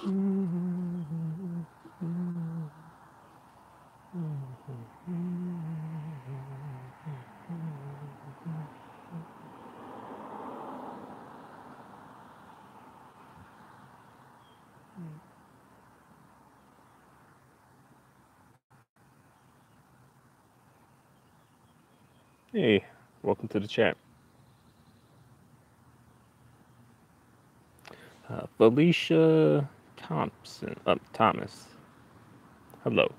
Hey, welcome to the chat. Felicia Thomas. Hello.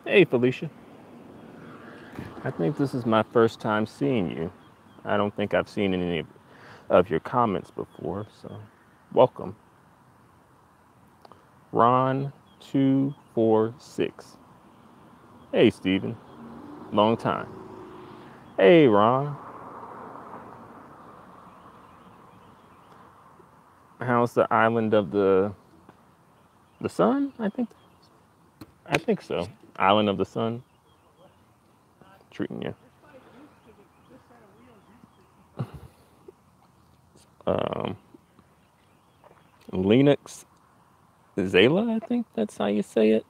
Hey, Felicia. I think this is my first time seeing you. I don't think I've seen any of your comments before, so welcome. Ron246. Hey, Steven. Long time. Hey, Ron. How's the island of the sun? I think so. Island of the sun treating you. Um, Linux Zayla, I think that's how you say it.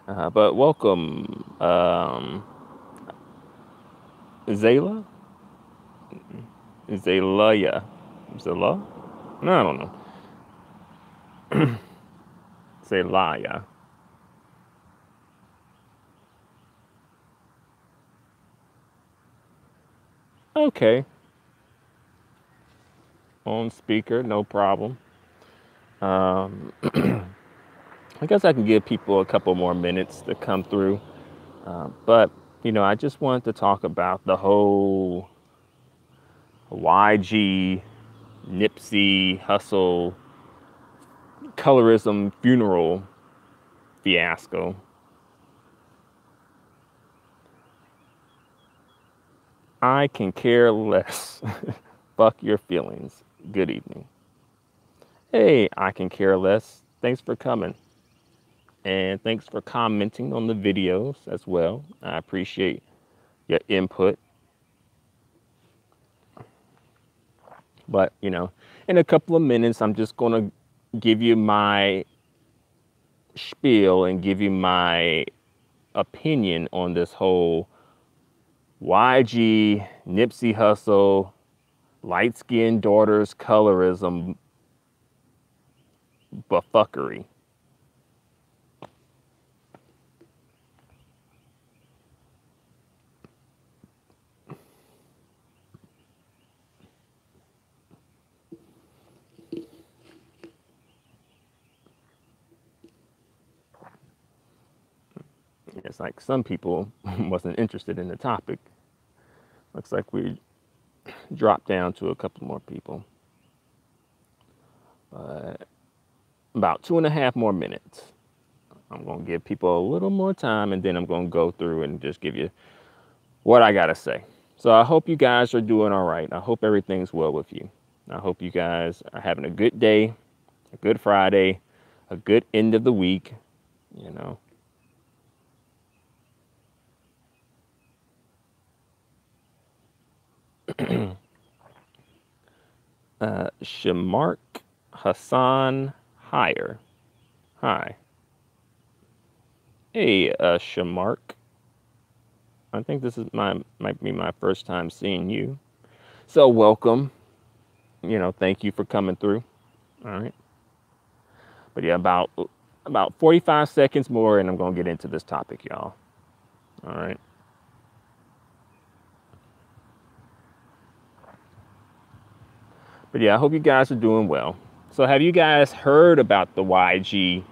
But welcome, Zayla, Zaylaya, Zala. No, I don't know. Zaylaya. Okay, on speaker, no problem. Um, I guess I can give people a couple more minutes to come through. But I just wanted to talk about the whole YG, Nipsey, Hussle, Colorism funeral fiasco. I can care less. Fuck your feelings. Good evening. Hey, I can care less. Thanks for coming. And thanks for commenting on the videos as well. I appreciate your input. But, in a couple of minutes, I'm just going to give you my spiel and give you my opinion on this whole YG, Nipsey Hussle, light skinned daughters, colorism, buffuckery. It's like some people wasn't interested in the topic. Looks like we dropped down to a couple more people. About 2.5 more minutes. I'm going to give people a little more time and then I'm going to go through and just give you what I got to say. So I hope you guys are doing all right. I hope everything's well with you. I hope you guys are having a good day, a good Friday, a good end of the week, you know. Shamark Hassan Higher. Hi. Hey, Shamark. I think this is might be my first time seeing you. So welcome. Thank you for coming through. All right. But yeah, about 45 seconds more and I'm gonna get into this topic, y'all. All right. But yeah, I hope you guys are doing well. So have you guys heard about the YG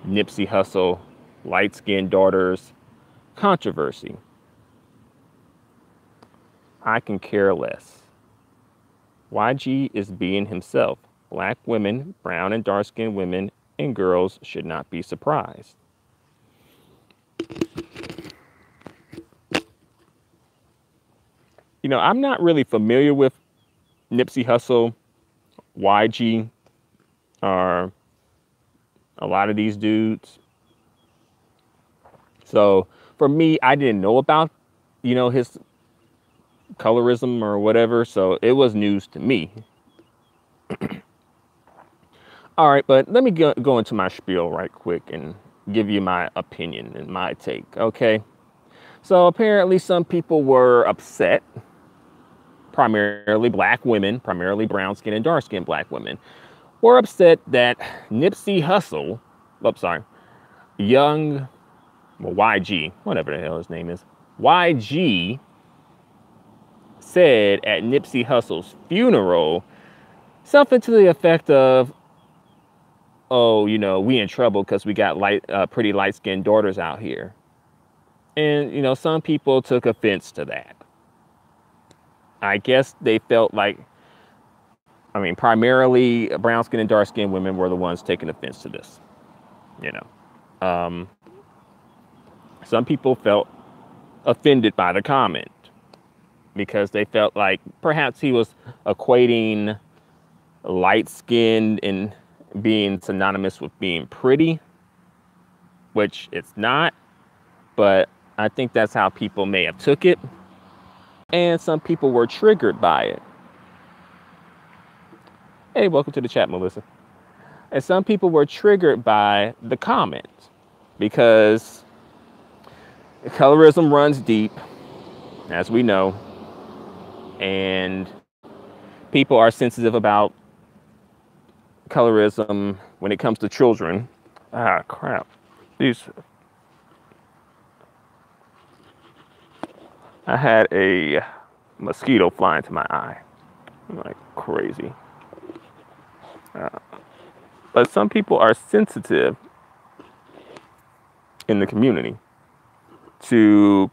Nipsey Hussle light skinned daughters controversy? I can care less. YG is being himself. Black women, brown and dark skinned women, and girls should not be surprised. I'm not really familiar with Nipsey Hussle, YG, or a lot of these dudes. So for me, I didn't know about, his colorism or whatever. So it was news to me. All right, but let me go into my spiel right quick and give you my opinion and my take, okay? So apparently some people were upset, primarily black women, primarily brown skin and dark skinned black women, were upset that Nipsey Hussle, oh, sorry, young, well, YG, whatever the hell his name is, YG said at Nipsey Hussle's funeral something to the effect of, oh, you know, we in trouble because we got pretty light-skinned daughters out here. And, you know, some people took offense to that. I guess they felt like, I mean, primarily brown skin and dark skinned women were the ones taking offense to this, you know. Some people felt offended by the comment because they felt like perhaps he was equating light skinned and being synonymous with being pretty, which it's not, but I think that's how people may have took it. And some people were triggered by it. Hey, welcome to the chat, Melissa. And some people were triggered by the comment because colorism runs deep, as we know, and people are sensitive about colorism when it comes to children. Ah, crap. I had a mosquito fly into my eye. I'm like crazy. But some people are sensitive in the community to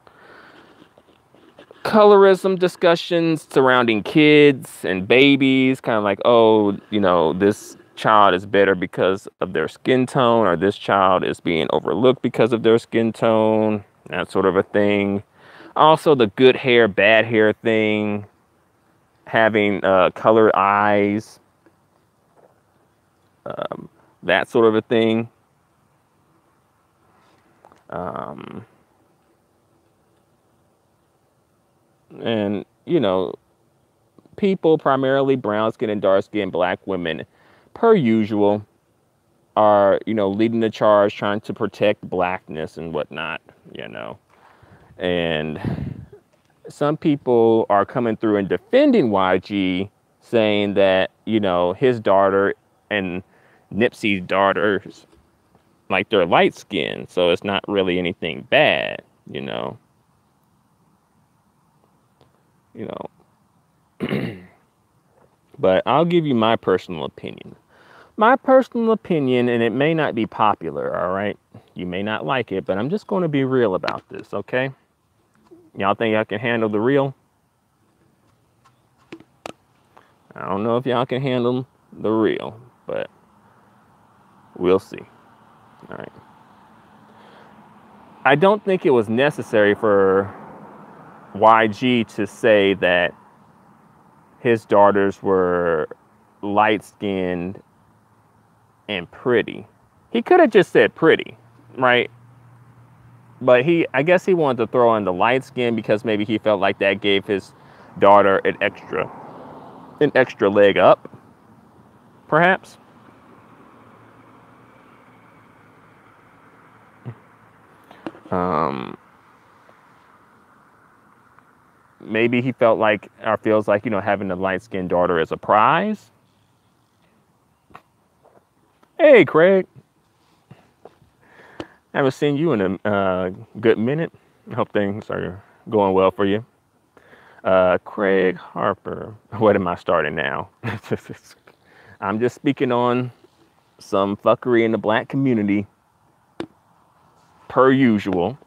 colorism discussions surrounding kids and babies, kind of like, oh, you know, this child is better because of their skin tone, or this child is being overlooked because of their skin tone, that sort of a thing. Also, the good hair, bad hair thing, having colored eyes, that sort of a thing. And, you know, people, primarily brown skin and dark skin black women, per usual, are, you know, leading the charge, trying to protect blackness and whatnot, you know. And some people are coming through and defending YG, saying that, you know, his daughter and Nipsey's daughters, like, they're light skinned, so it's not really anything bad, you know. But I'll give you my personal opinion. My personal opinion, and it may not be popular, all right? You may not like it, but I'm just going to be real about this, okay? Y'all think I can handle the real? I don't know if y'all can handle the real, but we'll see. All right. I don't think it was necessary for YG to say that his daughters were light-skinned and pretty. He could have just said pretty, right? But I guess he wanted to throw in the light skin because maybe he felt like that gave his daughter an extra leg up, perhaps. Maybe he felt like, or feels like, you know, having a light-skinned daughter is a prize. Hey, Craig. Haven't seen you in a good minute. I hope things are going well for you. Craig Harper. What am I starting now? I'm just speaking on some fuckery in the black community, per usual.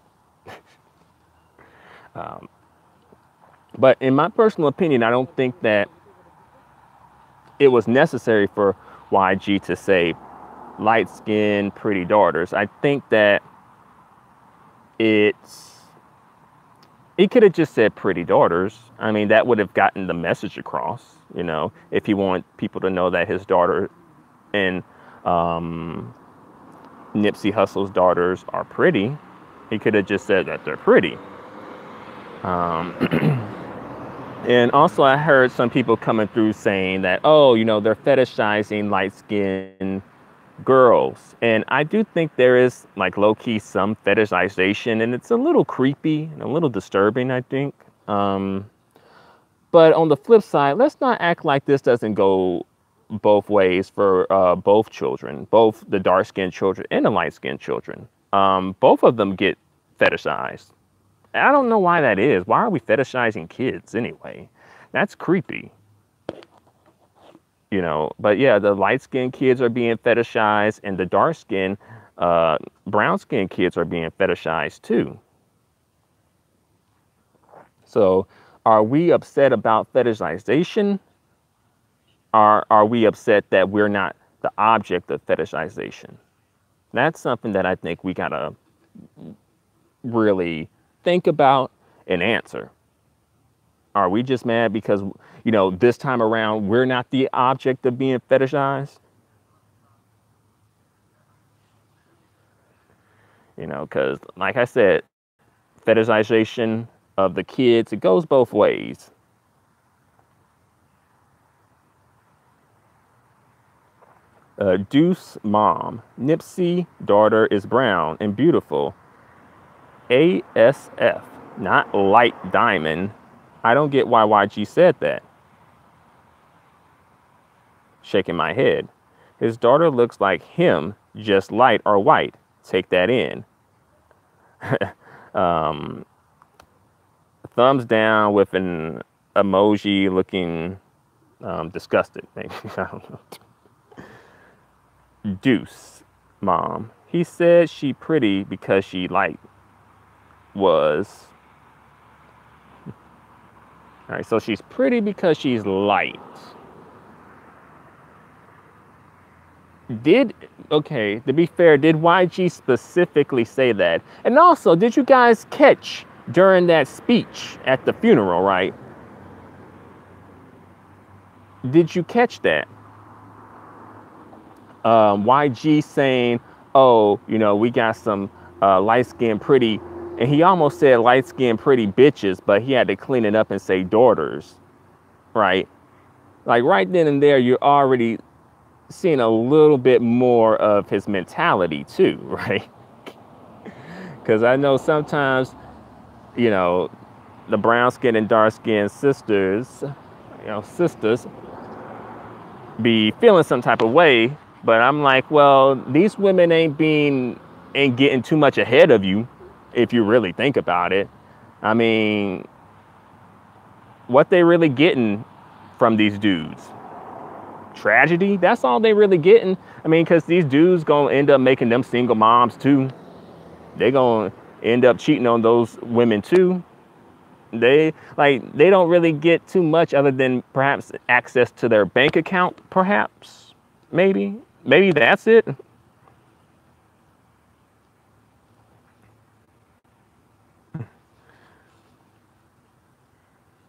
But in my personal opinion, I don't think that it was necessary for YG to say light-skinned, pretty daughters. I think that he could have just said pretty daughters. I mean, that would have gotten the message across, you know, if he wanted people to know that his daughter and Nipsey Hussle's daughters are pretty. He could have just said that they're pretty. And also, I heard some people coming through saying that, oh, they're fetishizing light skinned girls. And I do think there is, like, low key some fetishization, and it's a little creepy and a little disturbing, I think. But on the flip side, let's not act like this doesn't go both ways for both children, both the dark skinned children and the light skinned children. Both of them get fetishized. I don't know why that is. Why are we fetishizing kids anyway? That's creepy. But yeah, the light skinned kids are being fetishized, and the dark skinned, brown skinned kids are being fetishized too. So, are we upset about fetishization? Are we upset that we're not the object of fetishization? That's something that I think we gotta really think about and answer. Are we just mad because, this time around, we're not the object of being fetishized? Because, like I said, fetishization of the kids, it goes both ways. Deuce mom, Nipsy daughter is brown and beautiful. ASF, not light diamond. I don't get why YG said that. Shaking my head. His daughter looks like him, just light or white. Take that in. Thumbs down with an emoji looking disgusted. Maybe. I don't know. Deuce, mom. He said she pretty because she light. Was. All right, so she's pretty because she's light. Okay, to be fair, did YG specifically say that? And also, did you guys catch during that speech at the funeral, right? Did you catch that? YG saying, oh, we got some light-skinned pretty, and he almost said light-skinned pretty bitches, but he had to clean it up and say daughters, right? Like right then and there, you're already seeing a little bit more of his mentality too, right? Because I know sometimes, the brown skin and dark skin sisters, sisters be feeling some type of way. But I'm like, well, these women ain't getting too much ahead of you, if you really think about it. I mean, what they really getting from these dudes? Tragedy? That's all they really getting. I mean, because these dudes gonna end up making them single moms too. They gonna end up cheating on those women too. They don't really get too much other than perhaps access to their bank account, perhaps. Maybe that's it.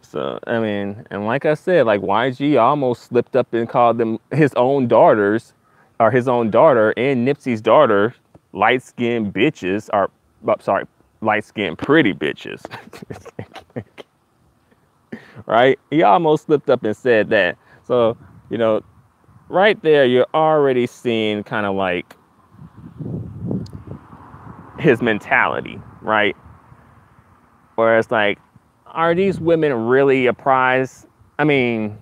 So, I mean, and like I said, like YG almost slipped up and called them his own daughters, or his own daughter and Nipsey's daughter, light-skinned bitches, or, sorry, light-skinned pretty bitches. Right? He almost slipped up and said that. So, right there, you're already seeing kind of like his mentality, right? Whereas, like, are these women really a prize? I mean,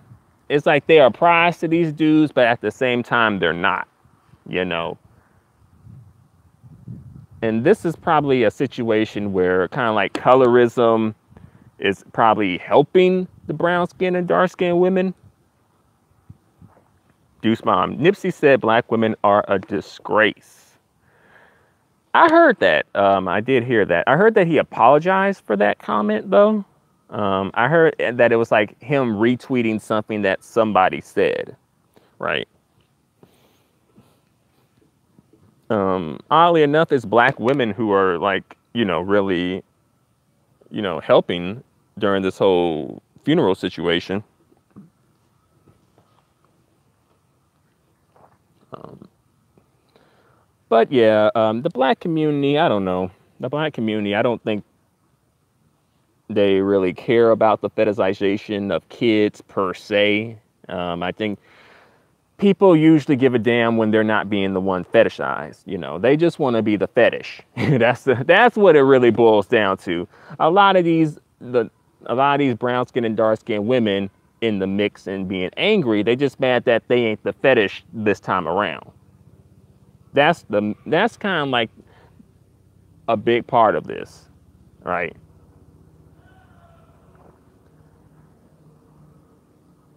it's like they are a prize to these dudes, but at the same time, they're not, And this is probably a situation where kind of like colorism is probably helping the brown skin and dark skin women. Deuce mom. Nipsey said black women are a disgrace. I heard that. I did hear that. I heard that he apologized for that comment, though. I heard that it was like him retweeting something that somebody said, right? Oddly enough, it's black women who are like, really, helping during this whole funeral situation. But yeah, the black community, I don't know. The black community, I don't think they really care about the fetishization of kids per se. I think people usually give a damn when they're not being the one fetishized. You know, they just want to be the fetish. That's what it really boils down to. A lot of these a lot of these brown skinned and dark skinned women in the mix and being angry, they just mad that they ain't the fetish this time around. That's kind of like a big part of this, right?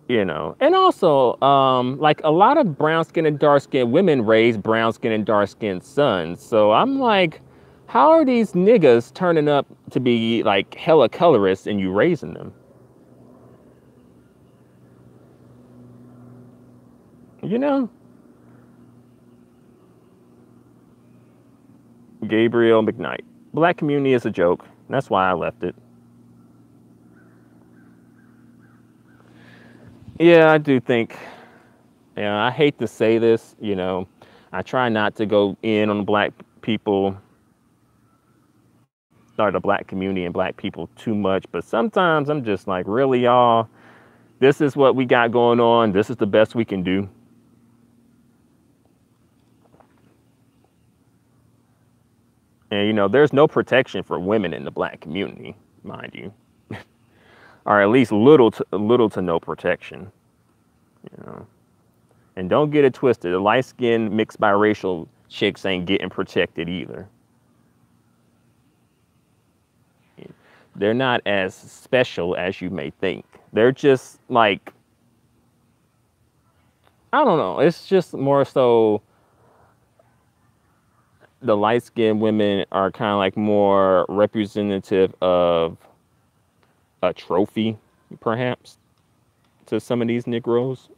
You know, and also like a lot of brown skinned and dark skinned women raise brown skinned and dark skinned sons. So I'm like, how are these niggas turning up to be like hella colorists and you raising them? You know, Gabriel McKnight. Black community is a joke. That's why I left it. Yeah, I do think, yeah, I hate to say this, you know, I try not to go in on black people or the black community and black people too much, but sometimes I'm just like, really, y'all, this is what we got going on. This is the best we can do. And, you know, there's no protection for women in the black community, mind you, or at least little to no protection, you know. And don't get it twisted. The light-skinned mixed biracial chicks ain't getting protected either. They're not as special as you may think. They're just like, I don't know. It's just more so the light-skinned women are kind of like more representative of a trophy, perhaps, to some of these Negroes.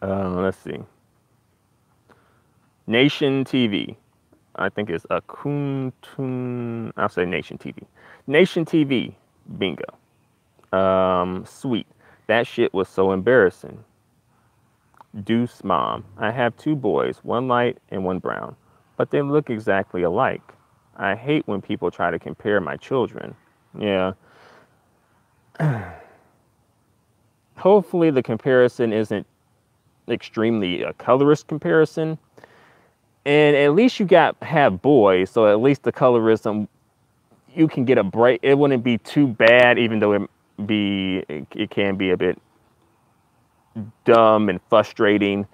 Let's see. Nation TV. I think it's a Kuntun. I'll say Nation TV. Nation TV. Bingo. Sweet. That shit was so embarrassing. Deuce mom. I have two boys, one light and one brown, but they look exactly alike. I hate when people try to compare my children. Yeah. Hopefully the comparison isn't extremely a colorist comparison. And at least you got have boys, so at least the colorism you can get a break. It wouldn't be too bad, even though it can be a bit dumb and frustrating.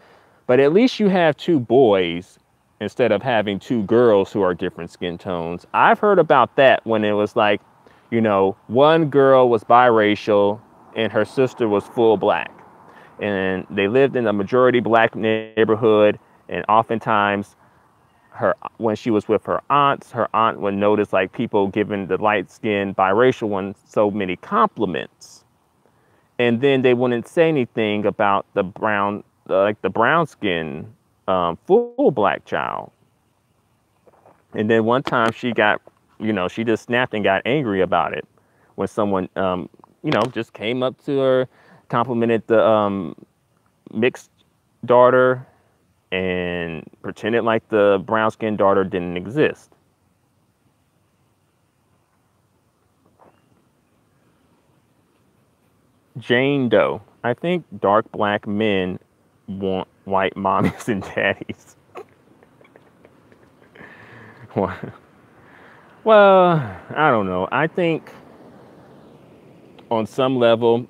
But at least you have two boys instead of having two girls who are different skin tones. I've heard about that when it was like, you know, one girl was biracial and her sister was full black. And they lived in a majority black neighborhood, and oftentimes her when she was with her aunt would notice like people giving the light-skinned biracial one so many compliments, and then they wouldn't say anything about the brown like the brown skin full black child. And then one time she got, you know, she just snapped and got angry about it when someone you know, just came up to her, complimented the mixed daughter, and pretended like the brown skinned daughter didn't exist. Jane Doe. I think dark black men want white mommies and daddies. Well, I don't know. I think on some level,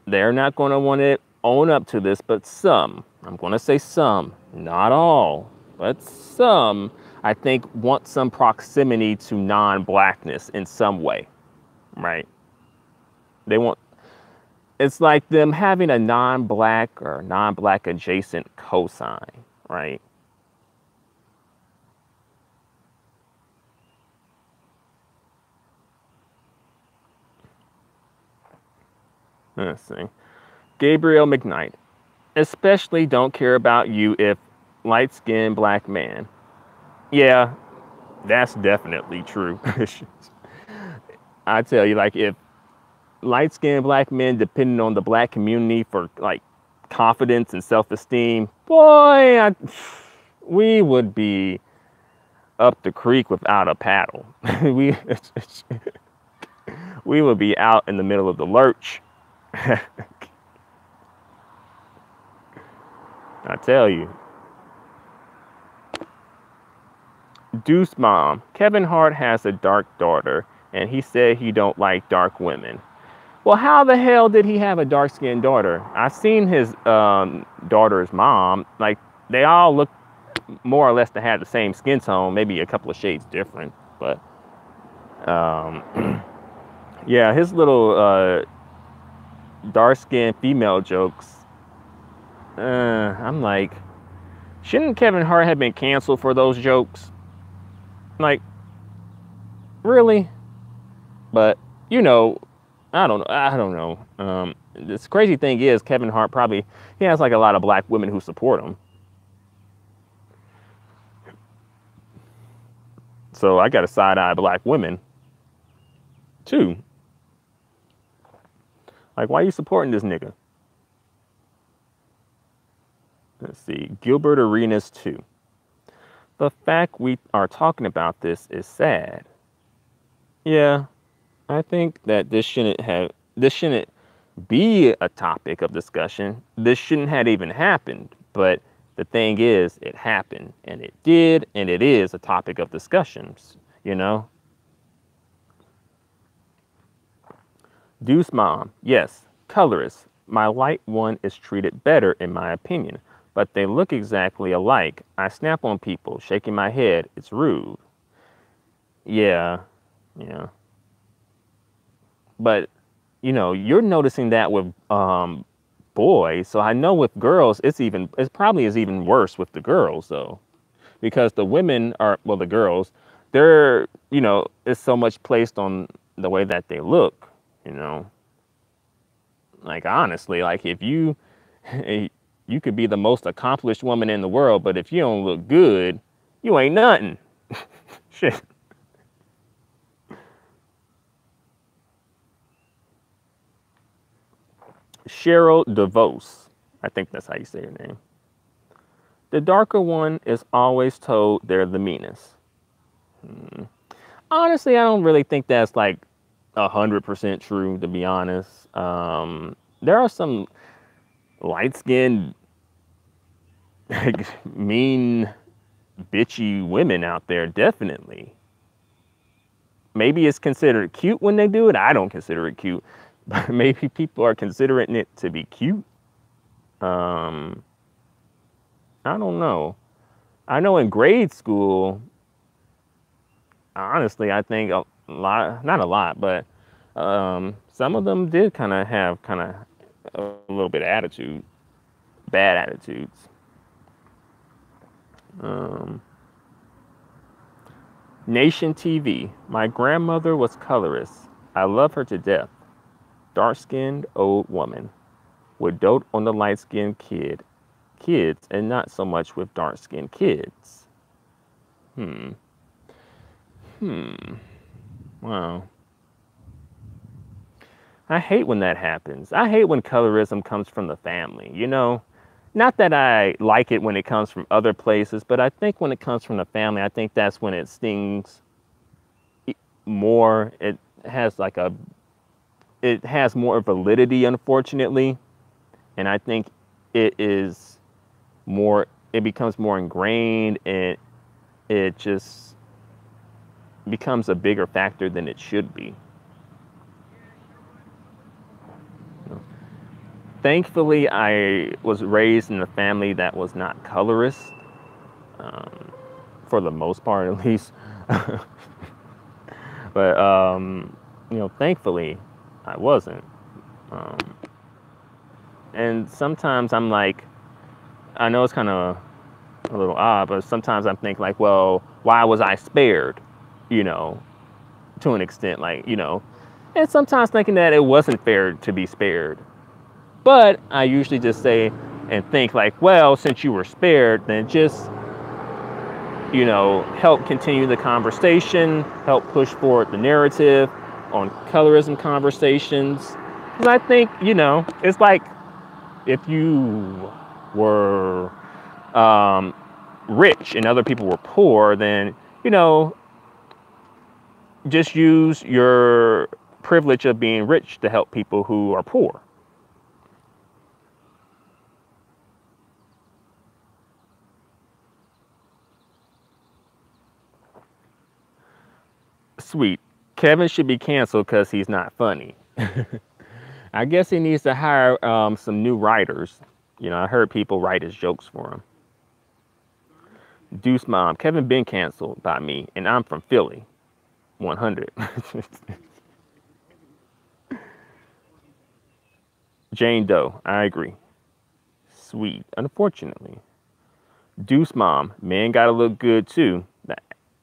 they're not going to want to own up to this, but some, I'm going to say some, not all, but some, I think want some proximity to non-blackness in some way, right? They want, it's like them having a non-black or non-black adjacent cosign, right? Let's see. Gabriel McKnight. Especially don't care about you if light-skinned black man. Yeah, that's definitely true. I tell you, like if light-skinned black men depending on the black community for like confidence and self-esteem, boy, we would be up the creek without a paddle. we we would be out in the middle of the lurch. I tell you. Deuce Mom, Kevin Hart has a dark daughter, and he said he don't like dark women. Well, how the hell did he have a dark-skinned daughter? I've seen his daughter's mom. Like, they all look more or less to have the same skin tone, maybe a couple of shades different. But, yeah, his little dark-skinned female jokes, I'm like, shouldn't Kevin Hart have been canceled for those jokes? Like, really? But, you know, I don't know. This crazy thing is Kevin Hart he has like a lot of black women who support him. So I got to side-eye black women too. Like, why are you supporting this nigga? Let's see. Gilbert Arenas 2. The fact we are talking about this is sad. Yeah, I think that this shouldn't be a topic of discussion. This shouldn't have even happened. But the thing is, it happened, and it did, and it is a topic of discussions, you know? Deuce Mom, yes, colorist. My light one is treated better in my opinion, but they look exactly alike. I snap on people, shaking my head. It's rude. Yeah. But, you know, you're noticing that with boys. So I know with girls, it probably is even worse with the girls, though. Because the women the girls, they're, you know, it's so much placed on the way that they look, you know. Like, honestly, like if you could be the most accomplished woman in the world, but if you don't look good, you ain't nothing. Shit. Cheryl DeVos. I think that's how you say her name. The darker one is always told they're the meanest. Honestly, I don't really think that's like 100% true, to be honest. There are some light-skinned, mean, bitchy women out there, definitely. Maybe it's considered cute when they do it. I don't consider it cute. But maybe people are considering it to be cute. I don't know. I know in grade school, honestly, I think a lot, not a lot, but some of them did kind of have a little bit of attitude, bad attitudes. Nation TV. My grandmother was colorist. I love her to death. Dark-skinned old woman would dote on the light-skinned kids and not so much with dark-skinned kids. Wow. I hate when that happens. I hate when colorism comes from the family, you know? Not that I like it when it comes from other places, but I think when it comes from the family, I think that's when it stings more. It has more validity, unfortunately. And I think it becomes more ingrained, and it just becomes a bigger factor than it should be. Thankfully, I was raised in a family that was not colorist, for the most part, at least. But, you know, thankfully, I wasn't. And sometimes I'm like, I know it's kind of a little odd, but sometimes I'm thinking like, well, why was I spared? You know, to an extent, like, you know, and sometimes thinking that it wasn't fair to be spared. But I usually just say and think like, well, since you were spared, then just, you know, help continue the conversation, help push forward the narrative on colorism conversations. Because I think, you know, it's like if you were rich and other people were poor, then, you know, just use your privilege of being rich to help people who are poor. Sweet. Kevin should be canceled because he's not funny. I guess he needs to hire some new writers. You know, I heard people write his jokes for him. Deuce Mom. Kevin been canceled by me, and I'm from Philly. 100. Jane Doe. I agree. Sweet. Unfortunately. Deuce Mom. Men gotta look good too.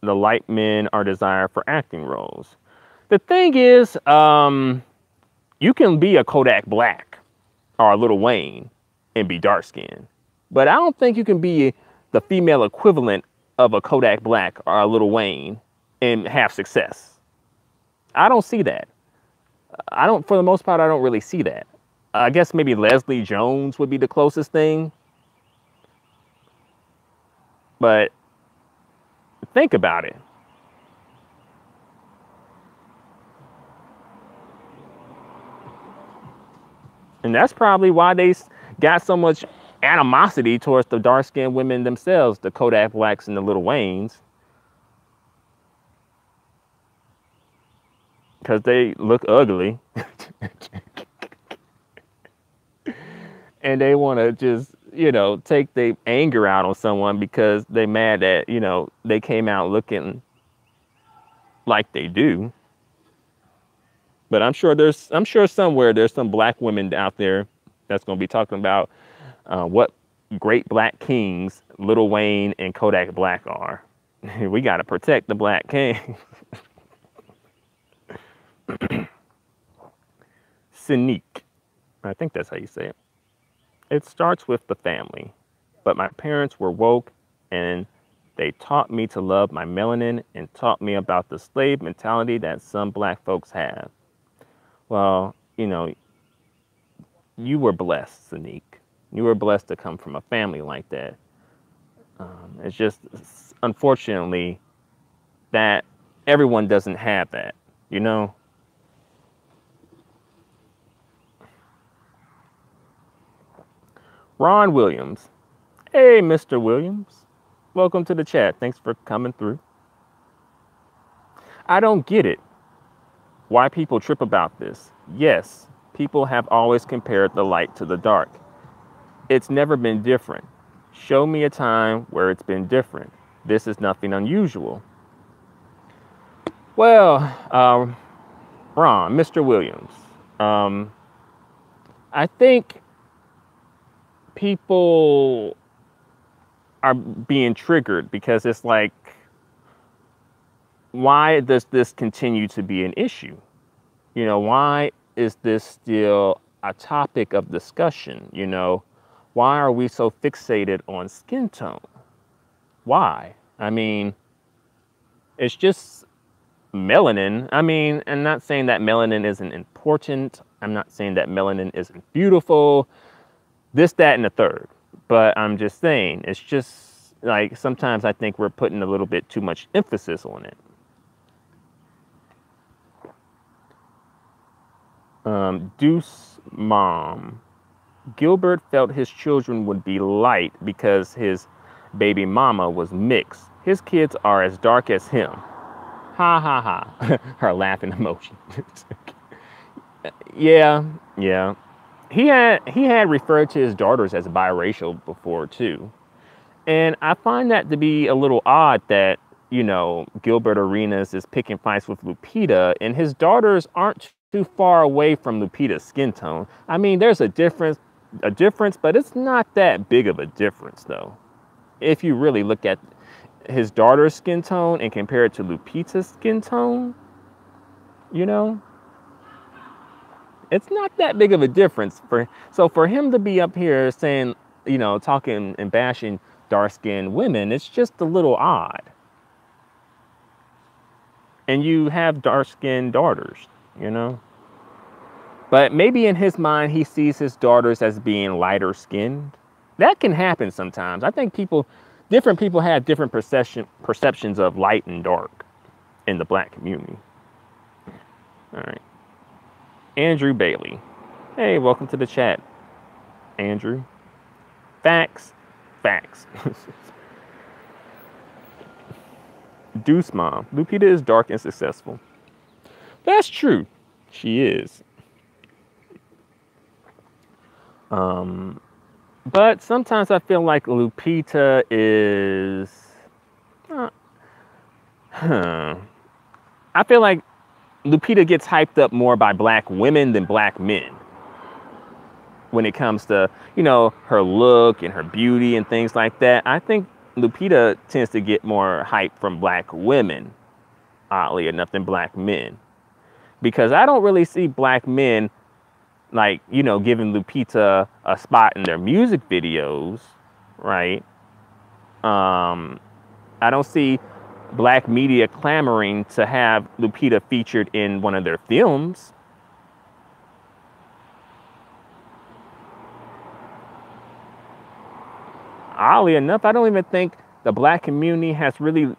The light men are desired for acting roles. The thing is, you can be a Kodak Black or a Lil Wayne and be dark skinned. But I don't think you can be the female equivalent of a Kodak Black or a Lil Wayne and have success. I don't see that. For the most part, I don't really see that. I guess maybe Leslie Jones would be the closest thing. But think about it. And that's probably why they got so much animosity towards the dark-skinned women themselves, the Kodak Blacks and the Lil Waynes. Because they look ugly. And they want to just, you know, take their anger out on someone because they mad that, you know, they came out looking like they do. But I'm sure somewhere there's some black women out there that's going to be talking about what great black kings Lil Wayne and Kodak Black are. We got to protect the black king. Cynique. I think that's how you say it. It starts with the family. But my parents were woke and they taught me to love my melanin and taught me about the slave mentality that some black folks have. Well, you know, you were blessed, Sanique. You were blessed to come from a family like that. It's just, unfortunately, that everyone doesn't have that, you know? Ron Williams. Hey, Mr. Williams. Welcome to the chat. Thanks for coming through. I don't get it. Why people trip about this? Yes, people have always compared the light to the dark. It's never been different. Show me a time where it's been different. This is nothing unusual. Well, Ron, Mr. Williams, I think people are being triggered because it's like, why does this continue to be an issue? You know, why is this still a topic of discussion? You know, why are we so fixated on skin tone? Why? I mean, it's just melanin. I mean, I'm not saying that melanin isn't important. I'm not saying that melanin isn't beautiful. This, that, and the third. But I'm just saying, it's just like sometimes I think we're putting a little bit too much emphasis on it. Deuce Mom. Gilbert felt his children would be light because his baby mama was mixed. His kids are as dark as him. Ha ha ha. Her laughing emoji. Yeah. He had referred to his daughters as biracial before too. And I find that to be a little odd that, you know, Gilbert Arenas is picking fights with Lupita and his daughters aren't too far away from Lupita's skin tone. I mean, there's a difference, but it's not that big of a difference though. If you really look at his daughter's skin tone and compare it to Lupita's skin tone, you know, it's not that big of a difference. So for him to be up here saying, you know, talking and bashing dark-skinned women, it's just a little odd. And you have dark-skinned daughters, you know? But maybe in his mind, he sees his daughters as being lighter skinned. That can happen sometimes. I think different people have different perceptions of light and dark in the black community. All right. Andrew Bailey. Hey, welcome to the chat, Andrew. Facts. Facts. Deuce Mom. Lupita is dark and successful. That's true. She is. But sometimes I feel like Lupita is... I feel like Lupita gets hyped up more by black women than black men. When it comes to, her look and her beauty and things like that. I think Lupita tends to get more hype from black women, oddly enough, than black men. Because I don't really see black men, giving Lupita a spot in their music videos, right? I don't see black media clamoring to have Lupita featured in one of their films. Oddly enough, I don't even think the black community has really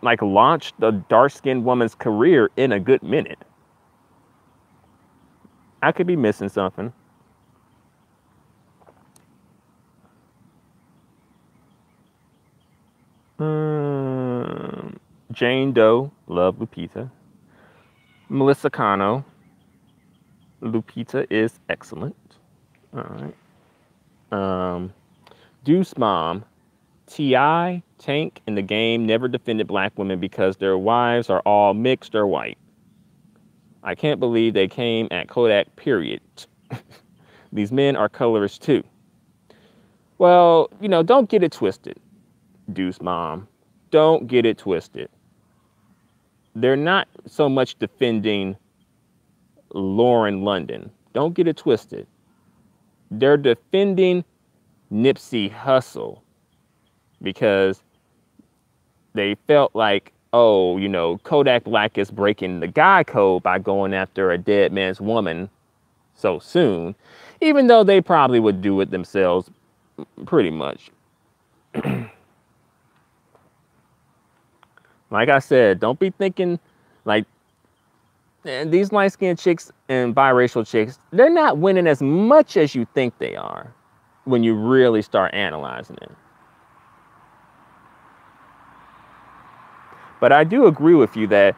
launched the dark-skinned woman's career in a good minute. I could be missing something. Jane Doe, love Lupita. Melissa Cano, Lupita is excellent. All right. Deuce Mom, T.I., Tank, and the game never defended black women because their wives are all mixed or white. I can't believe they came at Kodak, period. These men are colorists too. Well, don't get it twisted, Deuce Mom. Don't get it twisted. They're not so much defending Lauren London. Don't get it twisted. They're defending Nipsey Hussle because they felt like, Kodak Black is breaking the guy code by going after a dead man's woman so soon, even though they probably would do it themselves pretty much. Like I said, don't be thinking these light-skinned chicks and biracial chicks, they're not winning as much as you think they are when you really start analyzing it. But I do agree with you that,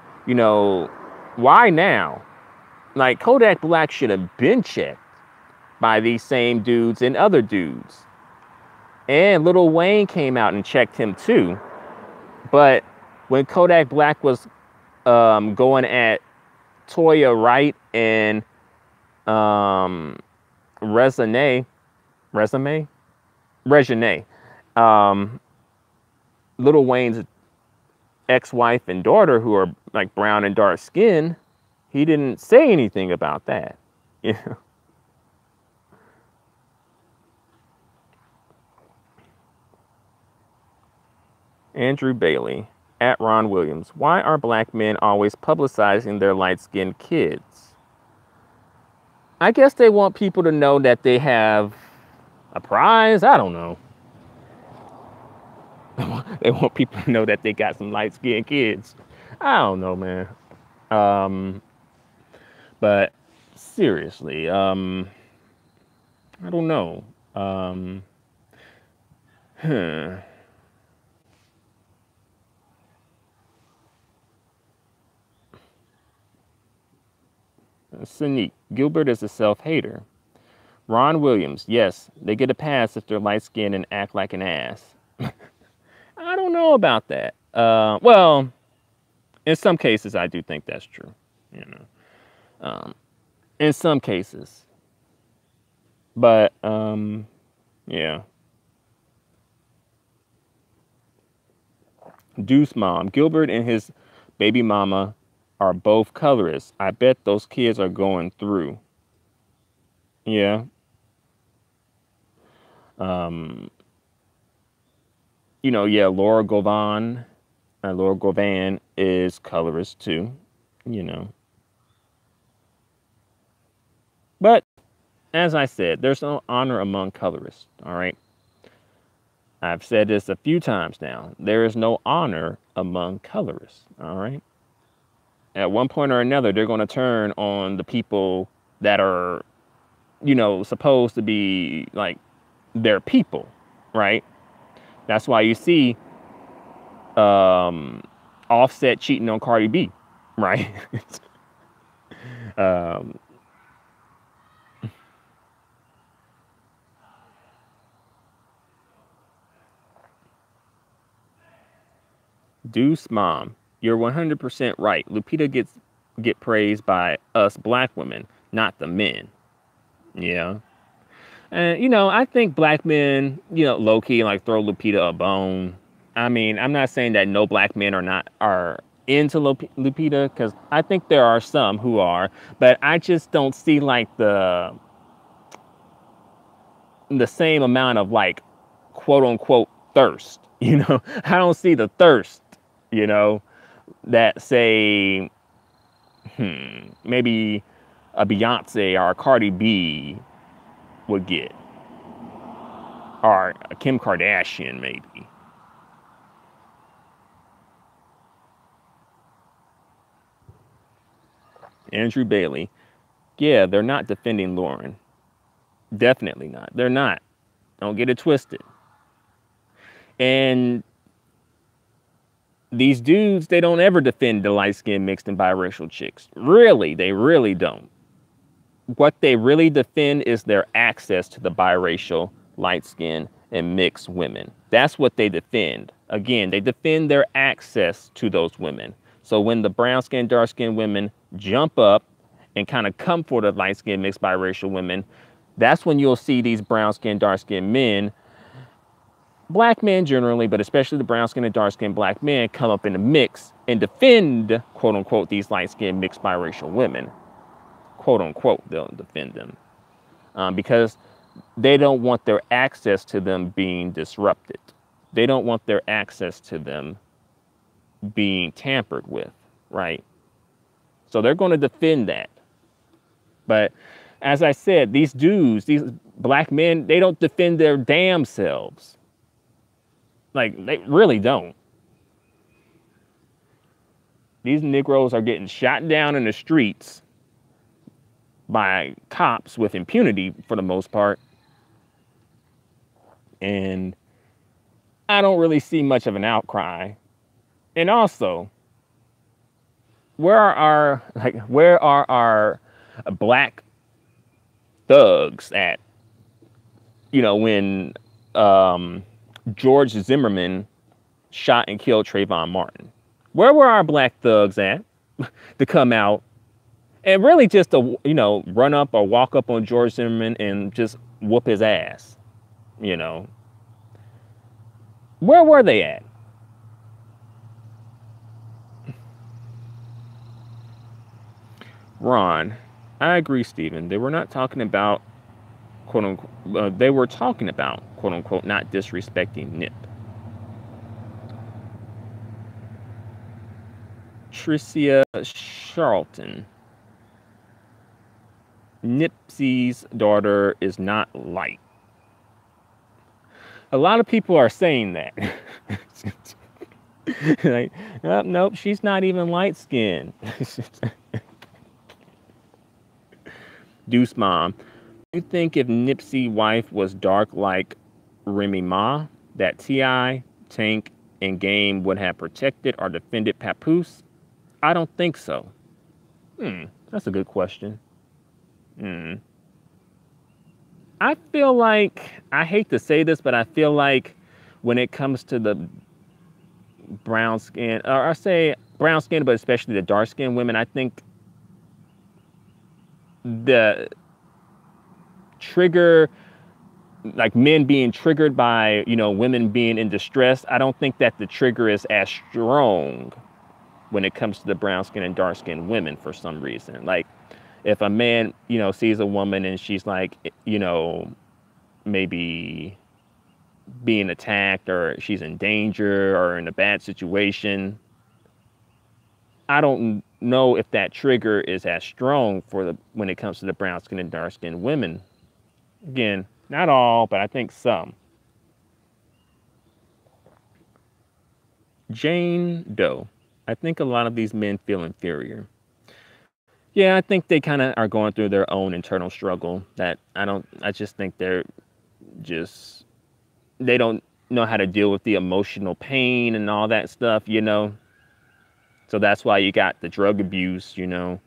why now? Kodak Black should have been checked by these same dudes and other dudes. And Lil Wayne came out and checked him too. But when Kodak Black was going at Toya Wright and Regine, Lil Wayne's ex-wife and daughter, who are brown and dark skin, he didn't say anything about that. Andrew Bailey, at Ron Williams. Why are black men always publicizing their light-skinned kids? I guess they want people to know that they have a prize. I don't know. They want people to know that they got some light-skinned kids. I don't know, man. But seriously, I don't know. Sanique, Gilbert is a self-hater. Ron Williams, yes, they get a pass if they're light-skinned and act like an ass. I don't know about that. Well, in some cases, I do think that's true. In some cases. But, yeah. Deuce Mom, Gilbert and his baby mama are both colorists. I bet those kids are going through. Yeah. Yeah, Laura Govan is colorist too, But as I said, there's no honor among colorists. All right. I've said this a few times now. There is no honor among colorists. All right. At one point or another, they're going to turn on the people that are, supposed to be like their people, right? That's why you see Offset cheating on Cardi B, right? um, Deuce Mom, you're 100% right. Lupita get praised by us black women, not the men. Yeah. And I think black men, low key like throw Lupita a bone. I mean, I'm not saying that no black men are into Lupita, because I think there are some who are, but I just don't see like the same amount of like quote unquote thirst. I don't see the thirst, you know, that say maybe a Beyonce or a Cardi B would get, or a Kim Kardashian maybe. Andrew Bailey, yeah, they're not defending Lauren. Definitely not. They're not. Don't get it twisted. And these dudes, they don't ever defend the light skinned mixed and biracial chicks. Really, they really don't. What they really defend is their access to the biracial, light skinned, and mixed women. That's what they defend. Again, they defend their access to those women. So when the brown skinned, dark skinned women jump up and kind of come for the light skinned, mixed biracial women, that's when you'll see these brown skinned, dark skinned men, black men generally, but especially the brown skinned and dark skinned black men, come up in the mix and defend, quote unquote, these light skinned, mixed biracial women. Quote unquote, they'll defend them because they don't want their access to them being disrupted. They don't want their access to them being tampered with, right? So they're going to defend that. But as I said, these dudes, these black men, they don't defend their damn selves. Like, they really don't. These Negroes are getting shot down in the streets by cops with impunity for the most part. And I don't really see much of an outcry. And also, where are our black thugs at? When George Zimmerman shot and killed Trayvon Martin. Where were our black thugs at to come out and really just to, run up or walk up on George Zimmerman and just whoop his ass? Where were they at? Ron, I agree, Stephen. They were not talking about, quote unquote, they were talking about, quote unquote, not disrespecting Nip. Tricia Charlton. Nipsey's daughter is not light. A lot of people are saying that. Like, oh, nope, she's not even light skinned. Deuce Mom, you think if Nipsey's wife was dark like Remy Ma, that T.I., Tank, and Game would have protected or defended Papoose? I don't think so. That's a good question. I feel like, I hate to say this, but I feel like when it comes to the brown skin, or I say brown skin, but especially the dark skinned women, I think the trigger, like men being triggered by, women being in distress, I don't think that the trigger is as strong when it comes to the brown skin and dark skinned women for some reason. Like, if a man, sees a woman and she's like, maybe being attacked or she's in danger or in a bad situation, I don't know if that trigger is as strong for the when it comes to the brown skin and dark skinned women. Again, not all, but I think some. Jane Doe. I think a lot of these men feel inferior. Yeah, I think they kind of are going through their own internal struggle that I just think just, they don't know how to deal with the emotional pain and all that stuff, you know? So that's why you got the drug abuse, you know?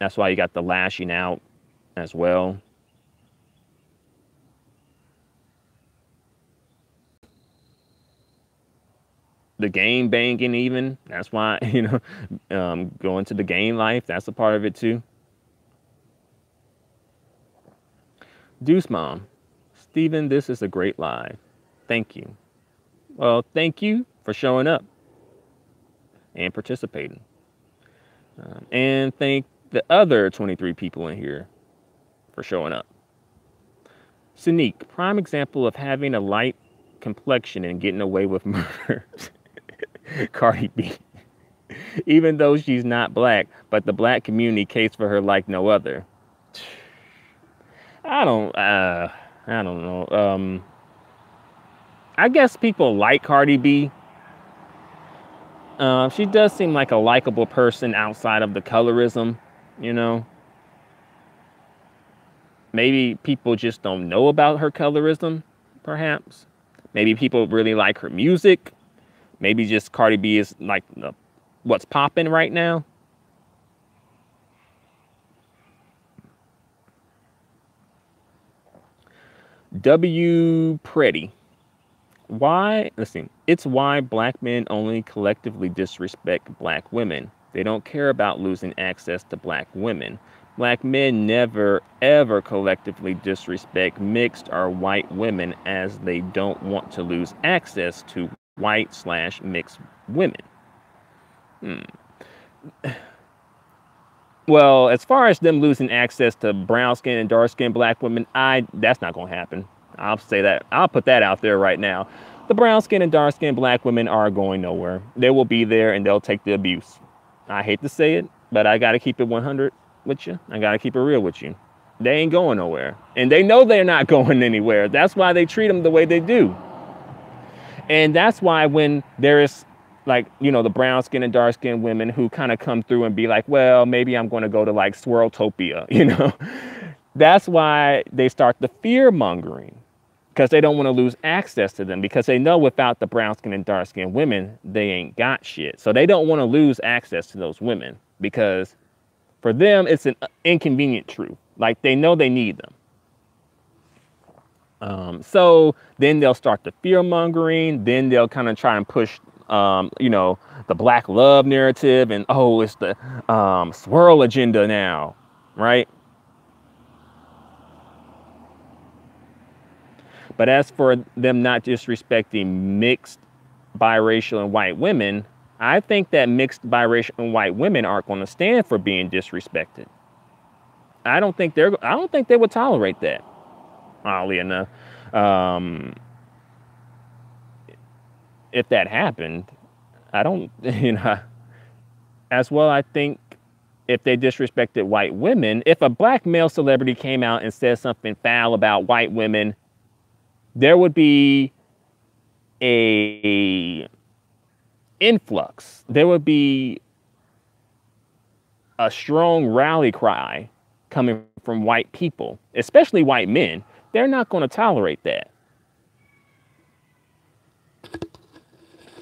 That's why you got the lashing out as well. The game banging even, that's why, you know, going to the game life, that's a part of it too. Deuce Mom, Steven, this is a great live. Thank you. Well, thank you for showing up and participating. And thank the other 23 people in here for showing up. Sneak, prime example of having a light complexion and getting away with murder. Cardi B. Even though she's not black, but the black community cates for her like no other. I don't know. I guess people like Cardi B. She does seem like a likable person outside of the colorism, you know. Maybe people just don't know about her colorism, perhaps. Maybe people really like her music. Maybe just Cardi B is like what's popping right now. W. Pretty. Why? Listen, it's why black men only collectively disrespect black women. They don't care about losing access to black women. Black men never, ever collectively disrespect mixed or white women as they don't want to lose access to white/mixed women. Well, as far as them losing access to brown skin and dark skin black women, that's not gonna happen. I'll say that. I'll put that out there right now. The brown skin and dark skin black women are going nowhere. They will be there and they'll take the abuse. I hate to say it, but I gotta keep it 100 with you. I gotta keep it real with you. They ain't going nowhere. And they know they're not going anywhere. That's why they treat them the way they do. And that's why when there is, like, you know, the brown skin and dark skin women who kind of come through and be like, well, maybe I'm going to go to like Swirltopia, you know, that's why they start the fear mongering, because they don't want to lose access to them, because they know without the brown skin and dark skin women, they ain't got shit. So they don't want to lose access to those women because for them, it's an inconvenient truth. Like they know they need them. So then they'll start the fear mongering. Then they'll kind of try and push, you know, the black love narrative and, oh, it's the swirl agenda now, right? But as for them not disrespecting mixed biracial and white women, I think that mixed biracial and white women aren't going to stand for being disrespected. I don't think they would tolerate that. Oddly enough, if that happened, I don't, you know, as well, I think if they disrespected white women, if a black male celebrity came out and said something foul about white women, there would be a influx. There would be a strong rally cry coming from white people, especially white men. They're not going to tolerate that.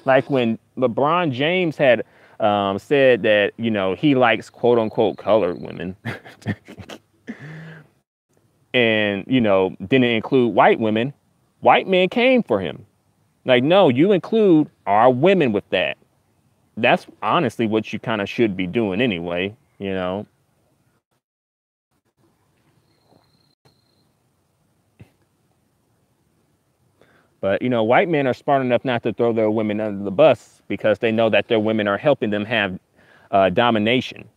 Like when LeBron James had said that, you know, he likes quote unquote colored women and, you know, didn't include white women, white men came for him. Like, no, you include our women with that. That's honestly what you kind of should be doing anyway, you know. But, you know, white men are smart enough not to throw their women under the bus because they know that their women are helping them have domination.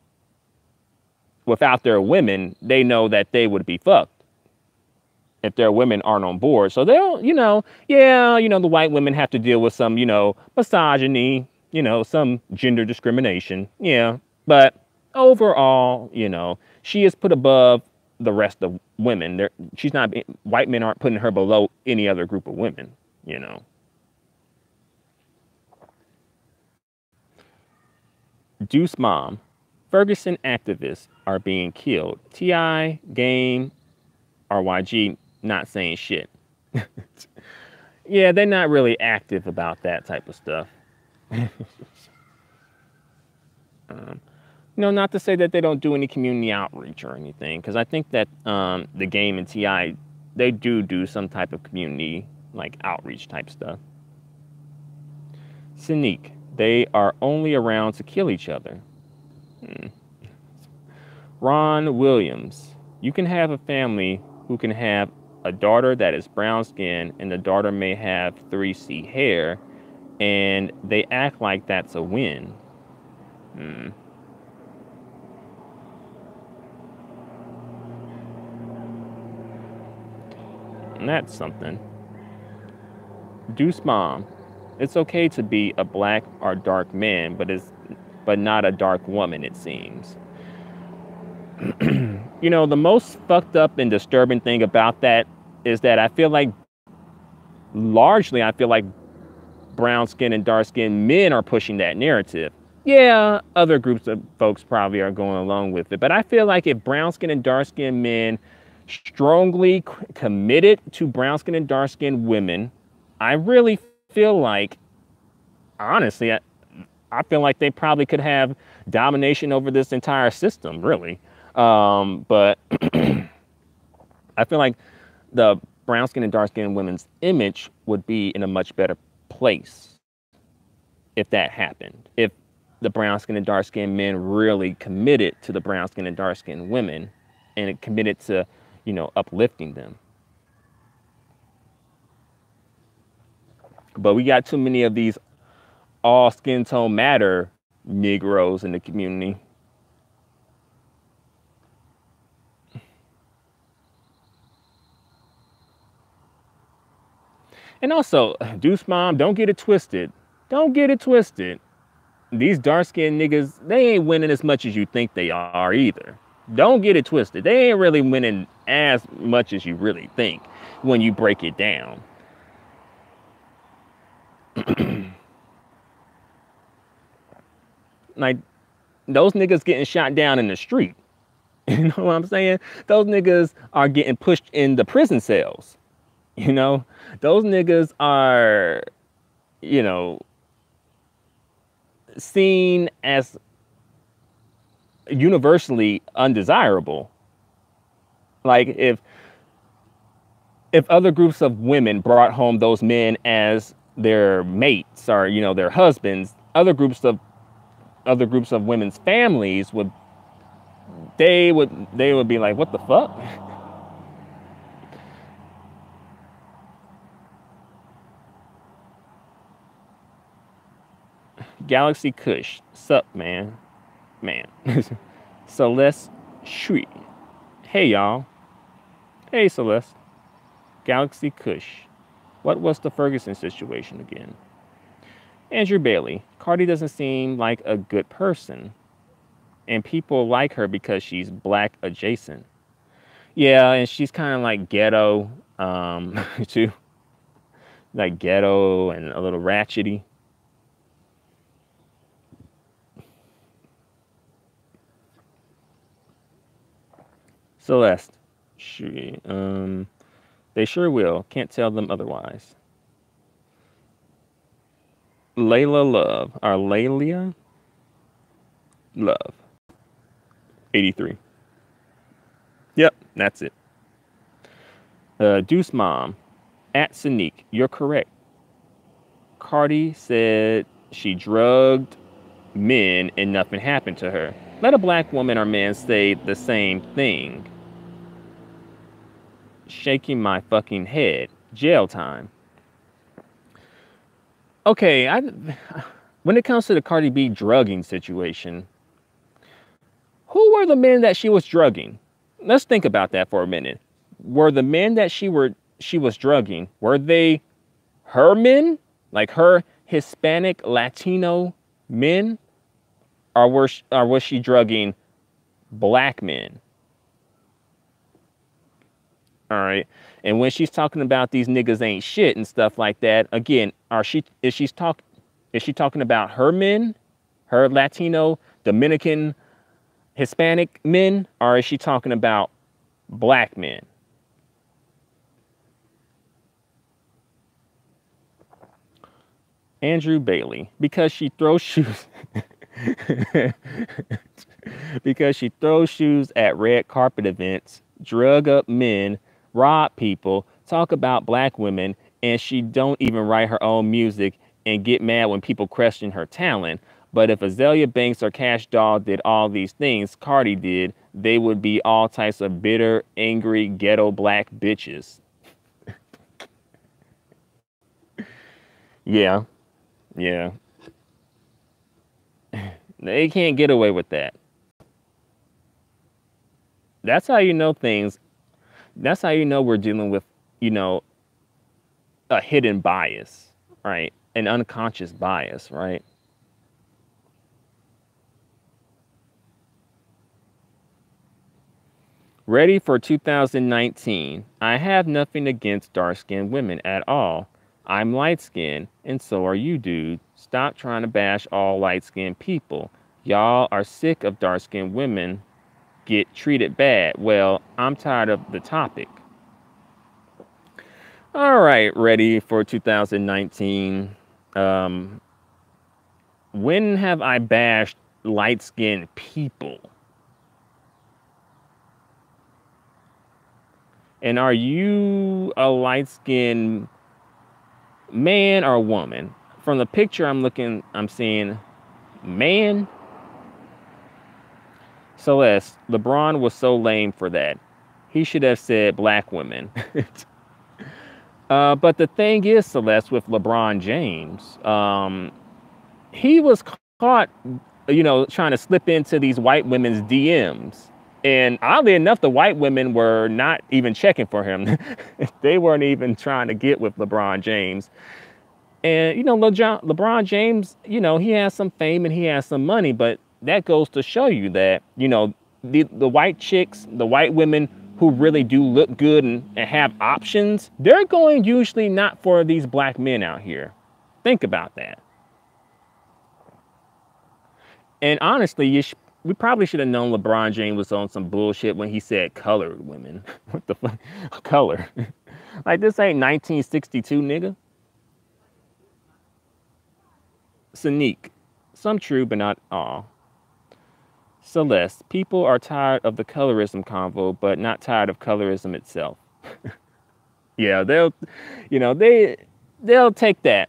Without their women, they know that they would be fucked if their women aren't on board. So they'll, you know, yeah, you know, the white women have to deal with some, you know, misogyny, You know, some gender discrimination. Yeah. But overall, you know, she is put above the rest of women. She's not, white men aren't putting her below any other group of women, you know. Deuce Mom. Ferguson activists are being killed. T.I., Game, RYG not saying shit. Yeah, they're not really active about that type of stuff. You know, not to say that they don't do any community outreach or anything, because I think that the Game and T.I., they do some type of community, like, outreach type stuff. Cynique. They are only around to kill each other. Ron Williams. You can have a family who can have a daughter that is brown skinned and the daughter may have 3C hair and they act like that's a win. And that's something. Deuce Mom. It's okay to be a black or dark man, but not a dark woman, it seems. You know, the most fucked up and disturbing thing about that is that I feel like brown skin and dark skinned men are pushing that narrative. Yeah, other groups of folks probably are going along with it, but I feel like if brown skin and dark skinned men strongly committed to brown skin and dark skinned women, I really feel like, honestly, I feel like they probably could have domination over this entire system, really. But I feel like the brown skin and dark skin women's image would be in a much better place if that happened. If the brown skin and dark skin men really committed to the brown skin and dark skin women and committed to, you know, uplifting them. But we got too many of these all skin tone matter Negroes in the community. And also, Deuce Mom, don't get it twisted. Don't get it twisted. These dark-skinned niggas, they ain't winning as much as you think they are either. Don't get it twisted. They ain't really winning as much as you really think when you break it down. Like, those niggas getting shot down in the street. You know what I'm saying? Those niggas are getting pushed in the prison cells. You know, those niggas are, you know, seen as universally undesirable. Like if other groups of women brought home those men as their mates or, you know, their husbands, other groups of women's families would be like, what the fuck? Galaxy Kush, sup, man. Celeste Shui. Hey, y'all. Hey, Celeste. Galaxy Kush. What was the Ferguson situation again? Andrew Bailey. Cardi doesn't seem like a good person. And people like her because she's black adjacent. Yeah, and she's kind of like ghetto, too. Like ghetto and a little ratchety. Celeste. They sure will. Can't tell them otherwise. Layla Love. Or Laylia Love. 83. Yep, that's it. Deuce Mom. At Cynique. You're correct. Cardi said she drugged men and nothing happened to her. Let a black woman or man say the same thing. Shaking my fucking head. Jail time. Okay, when it comes to the Cardi B drugging situation, who were the men that she was drugging? Let's think about that for a minute. Were the men that she was drugging, were they her men? Like her Hispanic, Latino men, or was she drugging black men? All right. And when she's talking about these niggas ain't shit and stuff like that, again, is she talking about her men, her Latino, Dominican, Hispanic men, or is she talking about black men? Andrew Bailey, because she throws shoes because she throws shoes at red carpet events, drug up men, rob people, talk about black women, and she don't even write her own music and get mad when people question her talent. But if Azalea Banks or Cash Doll did all these things Cardi did, they would be all types of bitter, angry, ghetto black bitches. Yeah, yeah. They can't get away with that. That's how you know things. That's how you know we're dealing with, you know, a hidden bias, right? An unconscious bias, right? Ready for 2019. I have nothing against dark-skinned women at all. I'm light-skinned, and so are you, dude. Stop trying to bash all light-skinned people. Y'all are sick of dark-skinned women get treated bad. Well, I'm tired of the topic. All right, ready for 2019. Um, when have I bashed light-skinned people? And are you a light-skinned man or woman? From the picture I'm seeing man. Celeste, LeBron was so lame for that. He should have said black women. But the thing is, Celeste, with LeBron James, he was caught, you know, trying to slip into these white women's DMs. And oddly enough, the white women were not even checking for him. They weren't even trying to get with LeBron James. And, you know, LeBron James, you know, he has some fame and he has some money, but that goes to show you that, you know, the white chicks, the white women who really do look good and have options, they're going usually not for these black men out here. Think about that. And honestly, we probably should have known LeBron James was on some bullshit when he said colored women. What the fuck? Color. Like, this ain't 1962, nigga. Sneak. Some true, but not all. Celeste. People are tired of the colorism convo, but not tired of colorism itself. Yeah, they'll take that.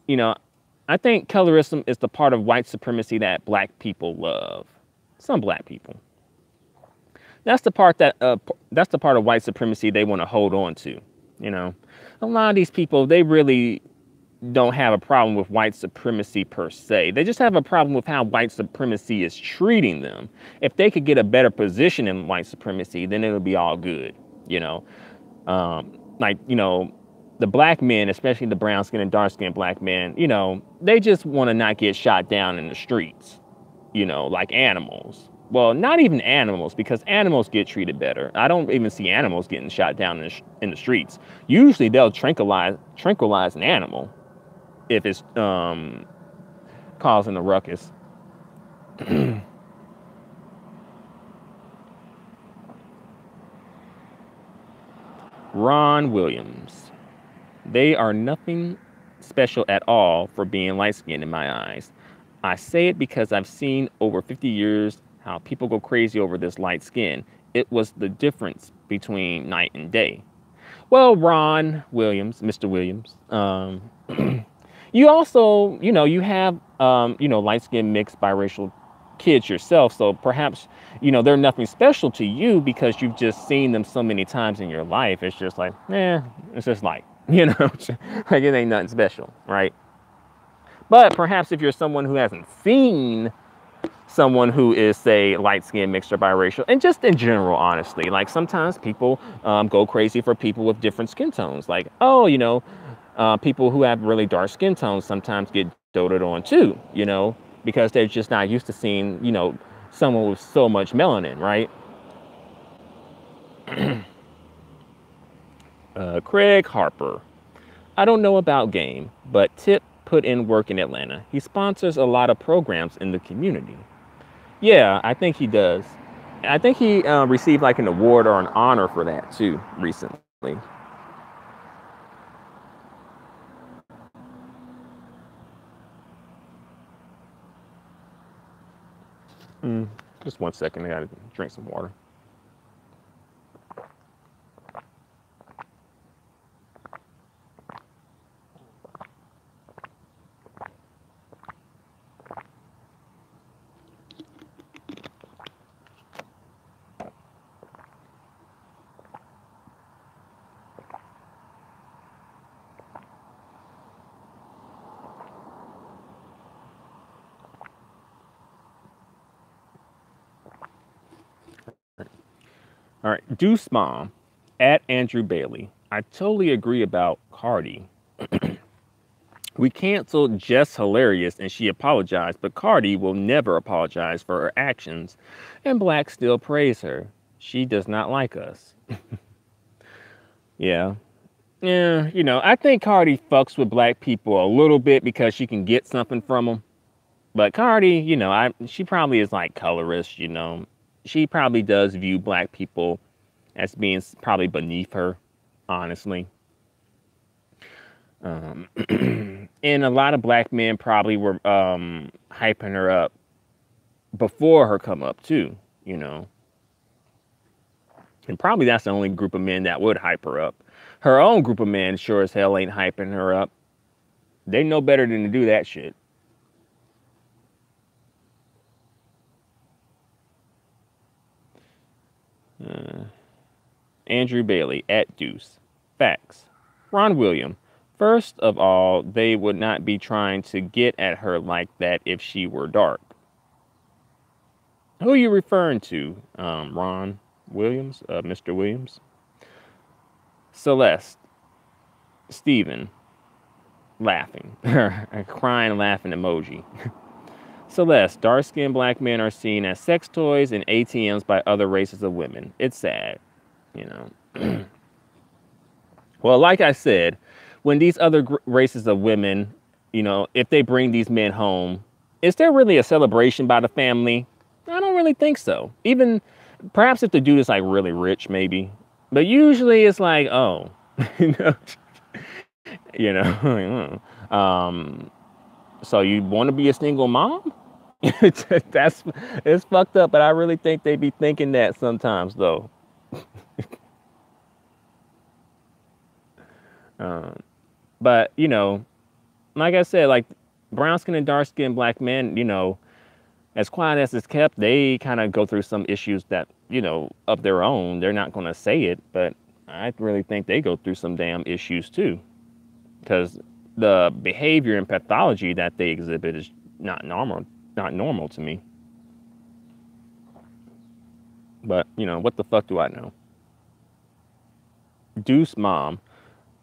You know, I think colorism is the part of white supremacy that black people love. Some black people. That's the part of white supremacy they want to hold on to. You know, a lot of these people, they really don't have a problem with white supremacy per se. They just have a problem with how white supremacy is treating them. If they could get a better position in white supremacy, then it would be all good. You know, like, you know, the black men, especially the brown skin and dark skinned black men, you know, they just want to not get shot down in the streets, you know, like animals. Well, not even animals, because animals get treated better. I don't even see animals getting shot down in the streets. Usually they'll tranquilize an animal if it's causing a ruckus. Ron Williams. They are nothing special at all for being light-skinned in my eyes. I say it because I've seen over 50 years how people go crazy over this light skin. It was the difference between night and day. Well, Ron Williams, Mr. Williams, you also, you know, you have, you know, light-skinned mixed biracial kids yourself. So perhaps, you know, they're nothing special to you because you've just seen them so many times in your life. It's just like, it's just like, you know, like it ain't nothing special, right? But perhaps if you're someone who hasn't seen someone who is, say, light-skinned, mixed, or biracial, and just in general, honestly, like sometimes people go crazy for people with different skin tones. Like, oh, you know, people who have really dark skin tones sometimes get doted on too, you know. because they're just not used to seeing, you know, someone with so much melanin, right? Craig Harper. I don't know about game, but Tip put in work in Atlanta. He sponsors a lot of programs in the community. Yeah, I think he does. I think he received like an award or an honor for that too recently. Just 1 second, I gotta drink some water. All right, Deuce Mom at Andrew Bailey. I totally agree about Cardi. We canceled Jess Hilarious and she apologized, but Cardi will never apologize for her actions, and Black still praise her. She does not like us. Yeah. Yeah, you know, I think Cardi fucks with Black people a little bit because she can get something from them. But Cardi, you know, she probably is like colorist, you know. She probably does view Black people as being probably beneath her, honestly. And a lot of Black men probably were hyping her up before her come up too, you know. And probably that's the only group of men that would hype her up. Her own group of men sure as hell ain't hyping her up. They know better than to do that shit. Andrew Bailey at Deuce. Facts. Ron William. First of all, they would not be trying to get at her like that if she were dark. Who are you referring to? Ron Williams? Mr. Williams? Celeste. Steven. Laughing. A crying, laughing emoji. Celeste. Dark-skinned Black men are seen as sex toys and ATMs by other races of women. It's sad, you know. Well, like I said, when these other races of women, you know, if they bring these men home, is there really a celebration by the family? I don't really think so. Even perhaps if the dude is like really rich, maybe. But usually it's like, oh, you know, you know, so you want to be a single mom? It's fucked up, but I really think they be thinking that sometimes though. But you know, like I said, like brown skin and dark skinned Black men, you know, as quiet as it's kept, they kind of go through some issues that, you know, of their own. They're not going to say it, but I really think they go through some damn issues too, because the behavior and pathology that they exhibit is not normal to me. But you know, what the fuck do I know? Deuce Mom.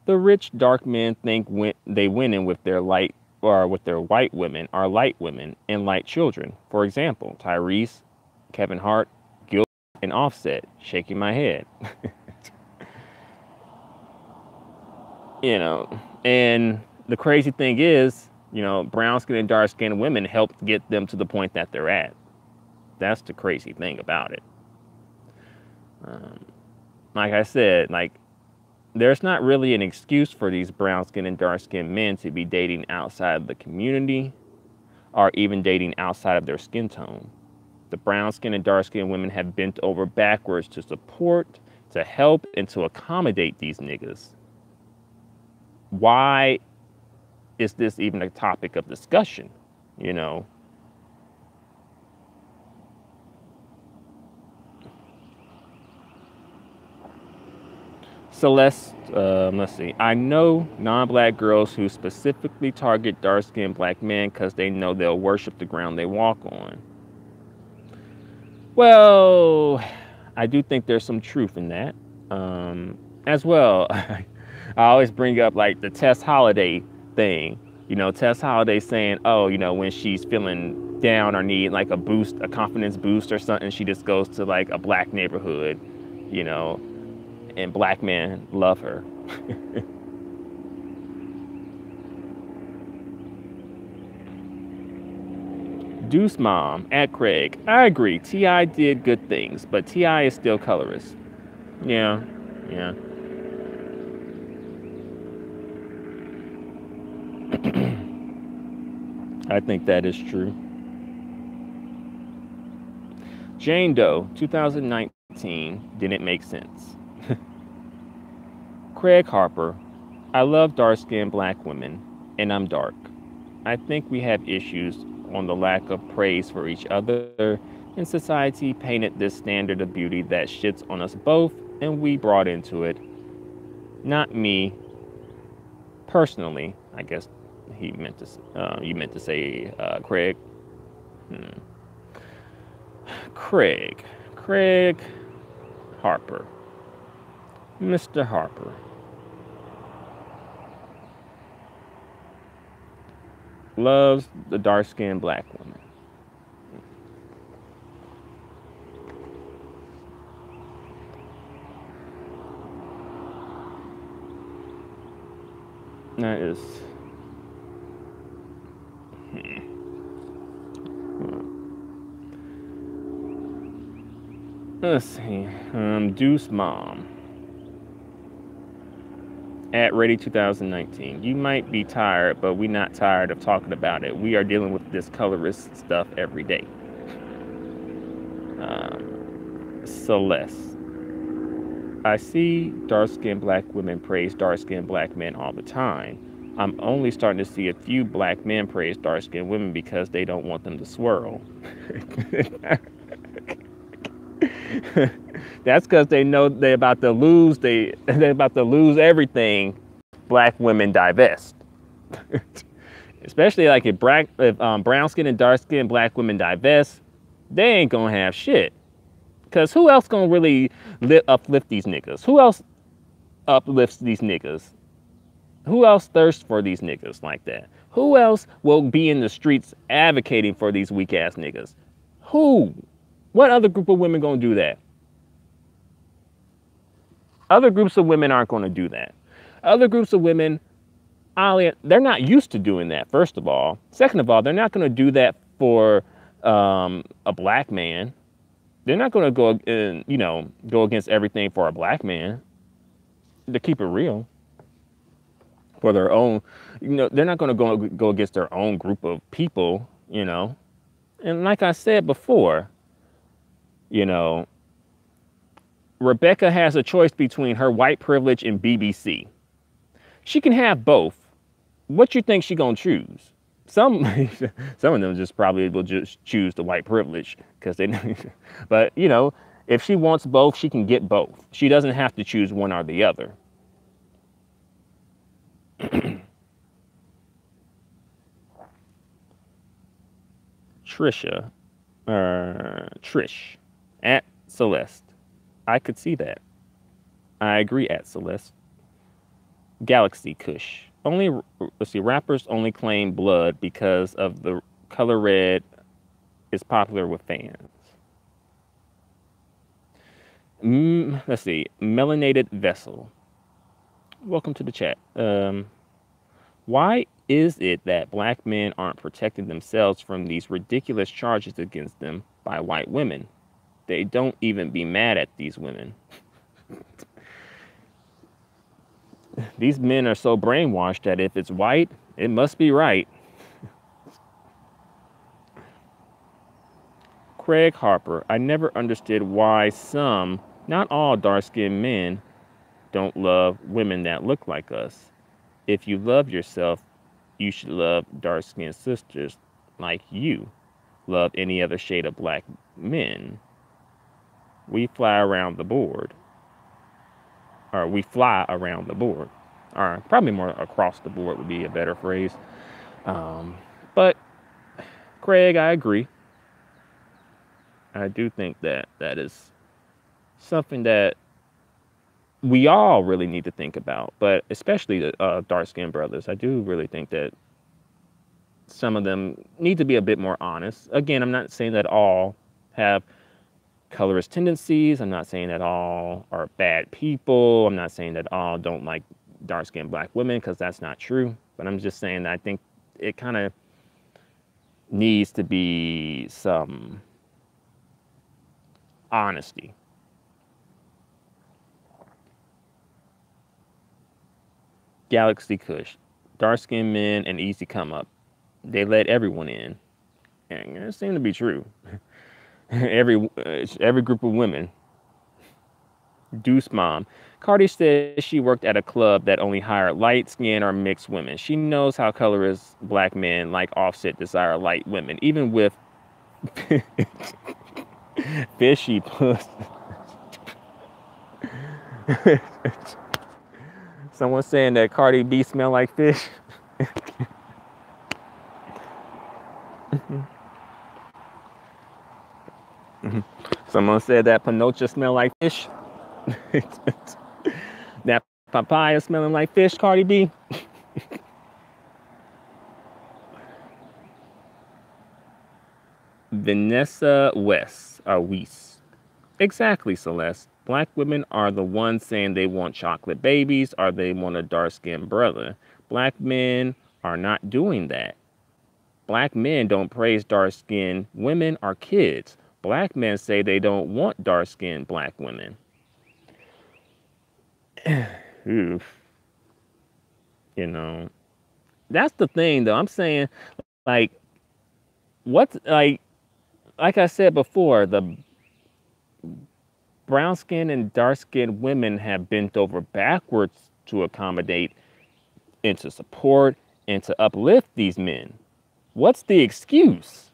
The rich dark men think they winning with their light or with their white women are light women and light children. For example, Tyrese, Kevin Hart, Gil, and Offset. Shaking my head. You know, and the crazy thing is, you know, brown skin and dark skinned women helped get them to the point that they're at. That's the crazy thing about it. Like I said, like, there's not really an excuse for these brown skinned and dark skinned men to be dating outside of the community or even dating outside of their skin tone. The brown skinned and dark skinned women have bent over backwards to support, to help, and to accommodate these niggas. Why is this even a topic of discussion? You know? Celeste, let's see. I know non-Black girls who specifically target dark-skinned Black men because they know they'll worship the ground they walk on. Well, I do think there's some truth in that. As well, I always bring up like the Tess Holiday thing. You know, Tess Holiday saying, oh, you know, when she's feeling down or need like a boost, a confidence boost or something, she just goes to like a black neighborhood, you know, and black men love her. Deuce Mom at Craig. I agree. T.I. did good things, but T.I. is still colorist. Yeah, yeah. I think that is true. Jane Doe, 2019, didn't make sense. Craig Harper, I love dark skinned black women, and I'm dark. I think we have issues on the lack of praise for each other, and society painted this standard of beauty that shits on us both, and we brought into it. Not me, personally. I guess he meant to. You meant to say Craig. Hmm. Craig Harper, Mr. Harper. Loves the dark-skinned black woman. That is. Let's see. Deuce Mom. At Ready 2019. You might be tired, but we're not tired of talking about it. We are dealing with this colorist stuff every day. Celeste. I see dark-skinned black women praise dark-skinned black men all the time. I'm only starting to see a few black men praise dark-skinned women because they don't want them to swirl. That's because they know they're about to lose. They're about to lose everything. Black women divest, especially like if brown skin and dark skin black women divest, they ain't gonna have shit. Cause who else gonna really uplift these niggas? Who else uplifts these niggas? Who else thirsts for these niggas like that? Who else will be in the streets advocating for these weak ass niggas? Who? What other group of women gonna do that? Other groups of women aren't gonna do that. Other groups of women, they're not used to doing that, first of all. Second of all, they're not gonna do that for a black man. They're not gonna go and, you know, go against everything for a black man. To keep it real. For their own, you know, they're not gonna go against their own group of people, you know. And like I said before, you know, Rebecca has a choice between her white privilege and BBC. She can have both. What you think she gonna choose? Some of them just probably will just choose the white privilege because they. But you know, if she wants both, she can get both. She doesn't have to choose one or the other. Trish, at Celeste. I could see that. I agree at Celeste. Galaxy Kush. Only, let's see, rappers only claim blood because of the color red is popular with fans. Let's see, Melanated Vessel. Welcome to the chat. Why is it that black men aren't protecting themselves from these ridiculous charges against them by white women? They don't even be mad at these women. These men are so brainwashed that if it's white, it must be right. Craig Harper, I never understood why some, not all dark-skinned men, don't love women that look like us. If you love yourself, you should love dark-skinned sisters like you. Love any other shade of black men. We fly around the board. Or we fly around the board. Or probably more across the board would be a better phrase. But Craig, I agree. I do think that that is something that we all really need to think about, but especially the dark-skinned brothers. I do really think that some of them need to be a bit more honest. Again, I'm not saying that all have colorist tendencies. I'm not saying that all are bad people. I'm not saying that all don't like dark-skinned black women, because that's not true. But I'm just saying that I think it kind of needs to be some honesty. Galaxy Kush, dark-skinned men and easy come up. They let everyone in, and it seemed to be true. every group of women. Deuce Mom. Cardi says she worked at a club that only hired light skin or mixed women. She knows how colorist black men like Offset desire light women, even with fishy puss. Someone saying that Cardi B smell like fish. Someone said that Pinocha smell like fish. That papaya smelling like fish, Cardi B. Vanessa West, or Weiss. Exactly, Celeste. Black women are the ones saying they want chocolate babies or they want a dark-skinned brother. Black men are not doing that. Black men don't praise dark-skinned women or kids. Black men say they don't want dark-skinned black women. Oof. You know, that's the thing, though. I'm saying, like, what's like I said before, the brown skinned and dark skinned women have bent over backwards to accommodate and to support and to uplift these men. What's the excuse?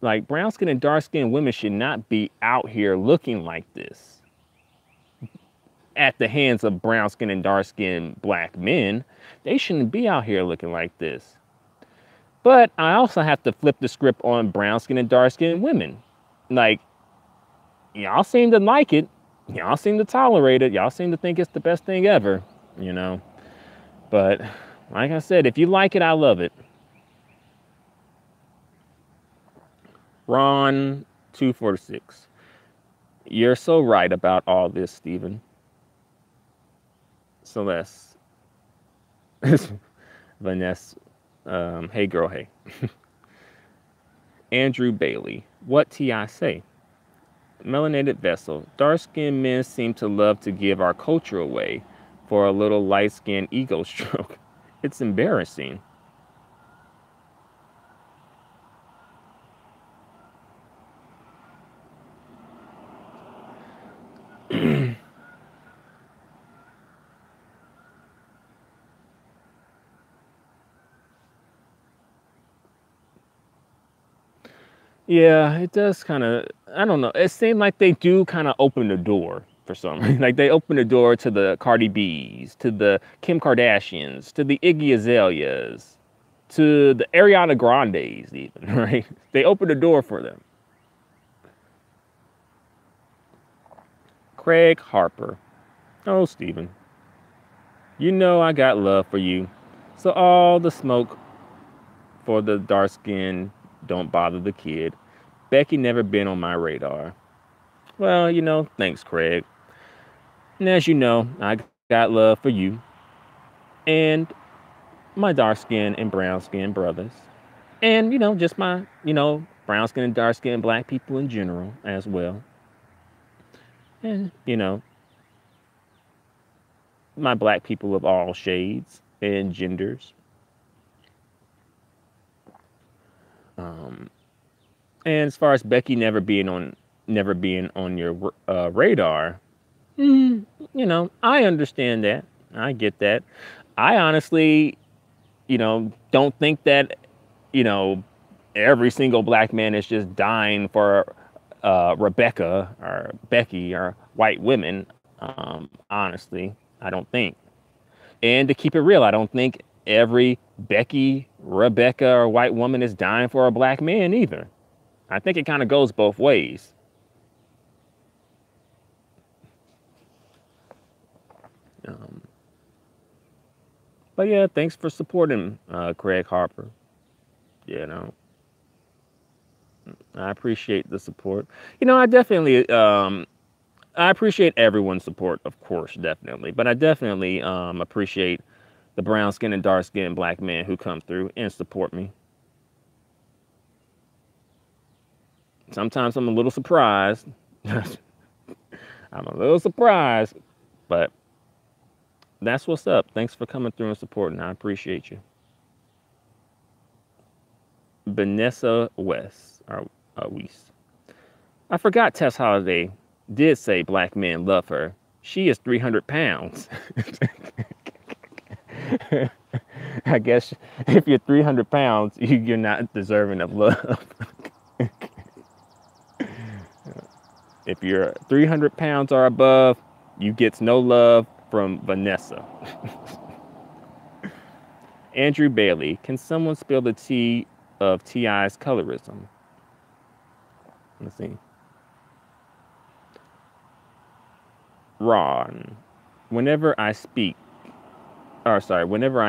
Like, brown skinned and dark skinned women should not be out here looking like this at the hands of brown skinned and dark skinned black men. They shouldn't be out here looking like this. But I also have to flip the script on brown skinned and dark skinned women. Like, y'all seem to like it. Y'all seem to tolerate it. Y'all seem to think it's the best thing ever, you know. But like I said, if you like it, I love it. Ron 246. You're so right about all this, Stephen. Celeste. Vanessa. Hey girl, hey. Andrew Bailey. What T.I. say? Melanated vessel. Dark-skinned men seem to love to give our culture away for a little light-skinned ego stroke. It's embarrassing. Yeah, it does kind of, I don't know. It seemed like they do kind of open the door for some reason. Like, they open the door to the Cardi B's, to the Kim Kardashians, to the Iggy Azaleas, to the Ariana Grandes even, right? They open the door for them. Craig Harper. Oh, Stephen. You know I got love for you. So all the smoke for the dark skin, don't bother the kid. Becky never been on my radar. Well, you know, thanks, Craig. And as you know, I got love for you and my dark skin and brown skin brothers. And, you know, just my, you know, brown skin and dark skin black people in general as well. And, you know, my black people of all shades and genders. And as far as Becky never being on your radar, you know, I understand that. I get that. I honestly, you know, don't think that, you know, every single black man is just dying for Rebecca or Becky or white women. Honestly, I don't think. And to keep it real, I don't think every Becky, Rebecca, or white woman is dying for a black man either. I think it kind of goes both ways. Um, but yeah, thanks for supporting Craig Harper. You know, I appreciate the support. You know, I appreciate everyone's support, of course, definitely. But I definitely appreciate the brown skin and dark skin black men who come through and support me. Sometimes I'm a little surprised. I'm a little surprised, but that's what's up. Thanks for coming through and supporting. I appreciate you. Vanessa West, or Weiss. I forgot Tess Holiday did say black men love her. She is 300 pounds. I guess if you're 300 pounds, you're not deserving of love. If you're 300 pounds or above, you get no love from Vanessa. Andrew Bailey, can someone spill the tea of T.I.'s colorism? Let's see. Ron, whenever I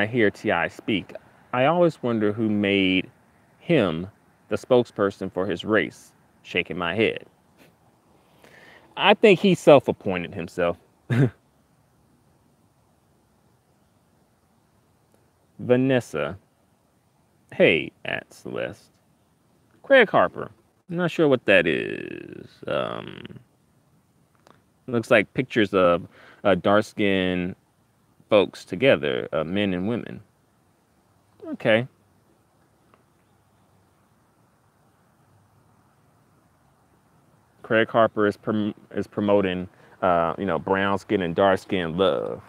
hear T.I. speak, I always wonder who made him the spokesperson for his race, shaking my head. I think he self-appointed himself. Vanessa, hey, at Celeste. Craig Harper, I'm not sure what that is. Looks like pictures of dark-skinned folks together, men and women. Okay. Craig Harper is promoting, brown skin and dark skin love.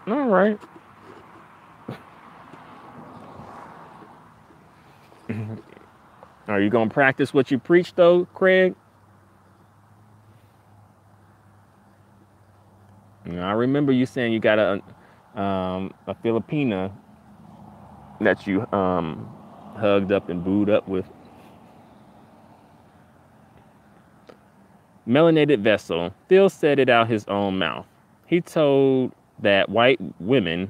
All right. Are you gonna practice what you preach, though, Craig? I remember you saying you got a Filipina that you hugged up and booed up with. Melanated vessel. Phil said it out his own mouth. He told that white woman,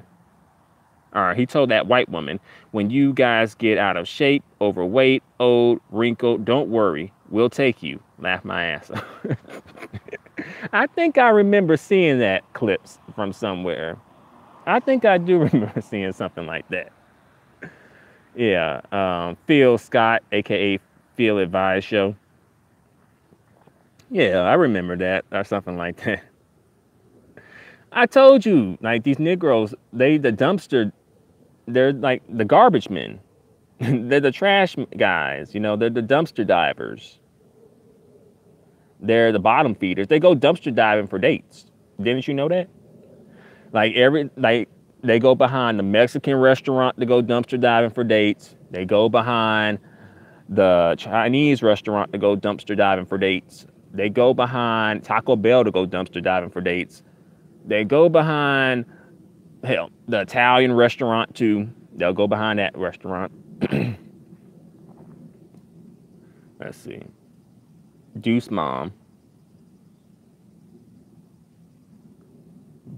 when you guys get out of shape, overweight, old, wrinkled, don't worry, we'll take you. Laugh my ass off. I think I remember seeing that clips from somewhere. I think I do remember seeing something like that. Yeah, Phil Scott, aka Phil Advise Show. Yeah, I remember that, or something like that. I told you, like, these Negroes, they're like the garbage men. They're the trash guys, they're the dumpster divers. They're the bottom feeders. They go dumpster diving for dates. Didn't you know that? Like they go behind the Mexican restaurant to go dumpster diving for dates. They go behind the Chinese restaurant to go dumpster diving for dates. They go behind Taco Bell to go dumpster diving for dates. They go behind, hell, the Italian restaurant too. They'll go behind that restaurant. Let's see. Deuce Mom.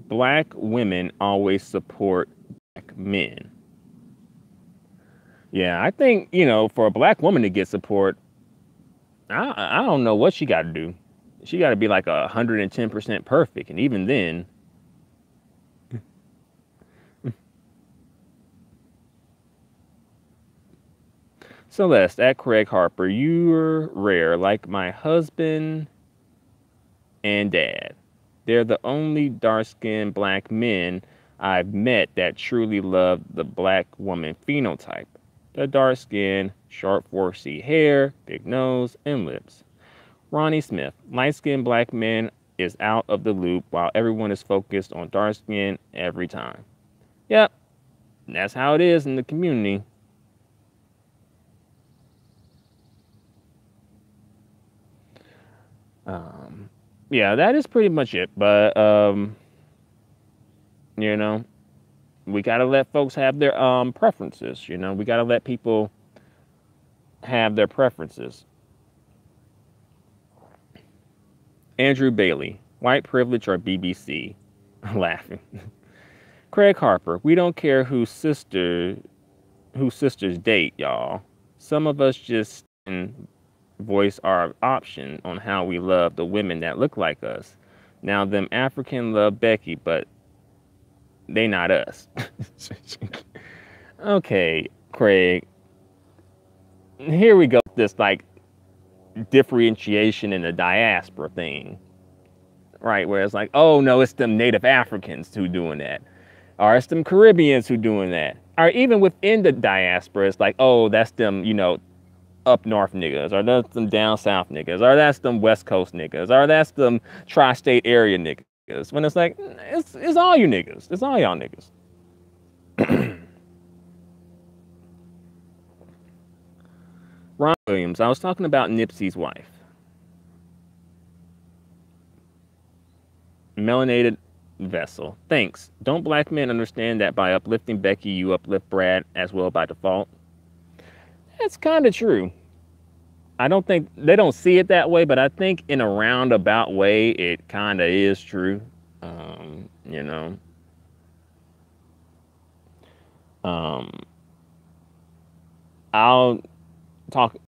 Black women always support black men. Yeah, I think, for a black woman to get support, I don't know what she got to do. She got to be like 110% perfect. And even then, Celeste, at Craig Harper, you're rare, like my husband and dad. They're the only dark-skinned black men I've met that truly love the black woman phenotype. The dark skin, short 4C hair, big nose, and lips. Ronnie Smith, light-skinned black men is out of the loop while everyone is focused on dark skin every time. Yep, that's how it is in the community. Yeah, that is pretty much it. But, we got to let folks have their preferences. We got to let people have their preferences. Andrew Bailey, white privilege or BBC? Laughing. Craig Harper, we don't care who sisters date, y'all. Some of us just voice our option on how we love the women that look like us. Now them African love Becky, but they not us. Okay, Craig. Here we go. This like differentiation in the diaspora thing, right? Where it's like, oh no, it's them Native Africans who doing that, or it's them Caribbeans who doing that, or even within the diaspora, it's like, oh, that's them, up north niggas, or that's them down south niggas, or that's them West Coast niggas, or that's them tri-state area niggas. When it's like, it's all you niggas, it's all y'all niggas. Ron Williams, I was talking about Nipsey's wife. Melanated vessel. Thanks. Don't black men understand that by uplifting Becky, you uplift Brad as well by default? That's kind of true. I don't think they don't see it that way, but I think in a roundabout way, it kind of is true. You know, um, I'll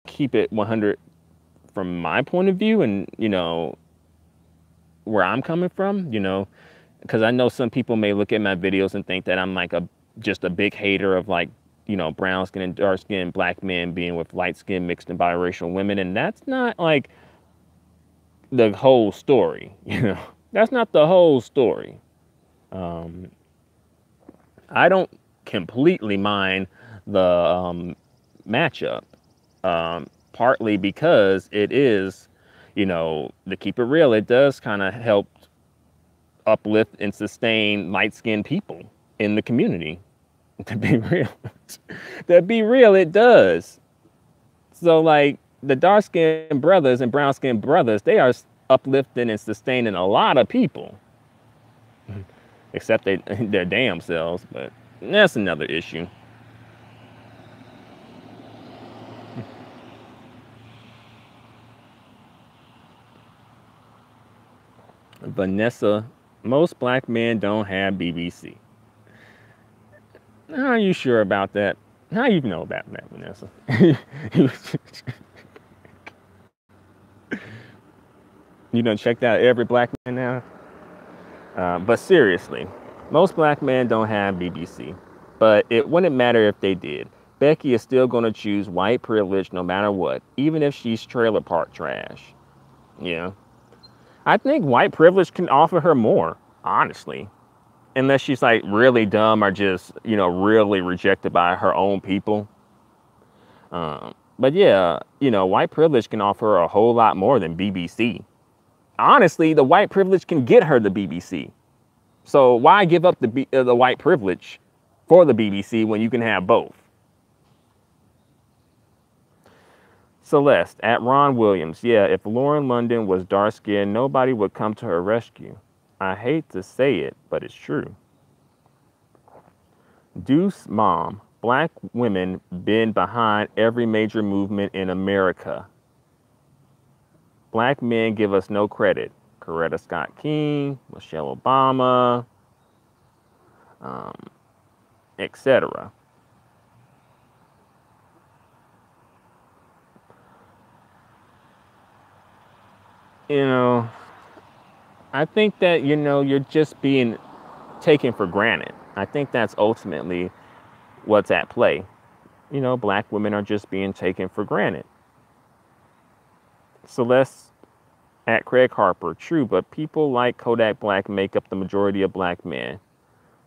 keep it 100 from my point of view, and where I'm coming from. Because I know some people may look at my videos and think that I'm like just a big hater of like brown skin and dark skin black men being with light skin mixed and biracial women, and that's not like the whole story. That's not the whole story. I don't completely mind the matchup, partly because it is, to keep it real, it does kind of help uplift and sustain light-skinned people in the community. To be real, it does. So like the dark-skinned brothers and brown-skinned brothers, they are uplifting and sustaining a lot of people, except their damn selves. But that's another issue. Vanessa, most black men don't have BBC. How are you sure about that? How you know about that, Vanessa? You done checked out every black man now? But seriously, most black men don't have BBC. But it wouldn't matter if they did. Becky is still going to choose white privilege no matter what, even if she's trailer park trash. Yeah. I think white privilege can offer her more, honestly. Unless she's like really dumb or just, really rejected by her own people. But yeah, white privilege can offer her a whole lot more than BBC. Honestly, the white privilege can get her the BBC. So why give up the white privilege for the BBC when you can have both? Celeste, at Ron Williams, yeah, if Lauren London was dark-skinned, nobody would come to her rescue. I hate to say it, but it's true. Deuce Mom, black women been behind every major movement in America. Black men give us no credit. Coretta Scott King, Michelle Obama, etc. I think that, you're just being taken for granted. I think that's ultimately what's at play. Black women are just being taken for granted. Celeste, at Craig Harper, true, but people like Kodak Black make up the majority of black men.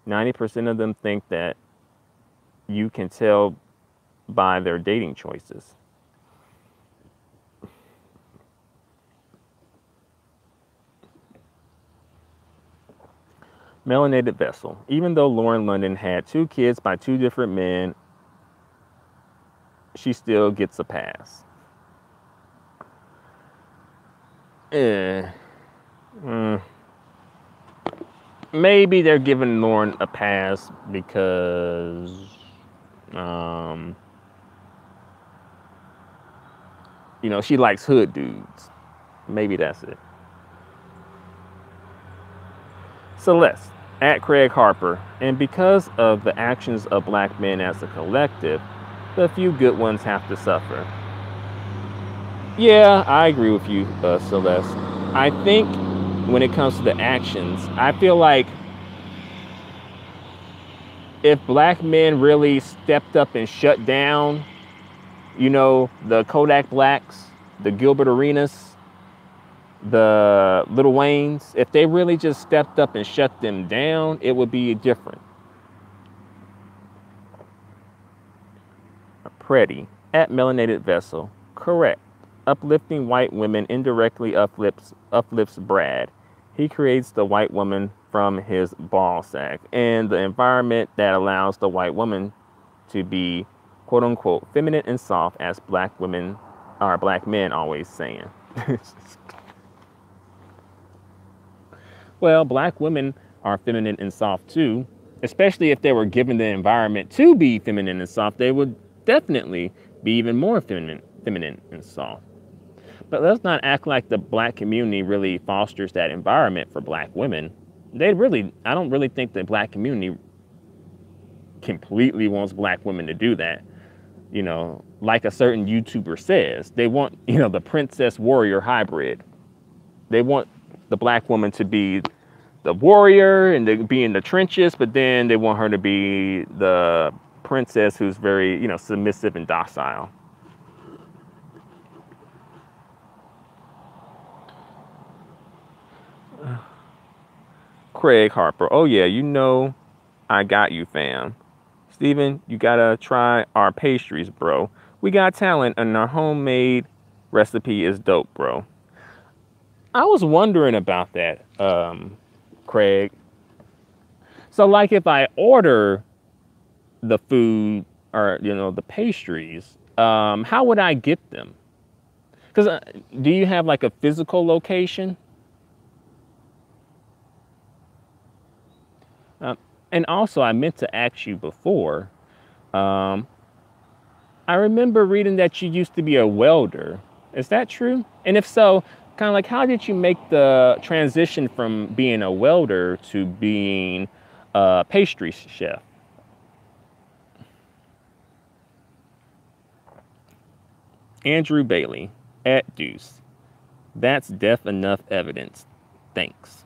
90% of them think that you can tell by their dating choices. Melanated vessel. Even though Lauren London had 2 kids by 2 different men, she still gets a pass. Maybe they're giving Lauren a pass because she likes hood dudes. Maybe that's it. Celeste, at Craig Harper, and because of the actions of black men as a collective, the few good ones have to suffer. Yeah, I agree with you, Celeste. I think when it comes to the actions, I feel like if black men really stepped up and shut down, you know, the Kodak Blacks, the Gilbert Arenas, the Lil Waynes, if they really just stepped up and shut them down, it would be different. Pretty, at Melanated Vessel, correct. Uplifting white women indirectly uplifts Brad. He creates the white woman from his ball sack and the environment that allows the white woman to be quote unquote feminine and soft, as black women or black men always saying. Well, black women are feminine and soft too, especially if they were given the environment to be feminine and soft. They would definitely be even more feminine and soft. But let's not act like the black community really fosters that environment for black women. I don't really think the black community completely wants black women to do that. You know, like a certain YouTuber says, they want, you know, the princess warrior hybrid. They want the black woman to be the warrior and to be in the trenches, but then they want her to be the princess who's very, you know, submissive and docile. Craig Harper, oh yeah, you know I got you, fam. Steven, you gotta try our pastries, bro. We got talent and our homemade recipe is dope, bro. I was wondering about that, Craig. So like if I order the food or, you know, the pastries, how would I get them? Because do you have like a physical location? And also, I meant to ask you before. I remember reading that you used to be a welder. Is that true? And if so, kind of like how did you make the transition from being a welder to being a pastry chef? Andrew Bailey, at Deuce. That's deaf enough evidence. Thanks.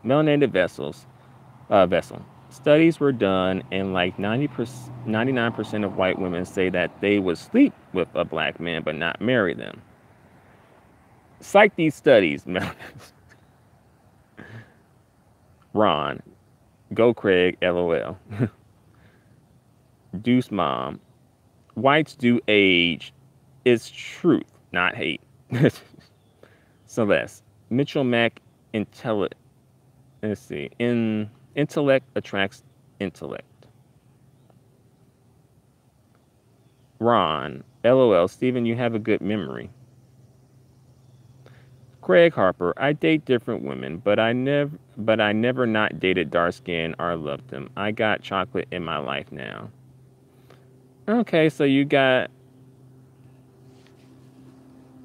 Melanated vessel. Studies were done, and like 99% of white women say that they would sleep with a black man but not marry them. Cite these studies, Ron. Go Craig, LOL. Deuce mom. Whites do age. It's truth, not hate. Celeste. Mitchell Mack, intellect. Let's see. Intellect attracts intellect. Ron. LOL. Steven, you have a good memory. Craig Harper. I date different women, but I never not dated dark skin or loved them. I got chocolate in my life now. Okay, so you got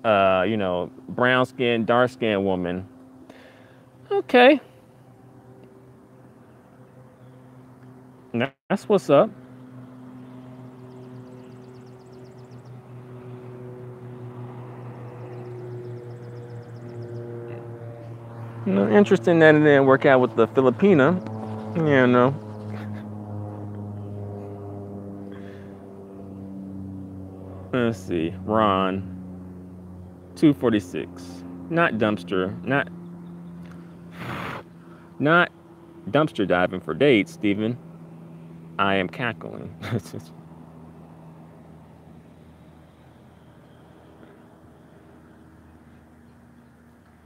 you know, brown skin, dark skin woman. Okay. That's what's up. You know, interesting that it didn't work out with the Filipina. You know. Let's see. Ron. 246. Not dumpster. Not dumpster diving for dates, Steven. I am cackling.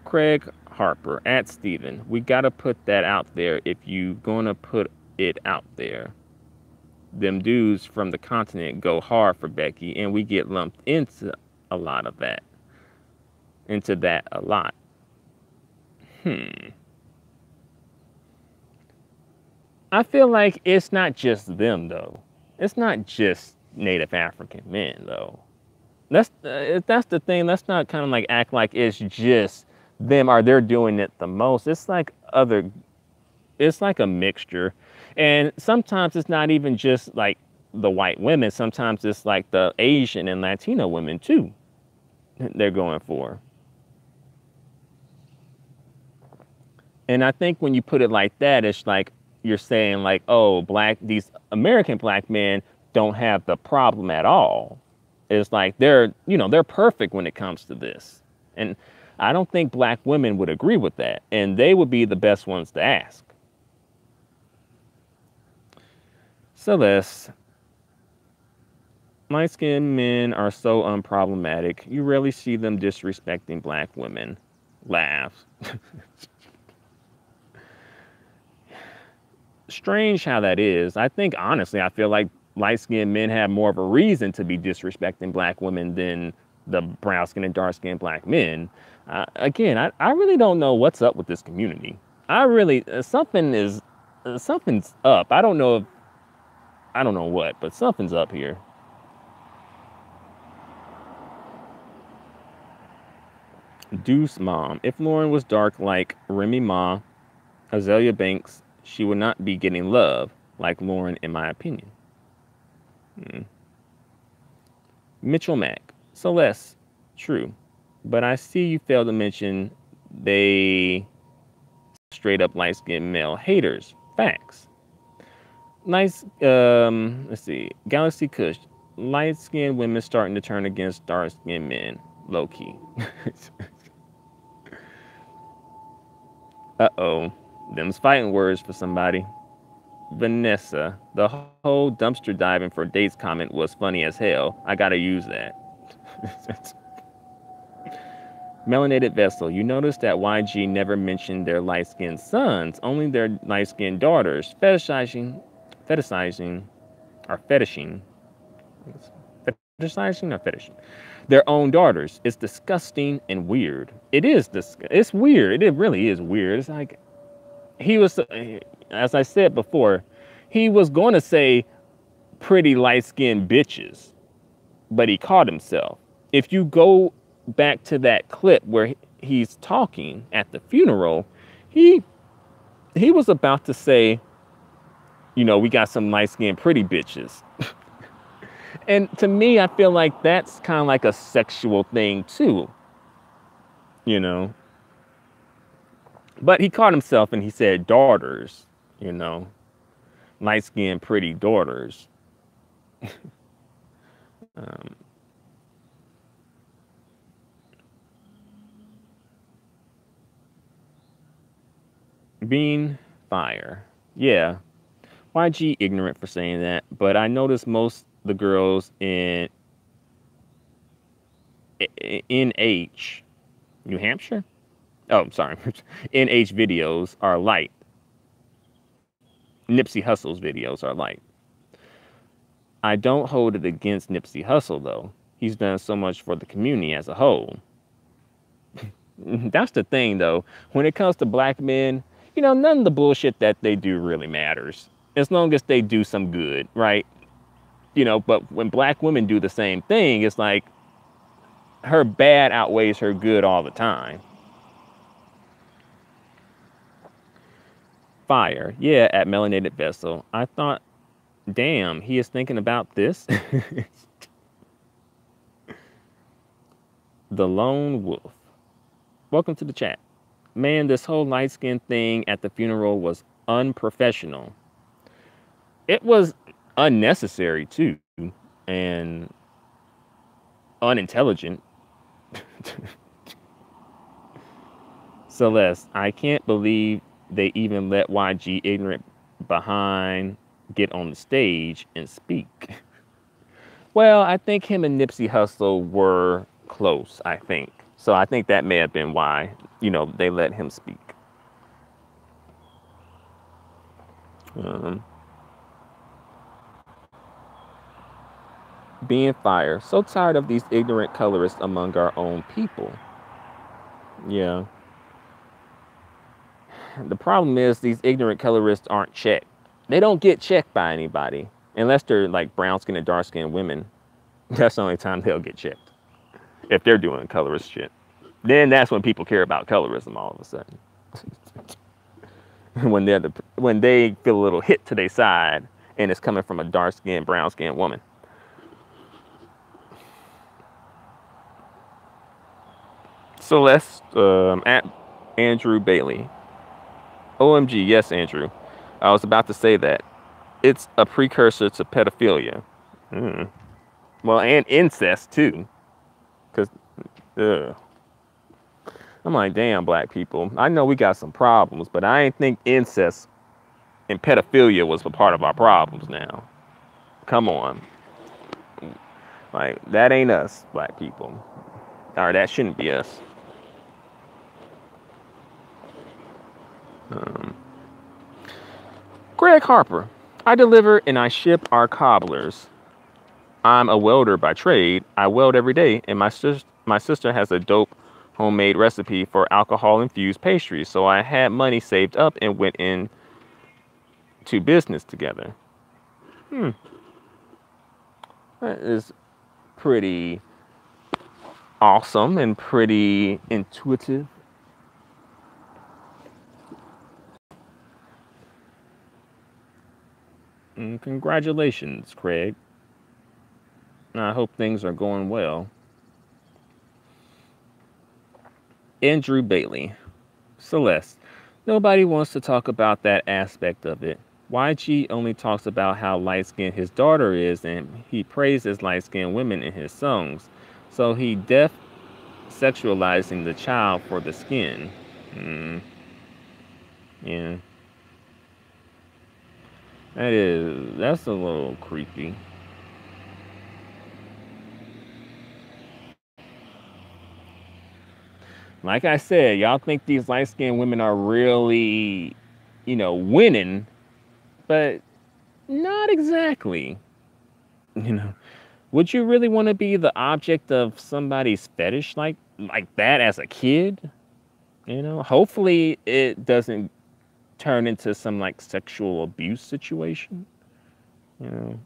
Craig Harper, at Steven. We gotta put that out there if you gonna put it out there. Them dudes from the continent go hard for Becky, and we get lumped into a lot of that. Into that a lot. I feel like it's not just them, though. It's not just Native African men, though. That's the thing. Let's not kind of like act like it's just them or they're doing it the most. It's like a mixture. And sometimes it's not even just like the white women. Sometimes it's like the Asian and Latino women too. They're going for. And I think when you put it like that, it's like you're saying like, oh, these American black men don't have the problem at all. It's like they're perfect when it comes to this. And I don't think black women would agree with that. And they would be the best ones to ask. Celeste, light-skinned men are so unproblematic. You rarely see them disrespecting black women. Laughs. Strange how that is. I think, honestly, I feel like light-skinned men have more of a reason to be disrespecting black women than the brown-skinned and dark-skinned black men. Again, I really don't know what's up with this community. I really, something's up. I don't know what, but something's up here. Deuce Mom. If Lauren was dark like Remy Ma, Azalea Banks, she would not be getting love like Lauren, in my opinion. Mitchell Mack. Celeste. True. But I see you failed to mention they straight up light-skinned male haters. Facts. Nice, let's see. Galaxy Kush. Light-skinned women starting to turn against dark-skinned men. Low-key. Uh-oh. Them's fighting words for somebody. Vanessa. The whole dumpster diving for dates comment was funny as hell. I gotta use that. Melanated Vessel. You notice that YG never mentioned their light-skinned sons, only their light-skinned daughters. Fetishizing or fetishing. Fetishizing or fetishing. Their own daughters. It's disgusting and weird. It is it's weird. It really is weird. It's like he was, as I said before, he was going to say pretty light-skinned bitches, but he caught himself. If you go back to that clip where he's talking at the funeral, he was about to say, we got some light-skinned pretty bitches. And to me, I feel like that's kind of like a sexual thing too, But he caught himself and he said daughters, light-skinned pretty daughters. Being fire. Yeah. YG ignorant for saying that, but I noticed most the girls in NH, New Hampshire? Oh, sorry. NH videos are light. Nipsey Hussle's videos are light. I don't hold it against Nipsey Hussle, though. He's done so much for the community as a whole. That's the thing, though. When it comes to black men, none of the bullshit that they do really matters. As long as they do some good, right? But when black women do the same thing, it's like her bad outweighs her good all the time. Fire. Yeah, at Melanated Vessel. I thought, damn, he is thinking about this. The Lone Wolf. Welcome to the chat. Man, this whole light skin thing at the funeral was unprofessional. It was unnecessary too, and unintelligent. Celeste, I can't believe they even let YG ignorant behind get on the stage and speak. Well, I think him and Nipsey Hussle were close, I think. So I think that may have been why, they let him speak. Being fire. So tired of these ignorant colorists among our own people. Yeah. The problem is these ignorant colorists aren't checked. They don't get checked by anybody. Unless they're like brown-skinned and dark-skinned women. That's the only time they'll get checked. If they're doing colorist shit. Then that's when people care about colorism all of a sudden. When they feel a little hit to their side and it's coming from a dark skinned, brown skinned woman. Celeste at Andrew Bailey. OMG, yes, Andrew. I was about to say that. It's a precursor to pedophilia. Mm. Well, and incest too. Because, I'm like, damn, black people. I know we got some problems, but I ain't think incest and pedophilia was a part of our problems now. Come on. Like, that ain't us, black people. Or that shouldn't be us. Greg Harper. I deliver and I ship our cobblers. I'm a welder by trade. I weld every day, and my sister has a dope homemade recipe for alcohol-infused pastries. So I had money saved up and went into business together. That is pretty awesome and pretty intuitive. And congratulations, Craig. I hope things are going well. Andrew Bailey. Celeste. Nobody wants to talk about that aspect of it. YG only talks about how light-skinned his daughter is, and he praises light-skinned women in his songs. So he sexualizing the child for the skin. Yeah. That's a little creepy. Like I said, y'all think these light-skinned women are really, winning, but not exactly. You know, would you really want to be the object of somebody's fetish like that as a kid? Hopefully it doesn't turn into some like sexual abuse situation. You know.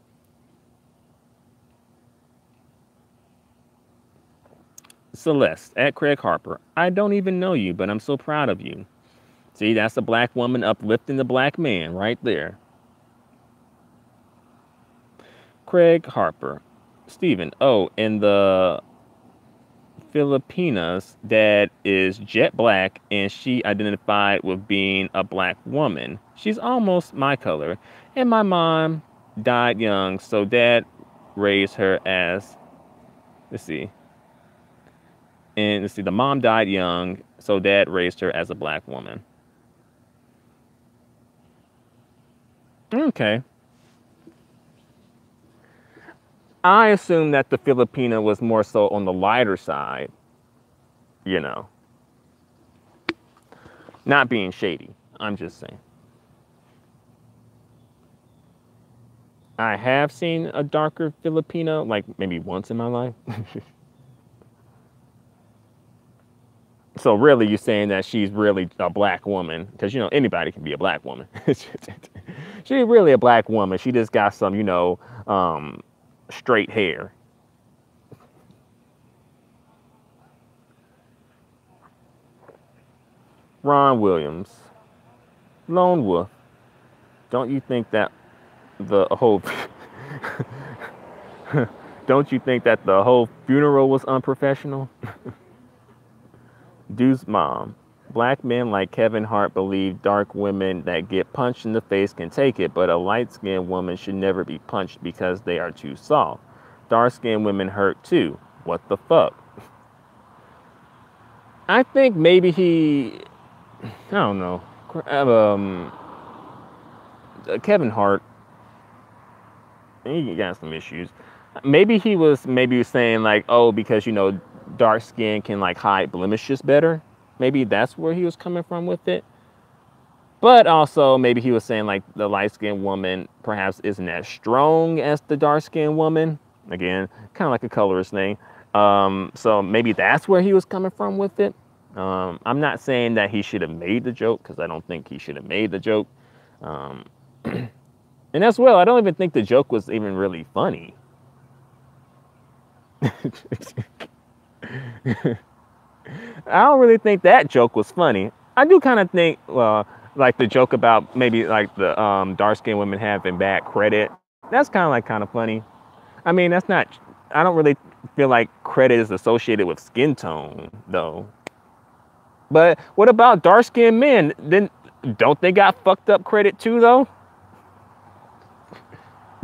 Celeste at Craig Harper. I don't even know you, but I'm so proud of you. See, that's a black woman uplifting the black man right there. Craig Harper. Steven. Oh, in the Filipinas, dad is jet black and she identified with being a black woman. She's almost my color. And my mom died young, so dad raised her as, the mom died young, so dad raised her as a black woman. Okay. I assume that the Filipina was more so on the lighter side, Not being shady. I'm just saying. I have seen a darker Filipino, like maybe once in my life. So really, you're saying that she's really a black woman, because anybody can be a black woman. She's really a black woman. She just got some, straight hair. Ron Williams, Lone Wolf. Don't you think that the whole don't you think that the whole funeral was unprofessional? Deuce mom. Black men like Kevin Hart believe dark women that get punched in the face can take it, but a light-skinned woman should never be punched because they are too soft. Dark-skinned women hurt too. What the fuck? I think maybe I don't know. Kevin Hart, he got some issues. Maybe he was saying like, oh, because dark skin can like hide blemishes better. Maybe that's where he was coming from with it. But also maybe he was saying like the light skinned woman perhaps isn't as strong as the dark skinned woman. Again, kind of like a colorist thing. So maybe that's where he was coming from with it. I'm not saying that he should have made the joke, because I don't think he should have made the joke. And as well, I don't even think the joke was even really funny. I don't really think that joke was funny. I do kind of think, well, like the joke about maybe like the dark-skinned women having bad credit. That's kind of funny. I mean, that's not. I don't really feel like credit is associated with skin tone, though. But what about dark-skinned men? Then don't they got fucked up credit too, though?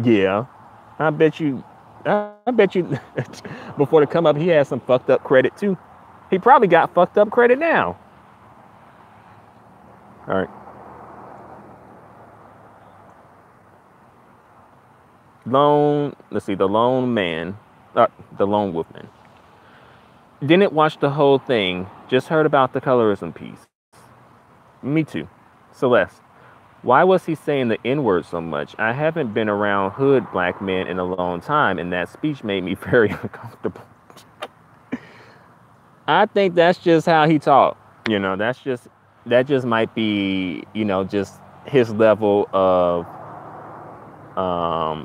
Yeah, I bet you. I bet you. Before the come up, he had some fucked up credit too. He probably got fucked up credit now. All right. Let's see, the lone man, the lone wolfman. Didn't watch the whole thing, just heard about the colorism piece. Me too. Celeste, why was he saying the N word so much? I haven't been around hood black men in a long time, and that speech made me very uncomfortable. I think that's just how he talked. That just might be, just his level of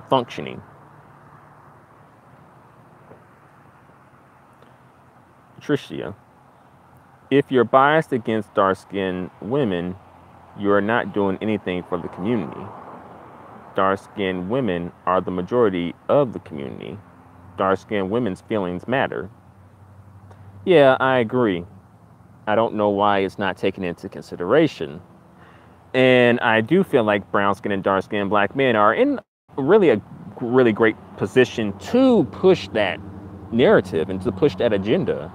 functioning. Tricia, if you're biased against dark-skinned women, you are not doing anything for the community. Dark-skinned women are the majority of the community. Dark-skinned women's feelings matter. Yeah, I agree. I don't know why it's not taken into consideration. And I do feel like brown-skinned and dark-skinned black men are in a really great position to push that narrative and to push that agenda.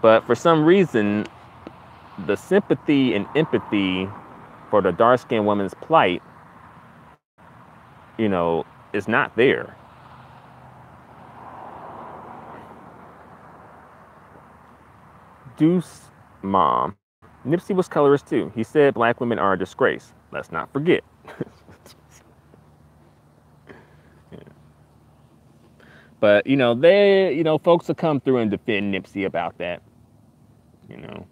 But for some reason, the sympathy and empathy for the dark-skinned woman's plight, is not there. Deuce mom. Nipsey was colorist too. He said black women are a disgrace. Let's not forget. Yeah. But folks will come through and defend Nipsey about that. You know.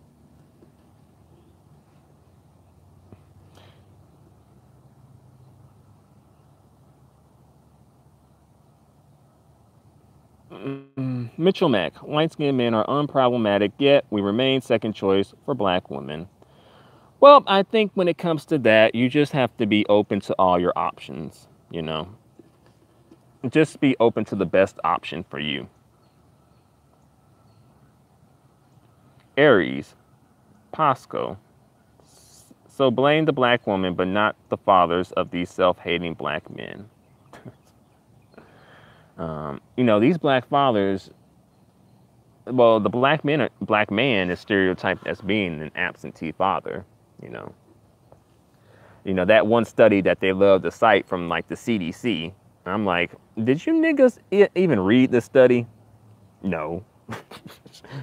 Mitchell Mack, light-skinned men are unproblematic, yet we remain second choice for black women. Well, I think when it comes to that, you just have to be open to all your options, Just be open to the best option for you. Aries, Pasco. So blame the black woman, but not the fathers of these self-hating black men. These black fathers, well, the black man is stereotyped as being an absentee father, you know. That one study that they love to cite from like the CDC. I'm like, did you niggas even read this study? No.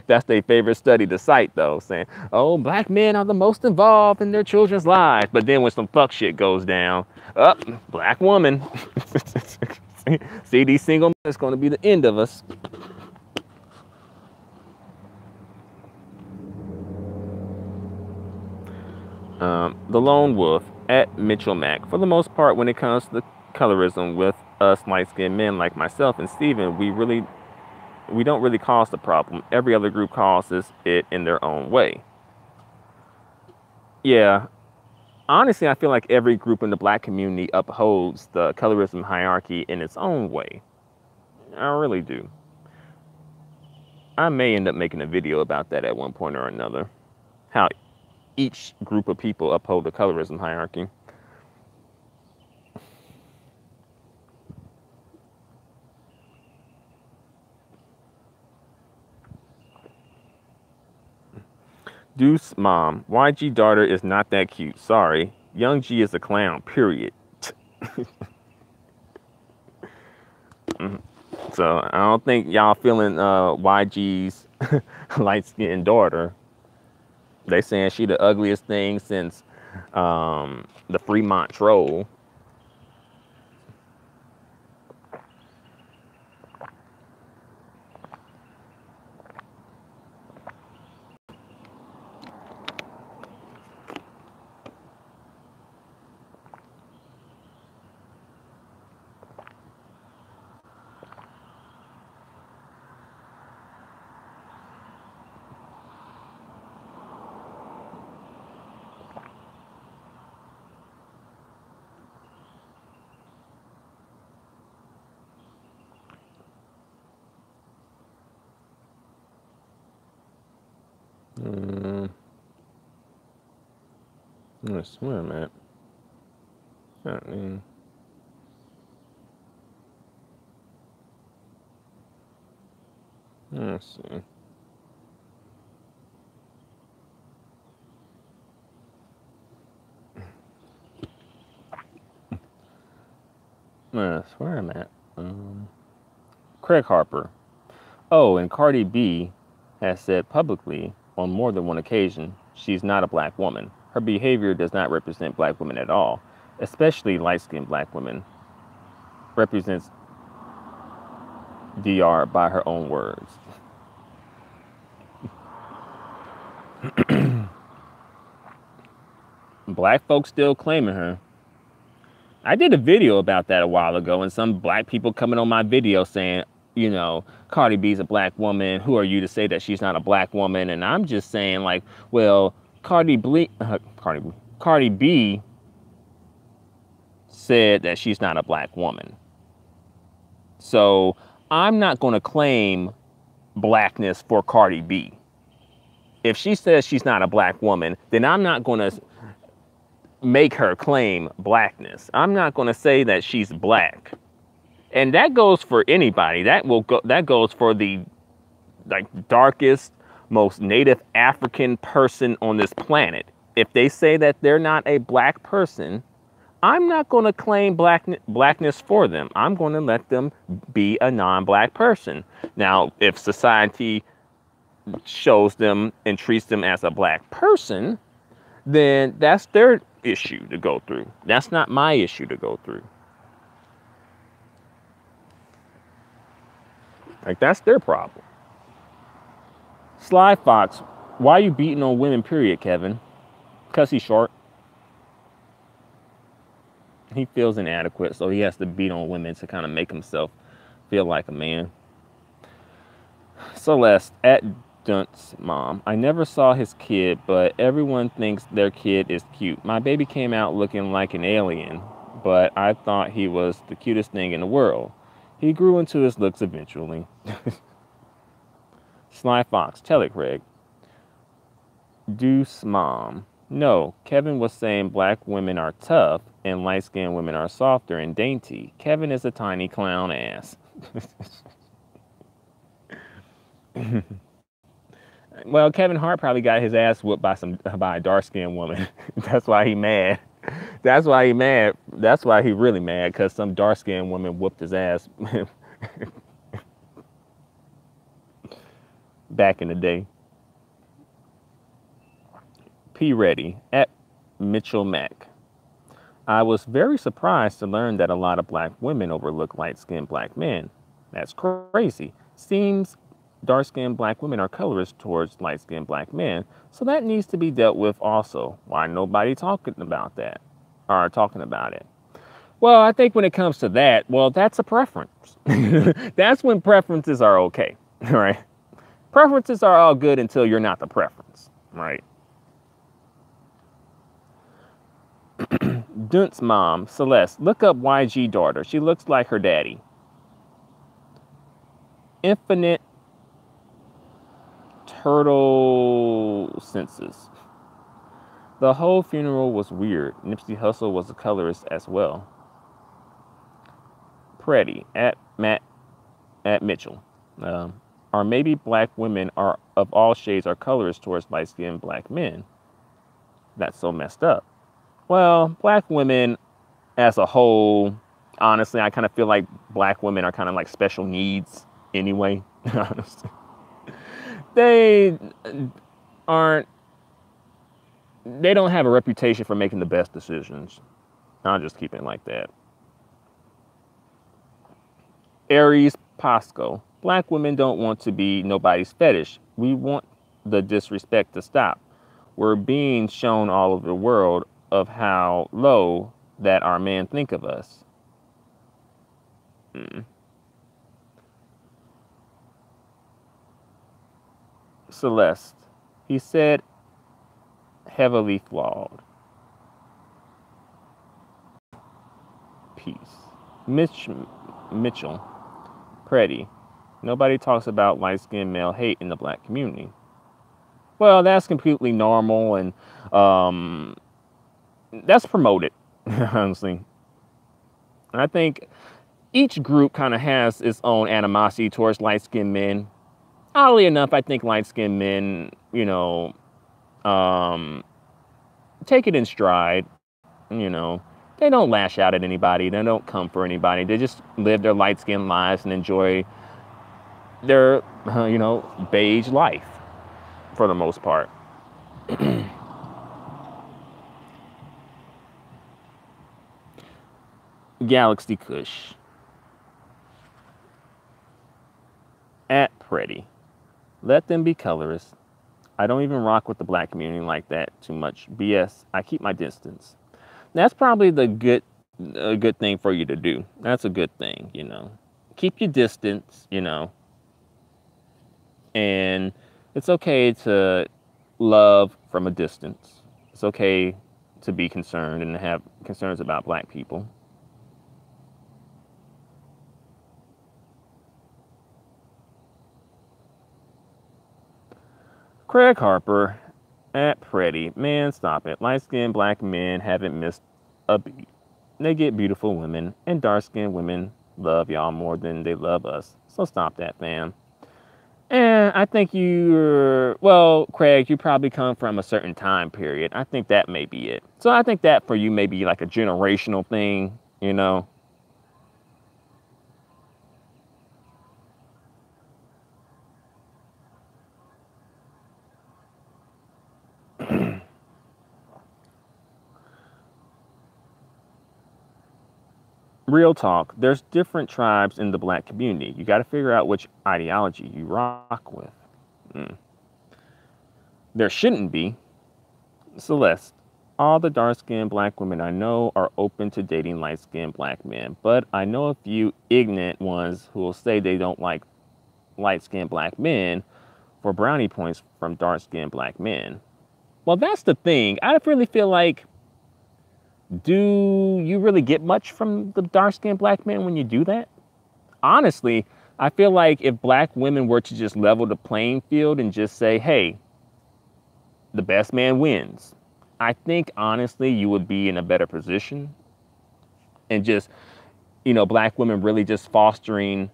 That's their favorite study to cite though, saying, oh, black men are the most involved in their children's lives. But then when some fuck shit goes down, black woman. See, these single men, it's going to be the end of us. The lone wolf at Mitchell Mack. For the most part, when it comes to the colorism with us light-skinned men like myself and Steven, we don't really cause the problem. Every other group causes it in their own way. Yeah, honestly, I feel like every group in the black community upholds the colorism hierarchy in its own way. I really do. I may end up making a video about that at one point or another. How each group of people uphold the colorism hierarchy. Deuce mom, YG daughter is not that cute. Sorry. Young G is a clown, period. So I don't think y'all feeling YG's light-skinned daughter. They saying she the ugliest thing since the Fremont Troll. I swear, man. I mean, let's see. That's where I'm at. Craig Harper. Oh, and Cardi B has said publicly on more than one occasion she's not a black woman. Her behavior does not represent black women at all, especially light-skinned black women. Represents DR by her own words. Black folks still claiming her. I did a video about that a while ago, and some black people coming on my video saying, you know, Cardi B's a black woman. Who are you to say that she's not a black woman? And I'm just saying, like, well, Cardi B said that she's not a black woman. So I'm not going to claim blackness for Cardi B. If she says she's not a black woman, then I'm not going to make her claim blackness. I'm not going to say that she's black. And that goes for anybody. That goes for the darkest, most native African person on this planet. If they say that they're not a black person, I'm not going to claim blackness for them. I'm going to let them be a non-black person. Now, if society shows them and treats them as a black person, then that's their issue to go through. That's not my issue to go through. Like, that's their problem. Sly Fox, why are you beating on women, period, Kevin? Because he's short. He feels inadequate, so he has to beat on women to kind of make himself feel like a man. Celeste, at Dunt's mom. I never saw his kid, but everyone thinks their kid is cute. My baby came out looking like an alien, but I thought he was the cutest thing in the world. He grew into his looks eventually. Sly Fox, tell it, Craig. Deuce mom. No, Kevin was saying black women are tough and light-skinned women are softer and dainty. Kevin is a tiny clown ass. Well, Kevin Hart probably got his ass whooped by a dark-skinned woman. That's why he mad. That's why he mad. That's why he really mad, because some dark-skinned woman whooped his ass back in the day. P. Reddy, at Mitchell Mack. I was very surprised to learn that a lot of black women overlook light-skinned black men. That's crazy. Seems dark-skinned black women are colorist towards light-skinned black men, so that needs to be dealt with also. Why nobody talking about that or talking about it? Well, I think when it comes to that, well, that's a preference. That's when preferences are okay, right? Preferences are all good until you're not the preference, right? Dunt's mom, Celeste, look up YG daughter. She looks like her daddy. Infinite turtle senses. The whole funeral was weird. Nipsy Hussle was a colorist as well. Pretty, at Mitchell. Or maybe black women are of all shades are colorists towards light-skinned black men. That's so messed up. Well, black women as a whole, honestly, I kind of feel like black women are kind of like special needs anyway. Honestly. They don't have a reputation for making the best decisions. I'll just keep it like that. Aries Pasco. Black women don't want to be nobody's fetish. We want the disrespect to stop. We're being shown all over the world of how low that our men think of us. Celeste. He said heavily flawed. Peace. Mitchell. Pretty. Nobody talks about light-skinned male hate in the black community. Well, that's completely normal, and that's promoted, honestly. And I think each group kind of has its own animosity towards light-skinned men. Oddly enough, I think light-skinned men, um, take it in stride. You know, they don't lash out at anybody. They don't come for anybody. They just live their light-skinned lives and enjoy their, beige life for the most part. Galaxy Kush. At Pretty. Let them be colorists. I don't even rock with the black community like that too much. BS. I keep my distance. That's probably a good thing for you to do. That's a good thing, Keep your distance, and it's okay to love from a distance. It's okay to be concerned and to have concerns about black people. Craig Harper, at Pretty. Man, stop it. Light-skinned black men haven't missed a beat. They get beautiful women, and dark-skinned women love y'all more than they love us. So stop that, fam. And I think Craig, you probably come from a certain time period. I think that may be it. So I think that for you may be like a generational thing. Real talk, there's different tribes in the black community. You got to figure out which ideology you rock with. There shouldn't be. Celeste, all the dark-skinned black women I know are open to dating light-skinned black men, but I know a few ignorant ones who will say they don't like light-skinned black men for brownie points from dark-skinned black men. Well, that's the thing. I really feel like, do you really get much from the dark-skinned black men when you do that? Honestly, I feel like if black women were to just level the playing field and just say, hey, the best man wins, I think honestly you would be in a better position. And just, black women really just fostering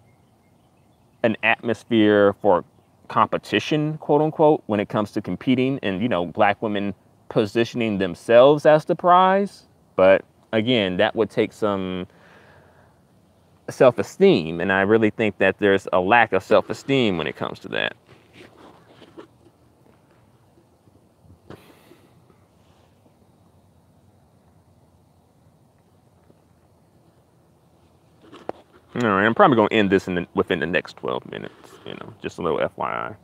an atmosphere for competition, quote unquote, when it comes to competing, and, black women positioning themselves as the prize. But again, that would take some self-esteem, and I really think that there's a lack of self-esteem when it comes to that. All right, I'm probably going to end this within the next 12 minutes, just a little FYI.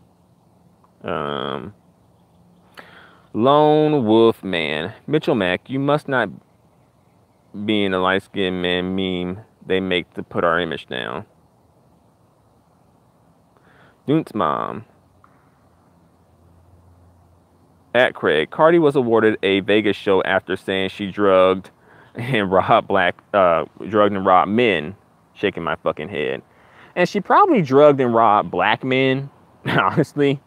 Lone Wolf Man. Mitchell Mack, you must not be in a light-skinned man meme they make to put our image down. Dunt's mom. At Craig, Cardi was awarded a Vegas show after saying she drugged and robbed men. Shaking my fucking head. And she probably drugged and robbed black men, honestly.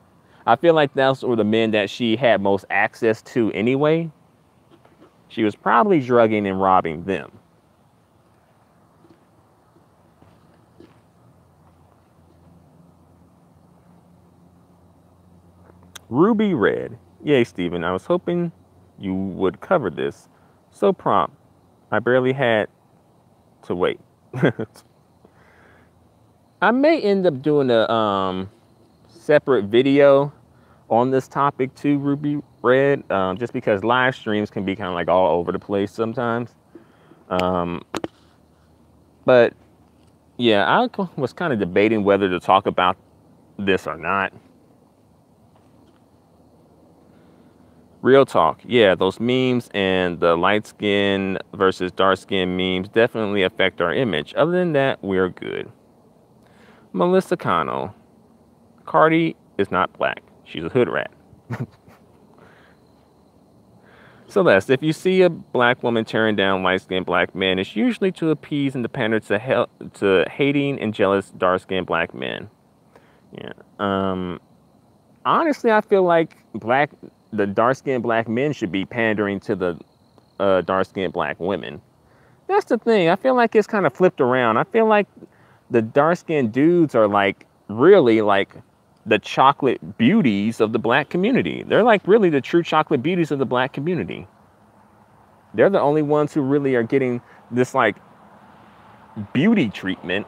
I feel like those were the men that she had most access to anyway. She was probably drugging and robbing them. Ruby Red. Yay, Steven. I was hoping you would cover this. So prompt. I barely had to wait. I may end up doing a separate video on this topic too, Ruby Red, just because live streams can be kind of like all over the place sometimes. But yeah, I was kind of debating whether to talk about this or not. Real talk. Yeah, those memes and the light skin versus dark skin memes definitely affect our image. Other than that, we're good. Melissa Cano. Cardi is not black. She's a hood rat. Celeste, if you see a black woman tearing down light-skinned black men, it's usually to appease and to pander to hating and jealous dark-skinned black men. Yeah. Honestly, I feel like the dark-skinned black men should be pandering to the dark-skinned black women. That's the thing. I feel like it's kind of flipped around. I feel like the dark-skinned dudes are like really like the chocolate beauties of the black community. They're like really the true chocolate beauties of the black community. They're the only ones who really are getting this like beauty treatment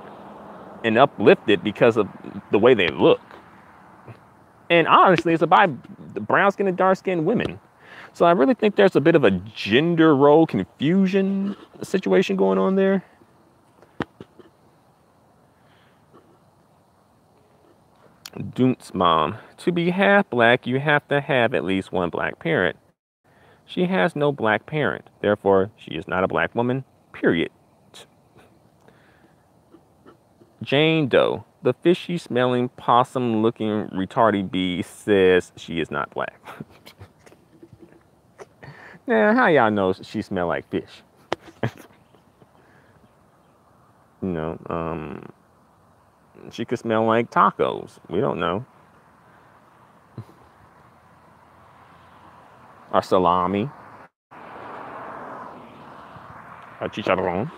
and uplifted because of the way they look. And honestly, it's about brown skinned and dark skinned women. So I really think there's a bit of a gender role confusion situation going on there. Dunt's mom. To be half black, you have to have at least one black parent. She has no black parent. Therefore, she is not a black woman, period. Jane Doe. The fishy smelling, possum looking retarded bee says she is not black. Now, how y'all know she smell like fish? You know, she could smell like tacos. We don't know. Or salami. Or chicharrón.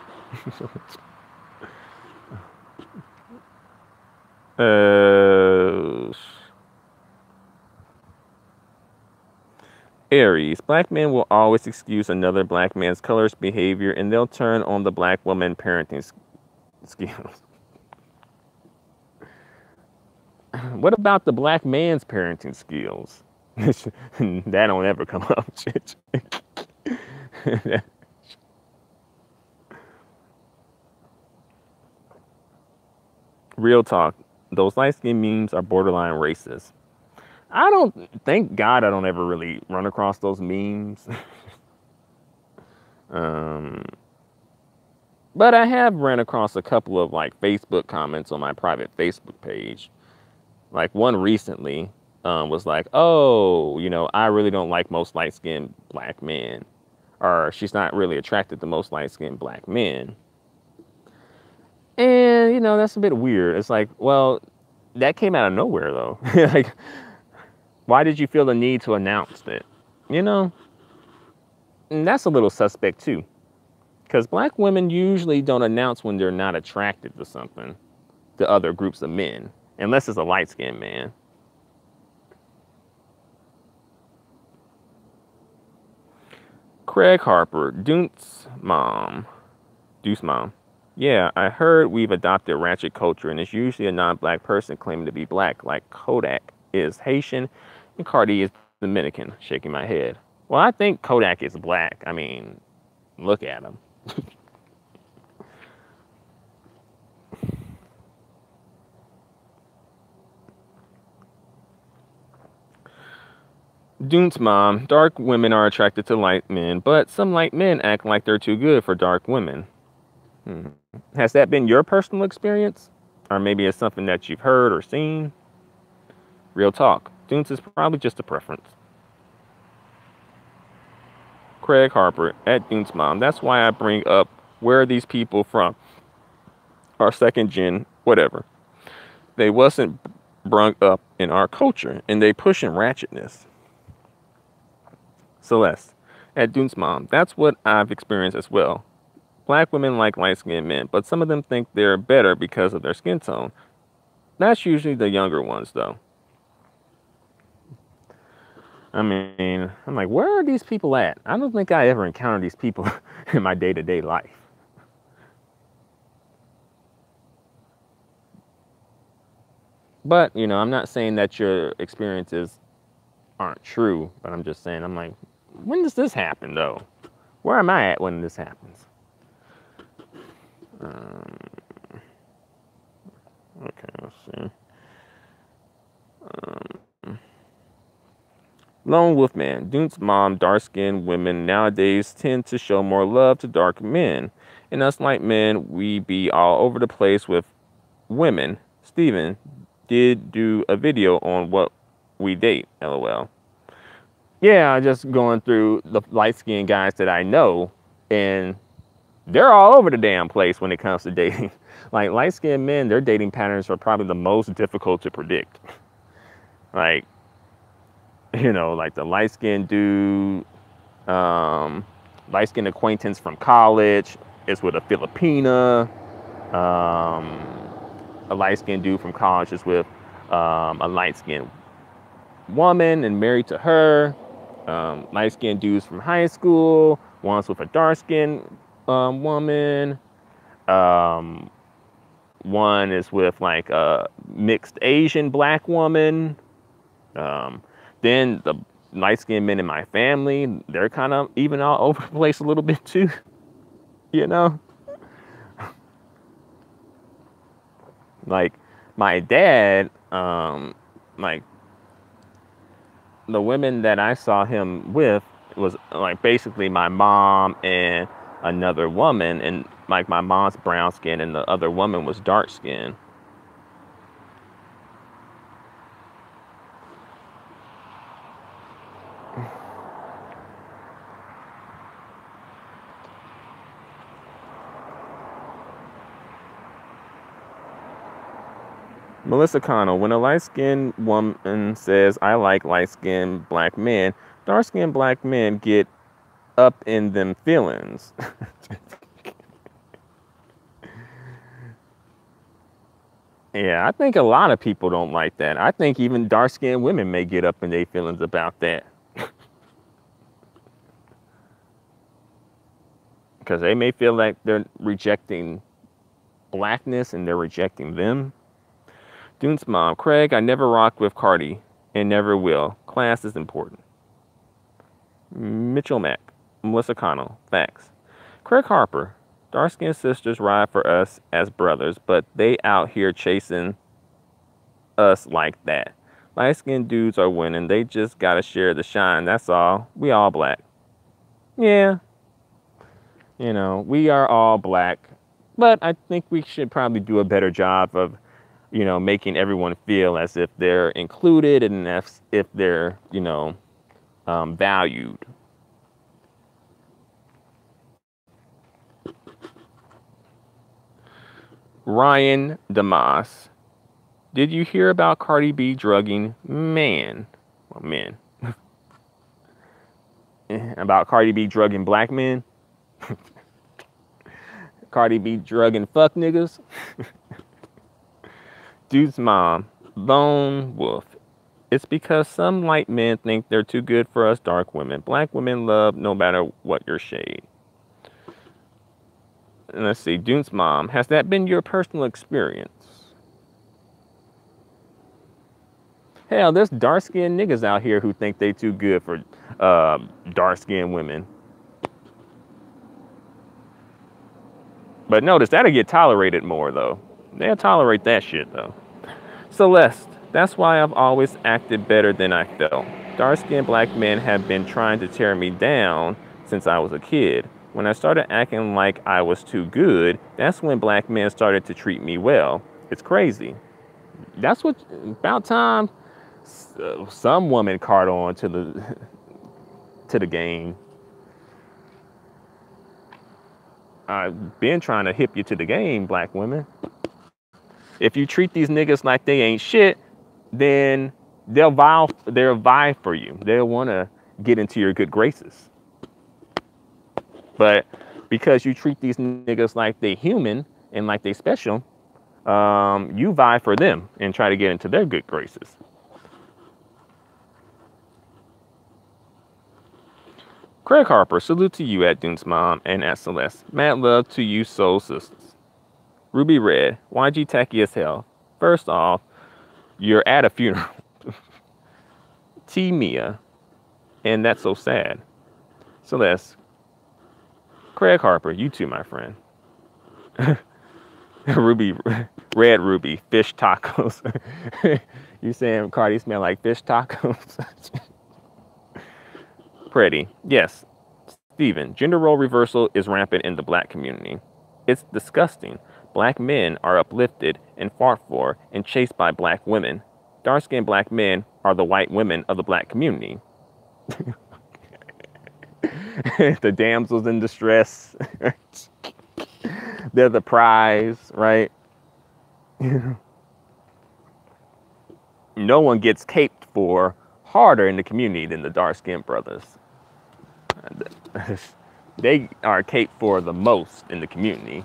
Aries. Black men will always excuse another black man's colorless behavior, and they'll turn on the black woman parenting skills. What about the black man's parenting skills? That don't ever come up. Real talk. Those light-skinned memes are borderline racist. I don't, thank God I don't ever really run across those memes. But I have ran across a couple of like Facebook comments on my private Facebook page. Like one recently was like, oh, you know, I really don't like most light-skinned black men. Or she's not really attracted to most light-skinned black men. And, you know, that's a bit weird. It's like, well, that came out of nowhere, though. Like, why did you feel the need to announce it? You know? And that's a little suspect, too. Because black women usually don't announce when they're not attracted to something, to other groups of men, unless it's a light-skinned man. Craig Harper, Deuce mom. Yeah, I heard we've adopted ratchet culture, and it's usually a non-black person claiming to be black, like Kodak is Haitian and Cardi is Dominican. Shaking my head. Well, I think Kodak is black. I mean, look at him. Dune's mom. Dark women are attracted to light men, but some light men act like they're too good for dark women. Has that been your personal experience? Or maybe it's something that you've heard or seen? Real talk. Dunes is probably just a preference. Craig Harper at Dunes mom. That's why I bring up where are these people from? Our second gen, whatever. They wasn't brung up in our culture, and they pushing ratchetness. Celeste at Dunes mom. That's what I've experienced as well. Black women like light-skinned men, but some of them think they're better because of their skin tone. That's usually the younger ones, though. I mean, I'm like, where are these people at? I don't think I ever encountered these people in my day-to-day life. But, you know, I'm not saying that your experiences aren't true, but I'm just saying, I'm like, when does this happen, though? Where am I at when this happens? Okay, let's see. Lone Wolf Man. Dune's mom, dark-skinned women nowadays tend to show more love to dark men. And us light men, we be all over the place with women. Steven did do a video on what we date, LOL. Yeah, just going through the light-skinned guys that I know, and they're all over the damn place when it comes to dating. Like, light-skinned men, their dating patterns are probably the most difficult to predict. Like, you know, like the light-skinned dude, Light-skinned acquaintance from college is with a Filipina. A light-skinned dude from college is with a light-skinned woman and married to her. Light-skinned dudes from high school, one's with a dark-skinned woman. Um, One is with like a mixed Asian black woman. Then the light-skinned men in my family, they're kind of even all over the place a little bit too, you know? Like my dad, like the women that I saw him with was like basically my mom and another woman, and like my mom's brown skin and the other woman was dark skin. Melissa Connell, when a light-skinned woman says, I like light-skinned black men, dark-skinned black men get up in them feelings. Yeah, I think a lot of people don't like that. I think even dark-skinned women may get up in their feelings about that. Because they may feel like they're rejecting blackness and they're rejecting them. Dune's mom, Craig, I never rocked with Cardi and never will. Class is important. Mitchell Mack, Melissa Connell, facts. Craig Harper, dark-skinned sisters ride for us as brothers, but they out here chasing us like that. Light-skinned dudes are winning. They just gotta share the shine. That's all. We all black. Yeah. You know, we are all black. But I think we should probably do a better job of, you know, making everyone feel as if they're included and if they're, you know, valued. Ryan Damas, did you hear about Cardi B drugging man? Well, men. About Cardi B drugging black men? Cardi B drugging fuck niggas? Dude's mom, Lone Wolf. It's because some white men think they're too good for us dark women. Black women love no matter what your shade. And let's see, Dune's mom, has that been your personal experience? Hell, there's dark-skinned niggas out here who think they too good for dark-skinned women. But notice, that'll get tolerated more, though. They'll tolerate that shit, though. Celeste, that's why I've always acted better than I felt. Dark-skinned black men have been trying to tear me down since I was a kid. When I started acting like I was too good, that's when black men started to treat me well. It's crazy. That's what, about time some woman caught on to the game. I've been trying to hip you to the game, black women. If you treat these niggas like they ain't shit, then they'll vie for you. They'll want to get into your good graces. But because you treat these niggas like they human and like they special, you vie for them and try to get into their good graces. Craig Harper, salute to you at Dune's mom and at Celeste. Mad love to you soul sisters. Ruby Red, YG tacky as hell. First off, you're at a funeral. T Mia, and that's so sad. Celeste, Craig Harper, you too, my friend. Ruby, Red Ruby, fish tacos. You saying Cardi smell like fish tacos? Pretty, yes. Steven, gender role reversal is rampant in the black community. It's disgusting. Black men are uplifted and fought for and chased by black women. Dark-skinned black men are the white women of the black community. The damsels in distress. They're the prize, right? No one gets caped for harder in the community than the dark-skinned brothers. they are caped for the most in the community.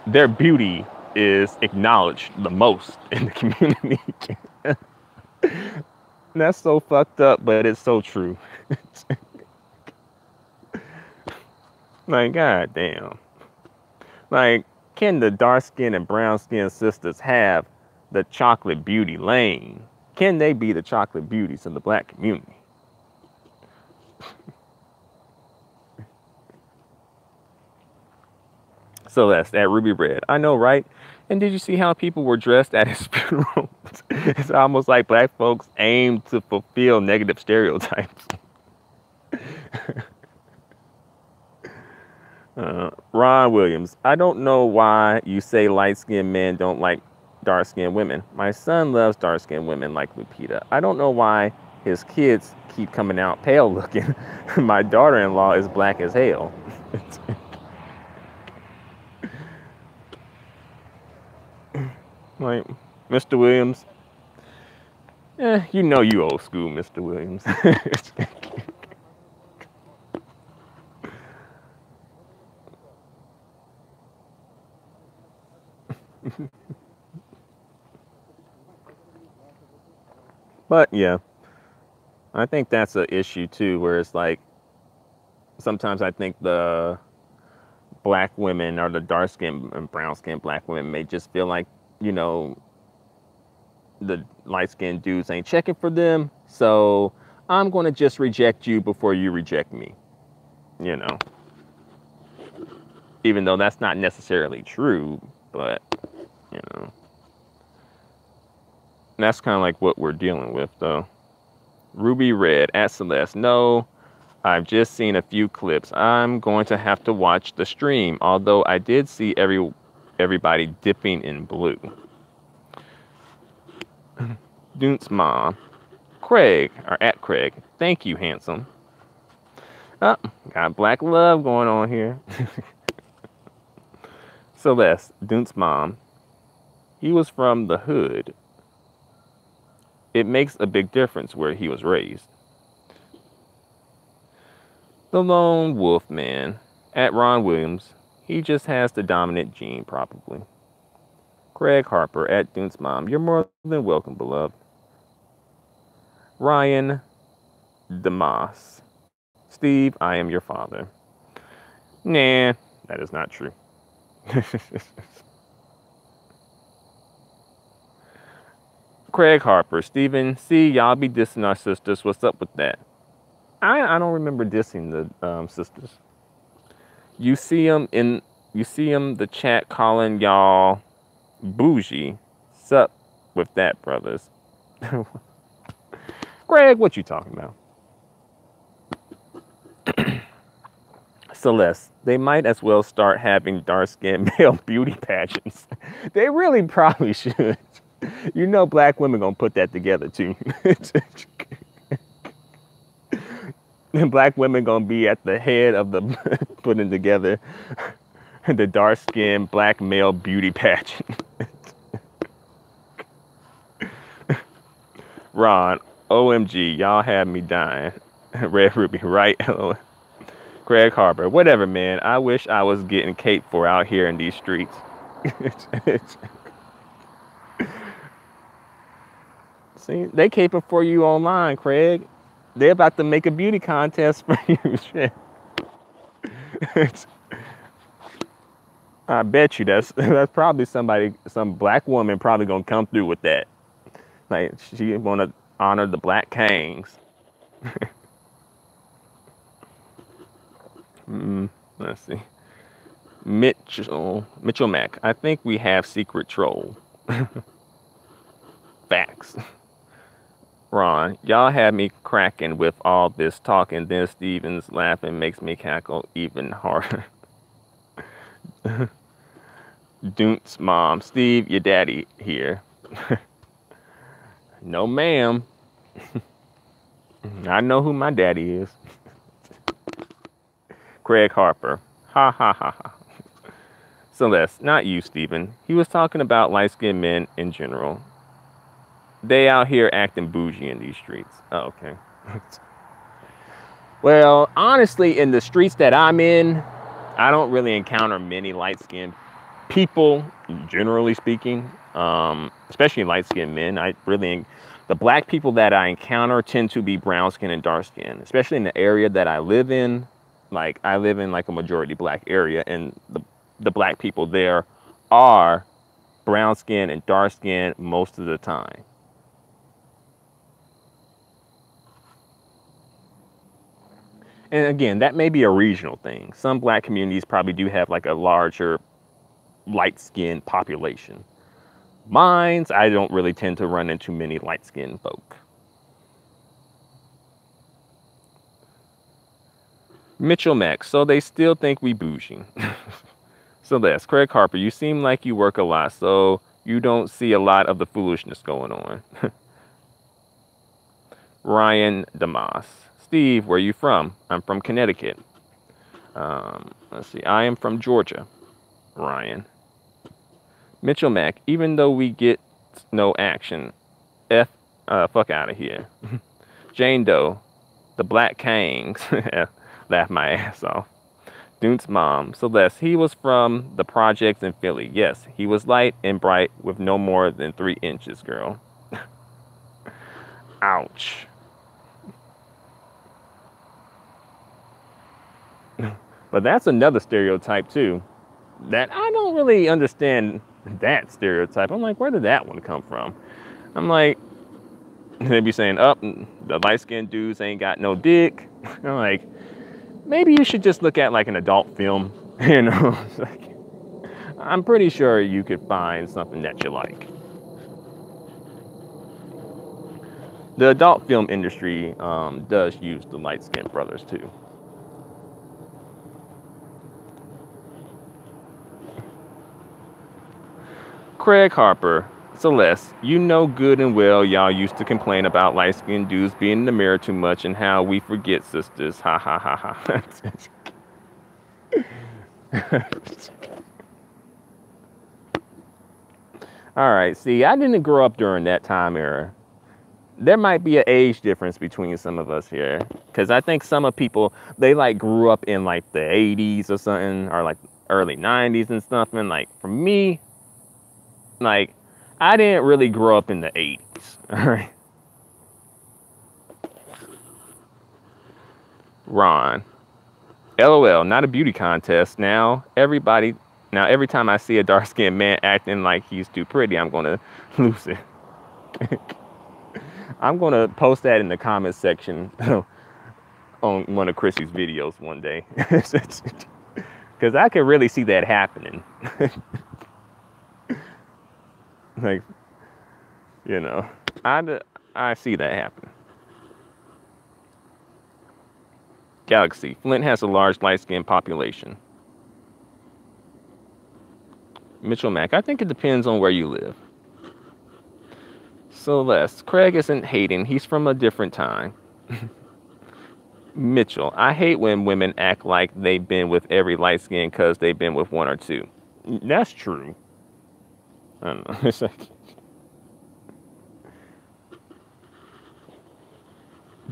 Their beauty is acknowledged the most in the community. That's so fucked up, but it's so true. Like, god damn. Like, can the dark skin and brown skin sisters have the chocolate beauty lane? Can they be the chocolate beauties in the black community? Celeste at Ruby Red. I know, right? And did you see how people were dressed at his funeral? It's almost like black folks aim to fulfill negative stereotypes. Ron Williams. I don't know why you say light-skinned men don't like dark-skinned women. My son loves dark-skinned women like Lupita. I don't know why his kids keep coming out pale looking. My daughter-in-law is black as hell. Like, Mr. Williams, you know you old school, Mr. Williams. But yeah, I think that's an issue too, where it's like sometimes I think the black women or the dark skinned and brown skinned black women may just feel like, you know, the light skinned dudes ain't checking for them. So I'm going to just reject you before you reject me, you know, even though that's not necessarily true, but, you know, that's kind of like what we're dealing with though. Ruby Red at Celeste. No, I've just seen a few clips. I'm going to have to watch the stream, although I did see everybody dipping in blue. Dunt's mom. Craig, or at Craig. Thank you, handsome. Oh, got black love going on here. Celeste, Dunt's mom. He was from the hood. It makes a big difference where he was raised. The lone wolf man. At Ron Williams. He just has the dominant gene, probably. Craig Harper at Dunt's mom. You're more than welcome, beloved. Ryan DeMoss. Steve, I am your father. Nah, that is not true. Craig Harper. Steven, see, y'all be dissing our sisters. What's up with that? I don't remember dissing the sisters. You see them the chat calling y'all bougie. Sup with that, brothers. Greg, what you talking about? Celeste, they might as well start having dark-skinned male beauty pageants. They really probably should. You know black women gonna put that together too. And black women gonna be at the head of the putting together the dark-skinned black male beauty pageant. Ron, OMG, y'all had me dying. Red Ruby, right? Craig Harper, whatever, man. I wish I was getting caped for out here in these streets. See, they caping for you online, Craig. They're about to make a beauty contest for you. Shit. I bet you that's probably some black woman probably gonna come through with that. Like she wanna honor the black kings. Let's see. Mitchell Mack. I think we have secret troll. Facts. Ron, y'all had me cracking with all this talk, and then Steven's laughing makes me cackle even harder. Dunt's mom. Steve, your daddy here. No, ma'am. I know who my daddy is. Craig Harper. Ha ha ha ha. Celeste, not you, Steven. He was talking about light-skinned men in general. They out here acting bougie in these streets. Oh, okay. Well, honestly, in the streets that I'm in, I don't really encounter many light-skinned people, generally speaking, especially light-skinned men. The black people that I encounter tend to be brown skin and dark skin, especially in the area that I live in. Like I live in like a majority black area, and the black people there are brown skin and dark skin most of the time. And again, that may be a regional thing. Some black communities probably do have like a larger light-skinned population. Mines, I don't really tend to run into many light-skinned folk. Mitchell Max, so they still think we bougie. So that's Craig Harper. You seem like you work a lot, so you don't see a lot of the foolishness going on. Ryan Damas. Steve, where are you from? I'm from Connecticut. Let's see. I am from Georgia. Ryan. Mitchell Mack. Even though we get no action, fuck out of here. Jane Doe. The Black Kangs. Laugh my ass off. Dune's mom. Celeste. He was from the projects in Philly. Yes, he was light and bright with no more than 3 inches, girl. Ouch. But that's another stereotype too, that I don't really understand that stereotype. I'm like, where did that one come from? I'm like, they be saying, oh, the light-skinned dudes ain't got no dick. I'm like, maybe you should just look at like an adult film, you know? Like, I'm pretty sure you could find something that you like. The adult film industry does use the light-skinned brothers too. Craig Harper. Celeste, you know good and well y'all used to complain about light-skinned dudes being in the mirror too much and how we forget sisters. Ha ha ha ha. All right, see, I didn't grow up during that time era. There might be an age difference between some of us here, because I think some of people, they like grew up in like the 80s or something, or like early 90s and stuff. And like for me, like I didn't really grow up in the 80s. All right. Ron. LOL, not a beauty contest. Now every time I see a dark-skinned man acting like he's too pretty, I'm gonna lose it. I'm gonna post that in the comments section on one of Chrissy's videos one day. Because I can really see that happening. Like, you know, I see that happen. Galaxy. Flint has a large light-skinned population. Mitchell Mack. I think it depends on where you live. Celeste. Craig isn't hating. He's from a different time. Mitchell. I hate when women act like they've been with every light skin because they've been with 1 or 2. That's true. I don't know. It's like...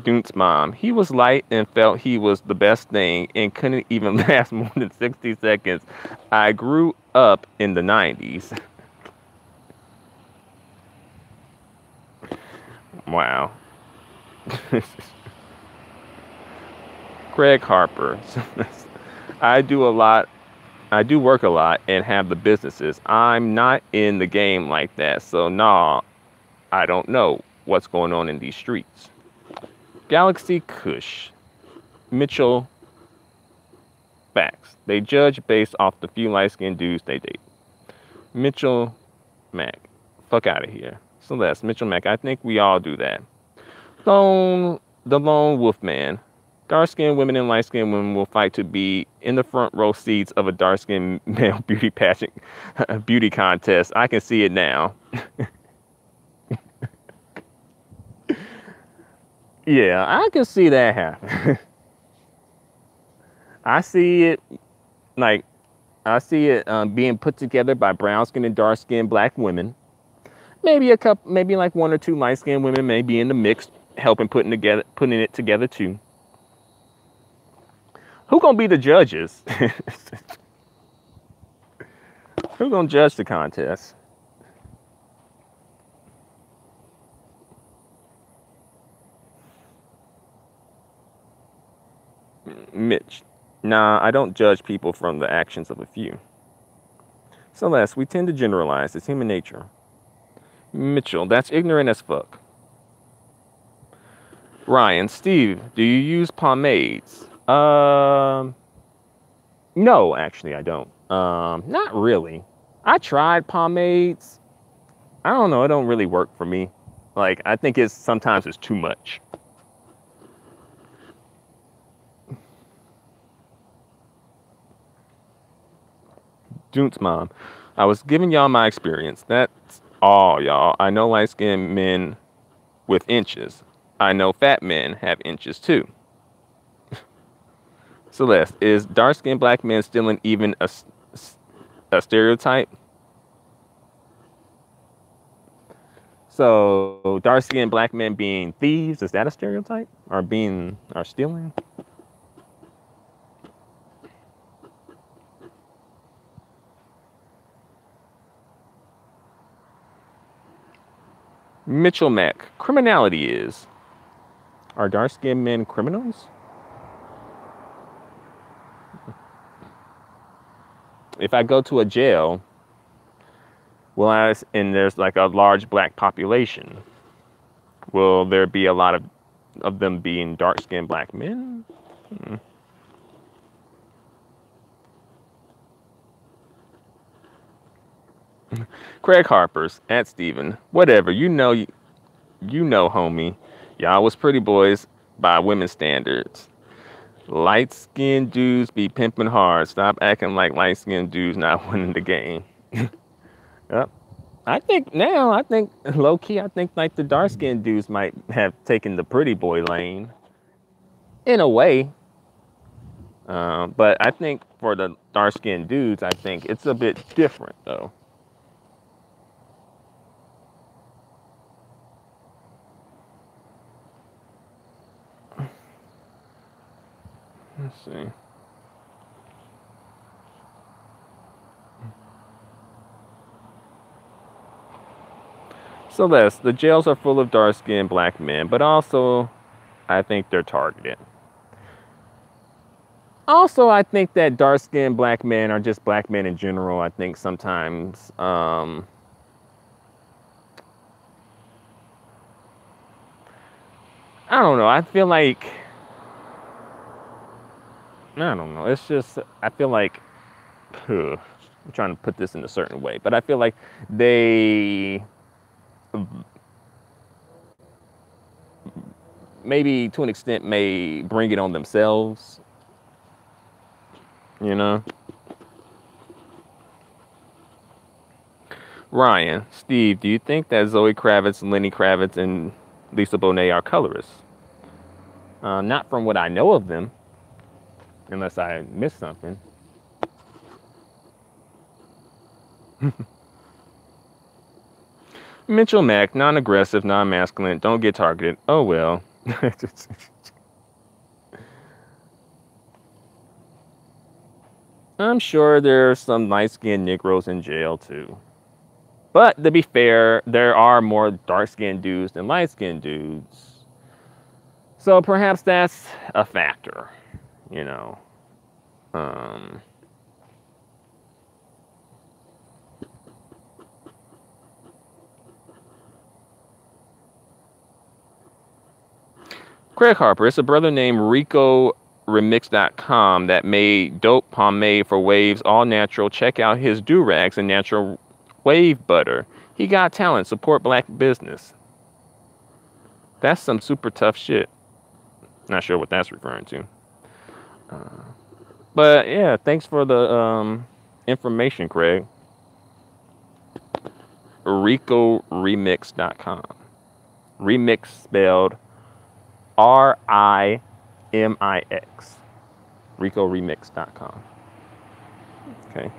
Dune's mom. He was light and felt he was the best thing and couldn't even last more than 60 seconds. I grew up in the 90s. Wow. Craig Harper. I do work a lot and have the businesses. I'm not in the game like that. So nah, I don't know what's going on in these streets. Galaxy Kush. Mitchell. Facts. They judge based off the few light-skinned dudes they date. Mitchell Mac. Fuck out of here. Celeste. Mitchell Mac. I think we all do that. The lone wolf man. Dark-skinned women and light-skinned women will fight to be in the front row seats of a dark-skinned male beauty pageant, beauty contest. I can see it now. Yeah, I can see that happen. I see it being put together by brown-skinned and dark-skinned black women. Maybe like 1 or 2 light-skinned women may be in the mix, helping putting it together too. Who gonna be the judges? Who gonna judge the contest? Mitch. Nah, I don't judge people from the actions of a few. Celeste, we tend to generalize. It's human nature. Mitchell, that's ignorant as fuck. Ryan, Steve, do you use pomades? No, actually, I don't. Not really. I tried pomades. I don't know. It don't really work for me. Like, I think sometimes it's too much. June's mom, I was giving y'all my experience. That's all, y'all. I know light-skinned men with inches. I know fat men have inches too. Celeste, is dark-skinned black men still even a stereotype? So dark-skinned black men being thieves, is that a stereotype? Or stealing? Mitchell Mack, criminality is. Are dark-skinned men criminals? If I go to a jail, and there's like a large black population, will there be a lot of them being dark-skinned black men? Craig Harper's at Steven. Whatever, you know, homie. Y'all was pretty boys by women's standards. Light-skinned dudes be pimping hard. Stop acting like light-skinned dudes not winning the game. Yep. I think low-key, I think like the dark-skinned dudes might have taken the pretty boy lane. In a way. But I think for the dark-skinned dudes, I think it's a bit different though. Let's see. Celeste, the jails are full of dark-skinned black men, but also I think they're targeted. Also, I think that dark-skinned black men are just black men in general. I think sometimes I don't know. I feel like I don't know. It's just I feel like I'm trying to put this in a certain way, but I feel like they maybe to an extent may bring it on themselves, you know. Ryan, Steve, do you think that Zoe Kravitz, Lenny Kravitz, and Lisa Bonet are colorists? Not from what I know of them, unless I missed something. Mitchell Mack, non-aggressive, non-masculine, don't get targeted. Oh well. I'm sure there's some light-skinned Negroes in jail too. But to be fair, there are more dark-skinned dudes than light-skinned dudes. So perhaps that's a factor, you know. Craig Harper, it's a brother named Rico Remix.com that made dope pomade for waves, all natural. Check out his do-rags and natural wave butter. He got talent. Support black business. That's some super tough shit. Not sure what that's referring to. But yeah, thanks for the information, Craig. RicoRemix.com. Remix spelled RIMIX. RicoRemix.com. Okay.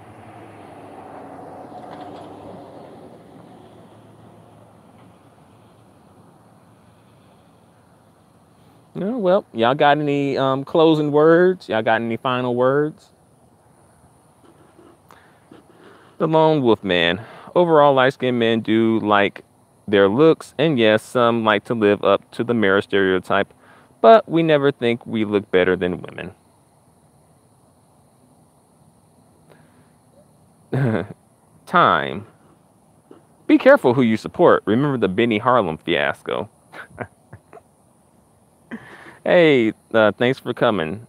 No, well, y'all got any closing words? Y'all got any final words? The lone wolf man. Overall, light-skinned men do like their looks, and yes, some like to live up to the mirror stereotype, but we never think we look better than women. Time. Be careful who you support. Remember the Benny Harlem fiasco. Hey, thanks for coming,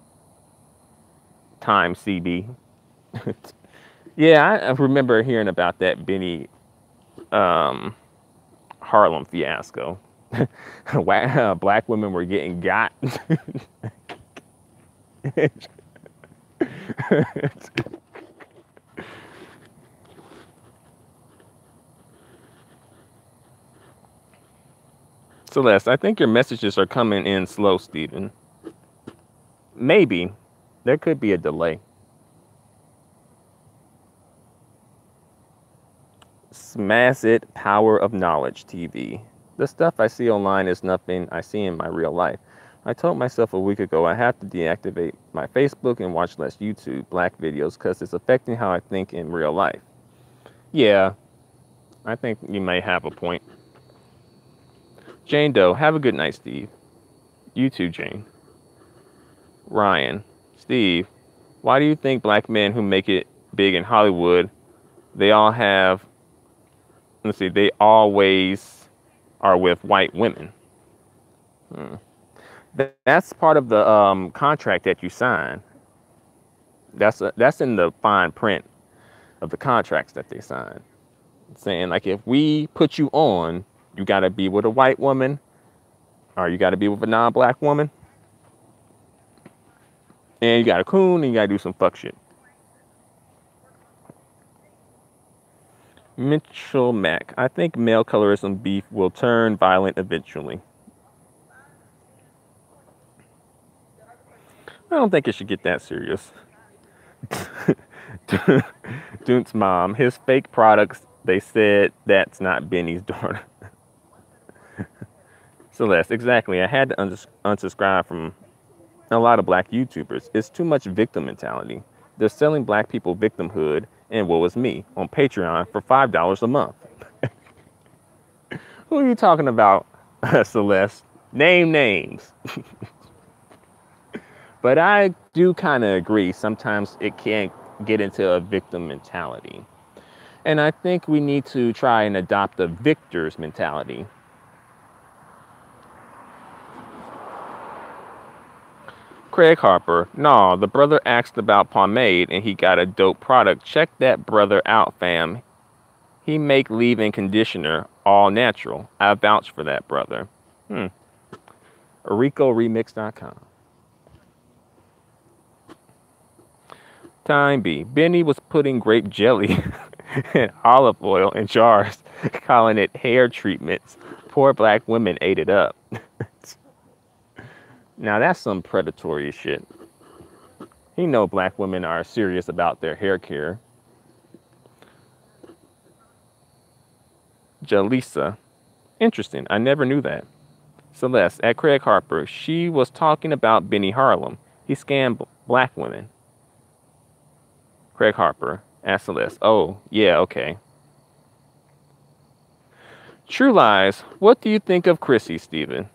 Time CB. Yeah, I remember hearing about that Benny um, Harlem fiasco. Black women were getting got. Celeste, I think your messages are coming in slow, Stephen. Maybe. There could be a delay. Smash it, Power of Knowledge TV. The stuff I see online is nothing I see in my real life. I told myself a week ago I have to deactivate my Facebook and watch less YouTube Black videos because it's affecting how I think in real life. Yeah, I think you may have a point. Jane Doe, have a good night, Steve. You too, Jane. Ryan, Steve, why do you think black men who make it big in Hollywood, they all have, let's see, they always are with white women? That's part of the contract that you sign. That's in the fine print of the contracts that they sign. Saying like if we put you on, you got to be with a white woman, or you got to be with a non-black woman, and you got to coon and you got to do some fuck shit. Mitchell Mack, I think male colorism beef will turn violent eventually. I don't think it should get that serious. Dunt's mom, his fake products, they said that's not Benny's daughter. Celeste, exactly. I had to unsubscribe from a lot of black YouTubers. It's too much victim mentality. They're selling black people victimhood and woe is me on Patreon for $5 a month. Who are you talking about, Celeste? Name names. But I do kind of agree. Sometimes it can get into a victim mentality. And I think we need to try and adopt a victor's mentality. Craig Harper, no, the brother asked about pomade and he got a dope product. Check that brother out, fam. He make leave-in conditioner all natural. I vouch for that brother. RicoRemix.com. Time B. Benny was putting grape jelly and olive oil in jars, calling it hair treatments. Poor black women ate it up. Now that's some predatory shit. He know black women are serious about their hair care. Jalisa. Interesting. I never knew that. Celeste, at Craig Harper, she was talking about Benny Harlem. He scammed black women. Craig Harper, at Celeste. Oh, yeah, okay. True Lies, what do you think of Chrissy, Steven?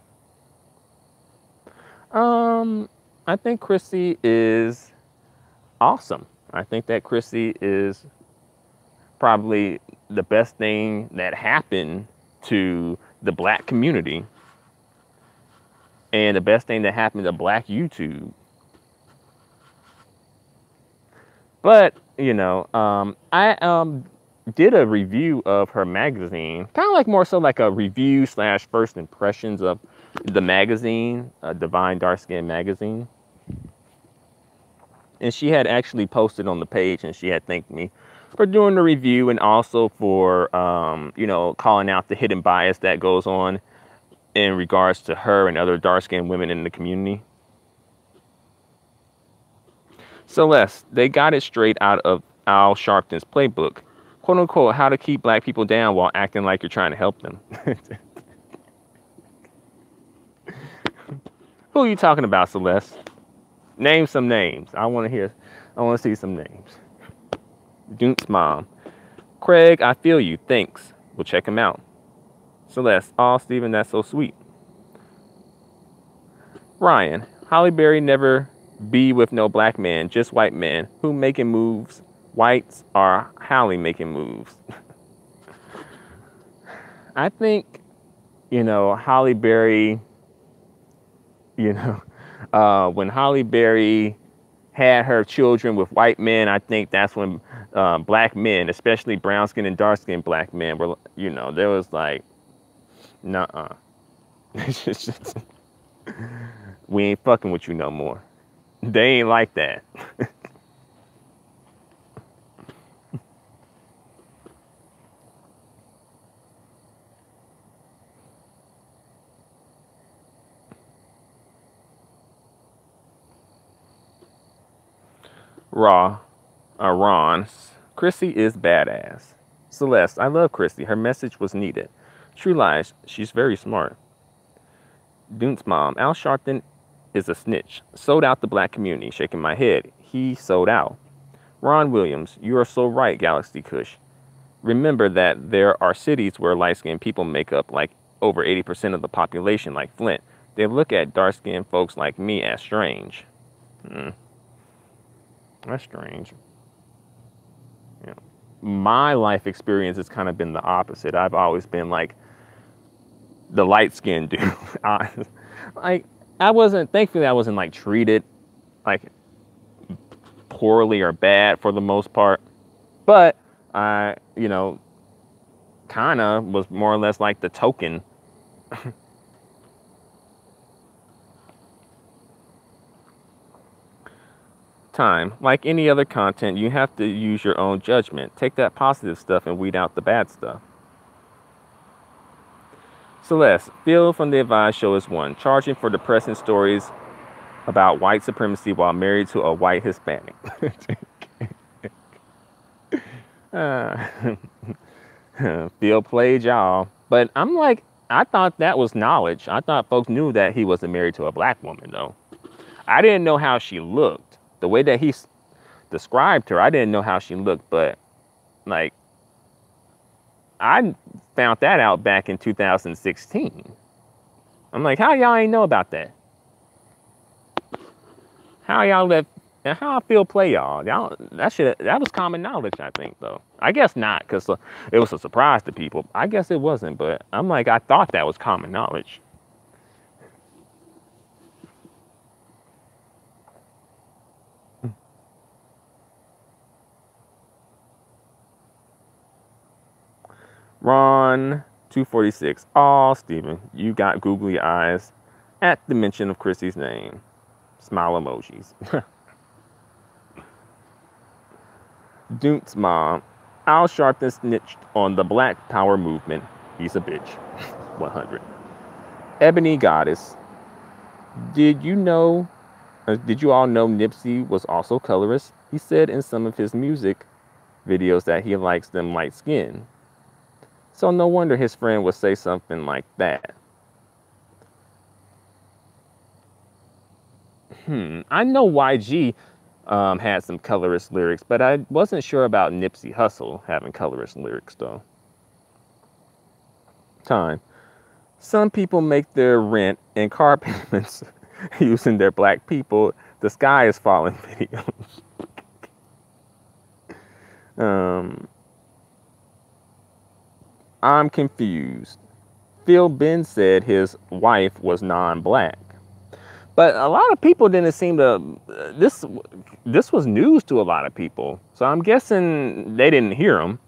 I think Chrissy is awesome. I think that Chrissy is probably the best thing that happened to the black community and the best thing that happened to black YouTube. But, you know, I did a review of her magazine, kind of like more so like a review / first impressions of the magazine, Divine Dark Skin magazine. And she had actually posted on the page and she had thanked me for doing the review and also for, you know, calling out the hidden bias that goes on in regards to her and other dark-skinned women in the community. Celeste, they got it straight out of Al Sharpton's playbook. Quote unquote, how to keep black people down while acting like you're trying to help them. Who are you talking about, Celeste? Name some names. I want to see some names. Duke's mom. Craig, I feel you. Thanks. We'll check him out. Celeste. Oh, Steven, that's so sweet. Ryan. Holly Berry never be with no black man, just white man. Who making moves? Whites are Holly making moves. I think, Holly Berry, when Holly Berry had her children with white men, I think that's when black men, especially brown skinned and dark skinned black men, were, there was like, nuh-uh. We ain't fucking with you no more. They ain't like that. Ron. Chrissy is badass. Celeste, I love Chrissy. Her message was needed. True lies, she's very smart. Dune's mom. Al Sharpton is a snitch. Sold out the black community. Shaking my head. He sold out. Ron Williams. You are so right, Galaxy Kush. Remember that there are cities where light-skinned people make up like over 80% of the population, like Flint. They look at dark-skinned folks like me as strange. That's strange. My life experience has kind of been the opposite. I've always been like the light-skinned dude. Thankfully I wasn't like treated like poorly or bad for the most part. But I, kind of was more or less like the token. Time. Like any other content, you have to use your own judgment. Take that positive stuff and weed out the bad stuff. Celeste, Phil from the Advised Show is one. Charging for depressing stories about white supremacy while married to a white Hispanic. Phil played y'all. But I'm like, I thought that was knowledge. I thought folks knew that he wasn't married to a black woman, though. I didn't know how she looked. The way that he described her, I didn't know how she looked. But, like, I found that out back in 2016. I'm like, how y'all ain't know about that? How I feel play y'all? That was common knowledge, I think, though. I guess not, because it was a surprise to people. I guess it wasn't, but I'm like, I thought that was common knowledge. Ron 246. Aw, Steven, you got googly eyes at the mention of Chrissy's name. Smile emojis. Duke's mom. Al Sharpton snitched on the Black Power movement. He's a bitch. 100. Ebony Goddess. Did you all know Nipsey was also colorist? He said in some of his music videos that he likes them light skinned. So no wonder his friend would say something like that. I know YG had some colorist lyrics, but I wasn't sure about Nipsey Hussle having colorist lyrics, though. Time. Some people make their rent and car payments using their Black People, the Sky is Falling videos. I'm confused. Phil Ben said his wife was non-black. But a lot of people didn't seem to, this was news to a lot of people. So I'm guessing they didn't hear him.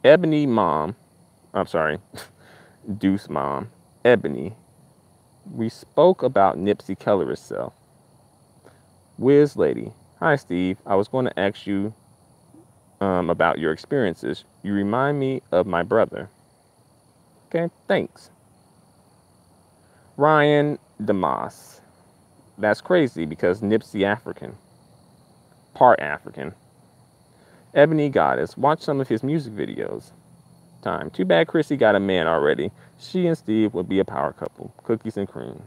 Ebony mom, I'm sorry, Deuce mom, Ebony. We spoke about Nipsey colorist self. Wiz lady. Hi, Steve. I was going to ask you about your experiences. You remind me of my brother. Okay, thanks. Ryan DeMoss. That's crazy because Nipsey African. Part African. Ebony Goddess. Watch some of his music videos. Time. Too bad Chrissy got a man already. She and Steve would be a power couple. Cookies and cream.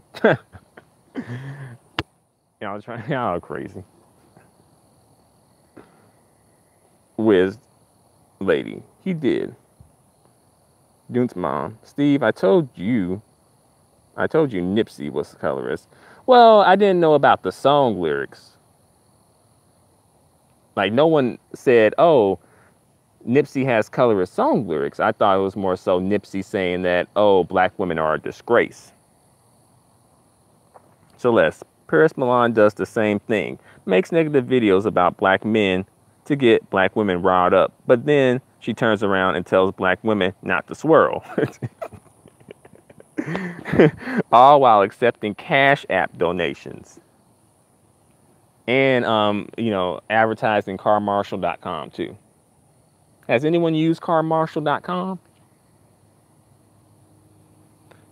Y'all trying, y'all crazy. Wiz lady. He did. Dune's mom. Steve, I told you Nipsey was a colorist. Well, I didn't know about the song lyrics. Like, no one said, oh, Nipsey has colorist song lyrics. I thought it was more so Nipsey saying that, oh, black women are a disgrace. Celeste, Paris Milan does the same thing. Makes negative videos about black men to get black women riled up. But then she turns around and tells black women not to swirl. All while accepting Cash App donations. And, advertising carmarshall.com too. Has anyone used carmarshall.com?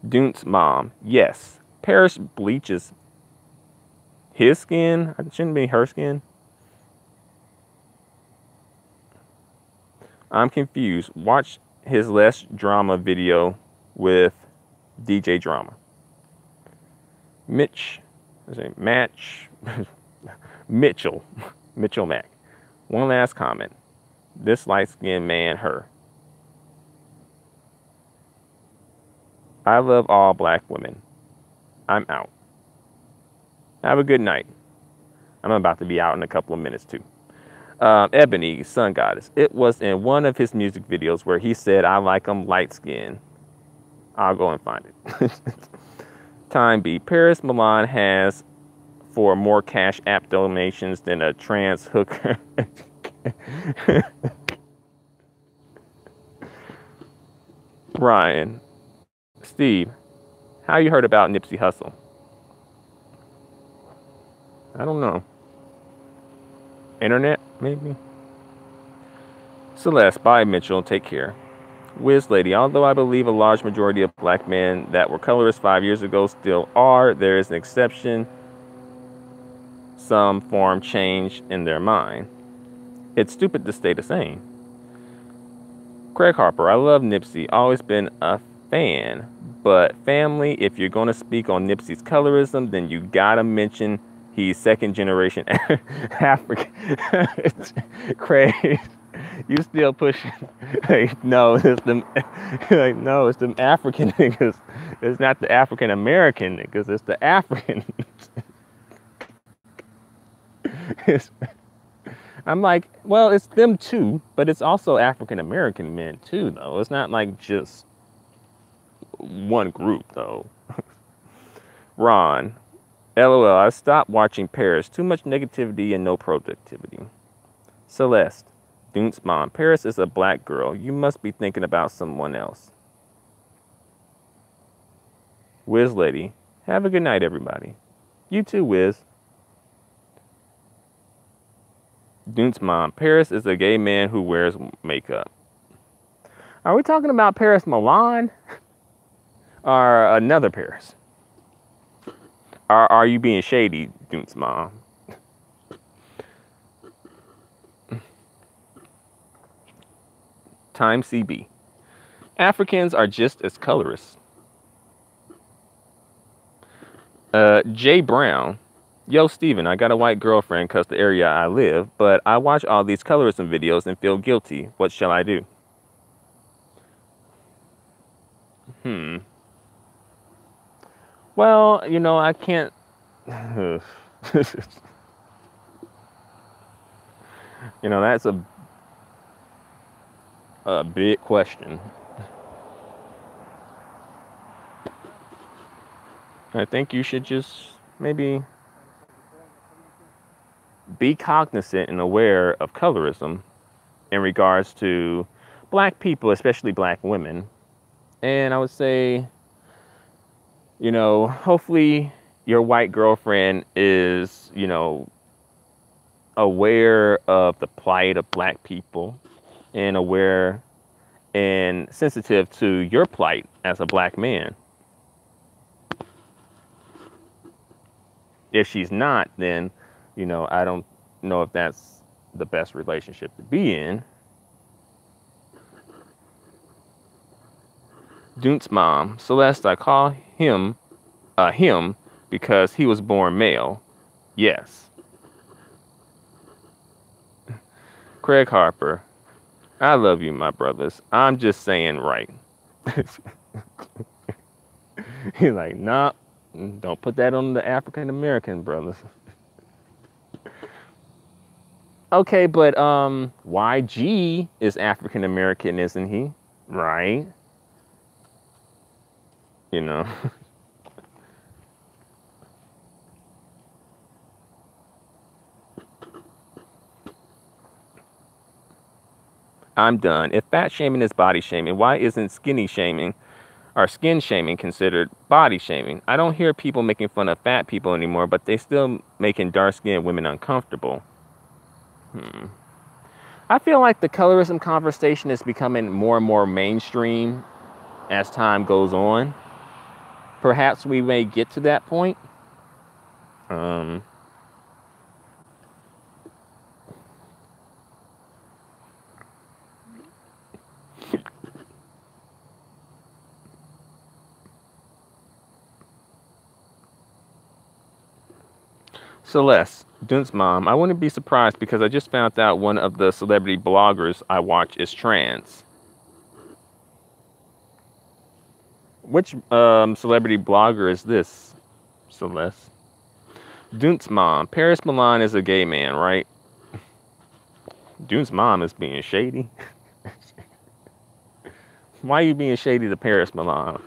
Dune's mom. Yes. Paris bleaches his skin. It shouldn't be her skin. I'm confused. Watch his less drama video with DJ Drama. Mitchell Mack. One last comment. This light-skinned man, her. I love all black women. I'm out. Have a good night. I'm about to be out in a couple of minutes too. Ebony, Sun Goddess. It was in one of his music videos where he said, I like them light-skinned. I'll go and find it. Time B. Paris Milan has for more Cash App donations than a trans hooker. Ryan. Steve. How you heard about Nipsey Hussle? I don't know. Internet, maybe? Celeste. Bye, Mitchell. Take care. Wiz lady. Although I believe a large majority of black men that were colorists 5 years ago still are, there is an exception. Some form change in their mind. It's stupid to stay the same. Craig Harper. I love Nipsey. Always been a fan. But family, if you're going to speak on Nipsey's colorism, then you gotta mention he's second generation African. Craig, you still pushing? Like, no, it's them. Like, no, it's them African niggas. It's not the African American niggas. It's the African. I'm like, well, it's them too, but it's also African American men too, though. It's not like just one group, though. Ron. LOL, I stopped watching Paris. Too much negativity and no productivity. Celeste. Dune's mom. Paris is a black girl. You must be thinking about someone else. Wiz lady. Have a good night, everybody. You too, Wiz. Dune's mom. Paris is a gay man who wears makeup. Are we talking about Paris Milan? Or another Paris? Are you being shady, Dune's mom? Time CB. Africans are just as colorist. Jay Brown. Yo, Steven, I got a white girlfriend because the area I live, but I watch all these colorism videos and feel guilty. What shall I do? Well, I can't. That's a big question. I think you should just maybe be cognizant and aware of colorism in regards to black people, especially black women. And I would say, hopefully your white girlfriend is, aware of the plight of black people and aware and sensitive to your plight as a black man. If she's not, then, I don't know if that's the best relationship to be in. Dunt's mom, Celeste, I call him because he was born male. Yes. Craig Harper, I love you, my brothers. I'm just saying right. He's like, nah, don't put that on the African American brothers. Okay, but YG is African American, isn't he? Right? You know. I'm done. If fat shaming is body shaming, why isn't skinny shaming or skin shaming considered body shaming? I don't hear people making fun of fat people anymore, but they still making dark-skinned women uncomfortable. I feel like the colorism conversation is becoming more and more mainstream as time goes on. Perhaps we may get to that point. Um, Celeste, Dunt's mom, I wouldn't be surprised because I just found out one of the celebrity bloggers I watch is trans. Which celebrity blogger is this, Celeste? Dunt's mom, Paris Milan is a gay man, right? Dunt's mom is being shady. Why are you being shady to Paris Milan?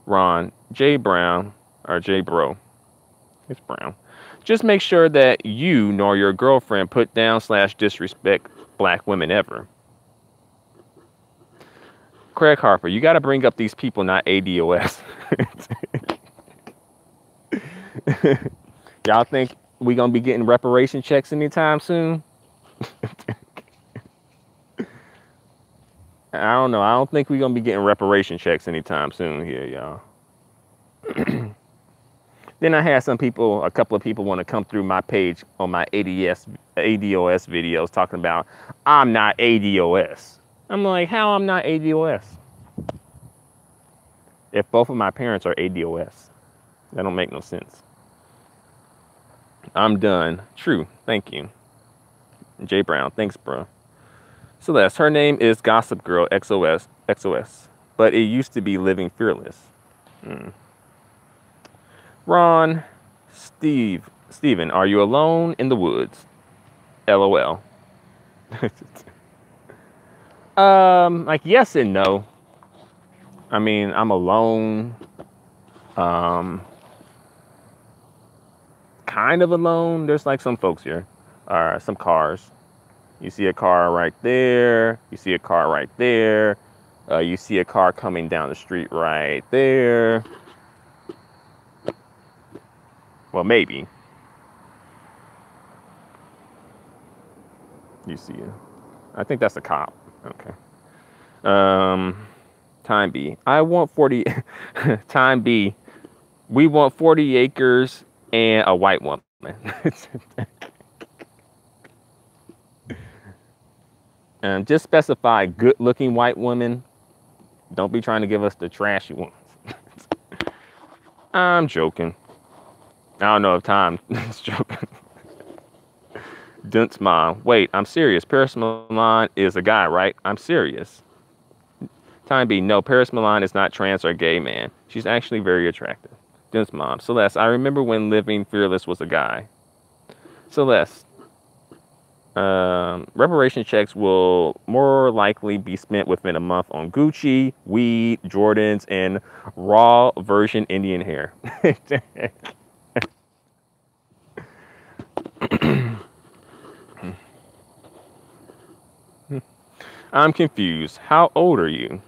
Ron, J Brown, or J Bro. It's Brown. Just make sure that you nor your girlfriend put down / disrespect black women ever. Craig Harper, you got to bring up these people, not ADOS. Y'all think we gonna be getting reparation checks anytime soon? I don't know. I don't think we're gonna be getting reparation checks anytime soon here, y'all. Then I had a couple of people want to come through my page on my ADOS videos talking about I'm not ADOS. I'm like, how I'm not ADOS? If both of my parents are ADOS, that don't make no sense. I'm done. True. Thank you. Jay Brown. Thanks, bro. Celeste, her name is Gossip Girl XOS, but it used to be Living Fearless. Ron, Steven, are you alone in the woods? LOL. Like yes and no. I mean, I'm alone. Kind of alone. There's like some folks here, some cars. You see a car right there. You see a car right there. You see a car coming down the street right there. Well, maybe. You see it. I think that's a cop. Okay. Time B. I want 40. Time B. We want 40 acres and a white woman. Just specify good-looking white women. Don't be trying to give us the trashy ones. I'm joking. I don't know if time is joking. Dunt's mom. Wait, I'm serious. Paris Milan is a guy, right? I'm serious. Time B. No, Paris Milan is not trans or gay, man. She's actually very attractive. Dunt's mom. Celeste, I remember when Living Fearless was a guy. Celeste. Reparation checks will more likely be spent within a month on Gucci, weed, Jordans, and raw version Indian hair. I'm confused. How old are you?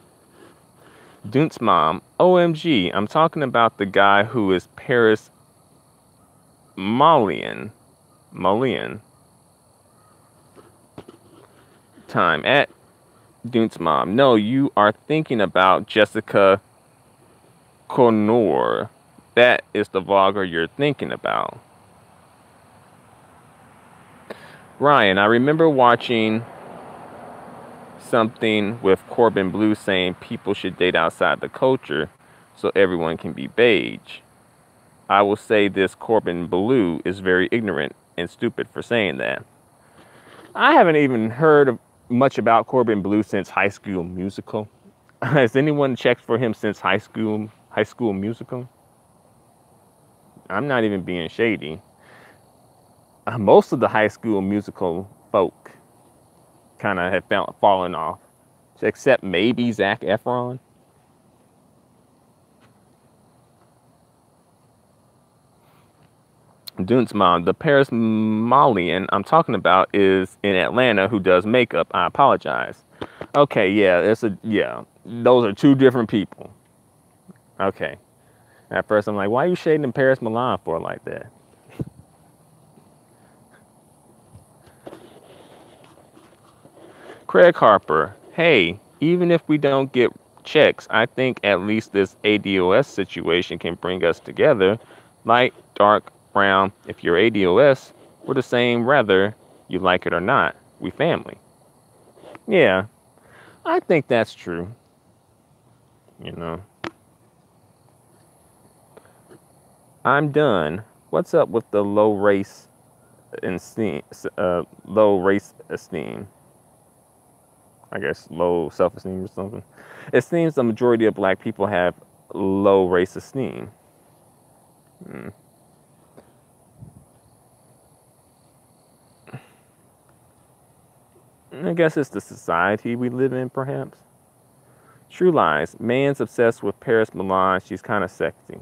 Dunt's mom. OMG, I'm talking about the guy who is Paris Malian. Time at Dunt's mom. No, you are thinking about Jessica Connor. That is the vlogger you're thinking about. Ryan, I remember watching something with Corbin Blue saying people should date outside the culture so everyone can be beige. I will say this: Corbin Blue is very ignorant and stupid for saying that. I haven't even heard of much about Corbin Blue since High School Musical. Has anyone checked for him since High School Musical? I'm not even being shady. Most of the High School Musical folk kind of have fallen off, except maybe Zac Efron. Dune's mom, the Paris Malian I'm talking about is in Atlanta who does makeup. I apologize. Okay, yeah, those are two different people. Okay. At first I'm like, why are you shading Paris Milan for like that? Craig Harper, hey, even if we don't get checks, I think at least this ADOS situation can bring us together. Light, dark, brown. If you're ADOS, we're the same whether you like it or not. We family. Yeah, I think that's true. You know. I'm done. What's up with the low race esteem? Low race esteem. I guess low self-esteem or something. It seems the majority of black people have low race esteem. I guess it's the society we live in, perhaps. True lies. Man's obsessed with Paris Milan. She's kind of sexy.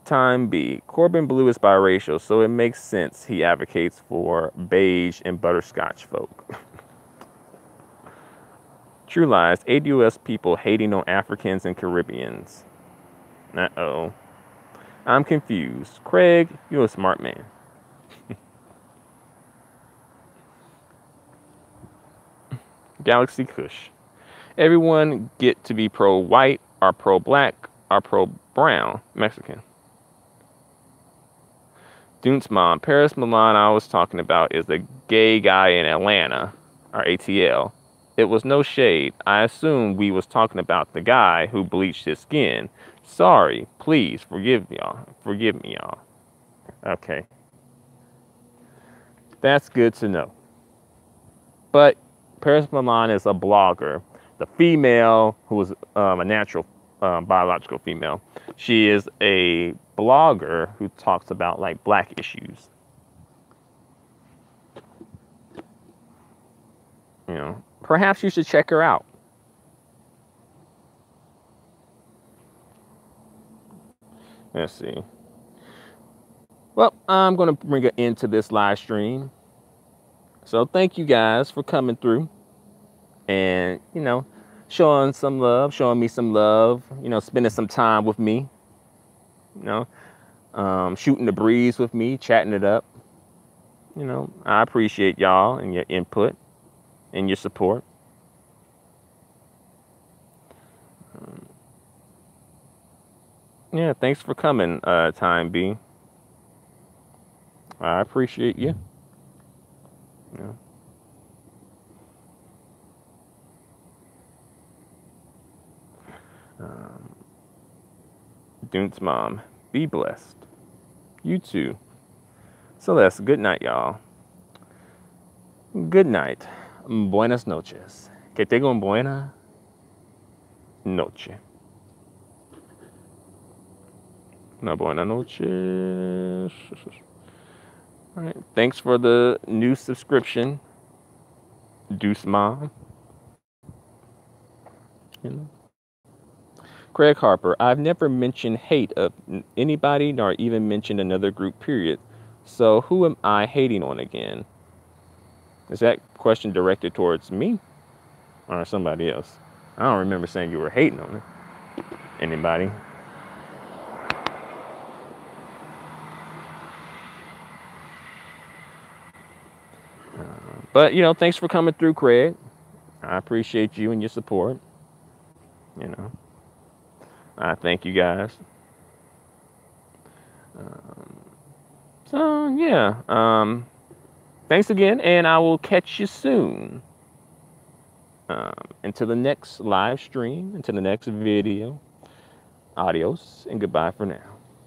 Time B. Corbin Blue is biracial, so it makes sense he advocates for beige and butterscotch folk. True lies. ADOS people hating on Africans and Caribbeans. Uh-oh. I'm confused. Craig, you're a smart man. Galaxy Kush. Everyone get to be pro-white or pro-black or pro-brown Mexican. Dune's mom. Paris Milan I was talking about is the gay guy in Atlanta, or ATL. It was no shade. I assumed we was talking about the guy who bleached his skin. Sorry. Please forgive me, y'all. Forgive me, y'all. Okay. That's good to know. But Paris Milan is a blogger. The female, who is a natural biological female, she is a blogger who talks about like black issues. You know, perhaps you should check her out. Let's see. Well, I'm going to bring an end to this live stream. So thank you guys for coming through and, you know, showing me some love, you know, spending some time with me, you know, shooting the breeze with me, chatting it up. You know, I appreciate y'all and your input and your support. Yeah, thanks for coming, Time B. I appreciate you. Yeah. Dune's mom, be blessed. You too. Celeste, good night, y'all. Good night. Buenas noches. Que tengan buena noche. Una buena noche. All right. Thanks for the new subscription, Deuce Mom. You know. Craig Harper, I've never mentioned hate of anybody nor even mentioned another group, period. So who am I hating on again? Is that question directed towards me or somebody else? I don't remember saying you were hating on it. Anybody? But, you know, thanks for coming through, Craig. I appreciate you and your support. You know, I thank you guys. So, yeah. Thanks again, and I will catch you soon. Until the next live stream, until the next video, adios and goodbye for now.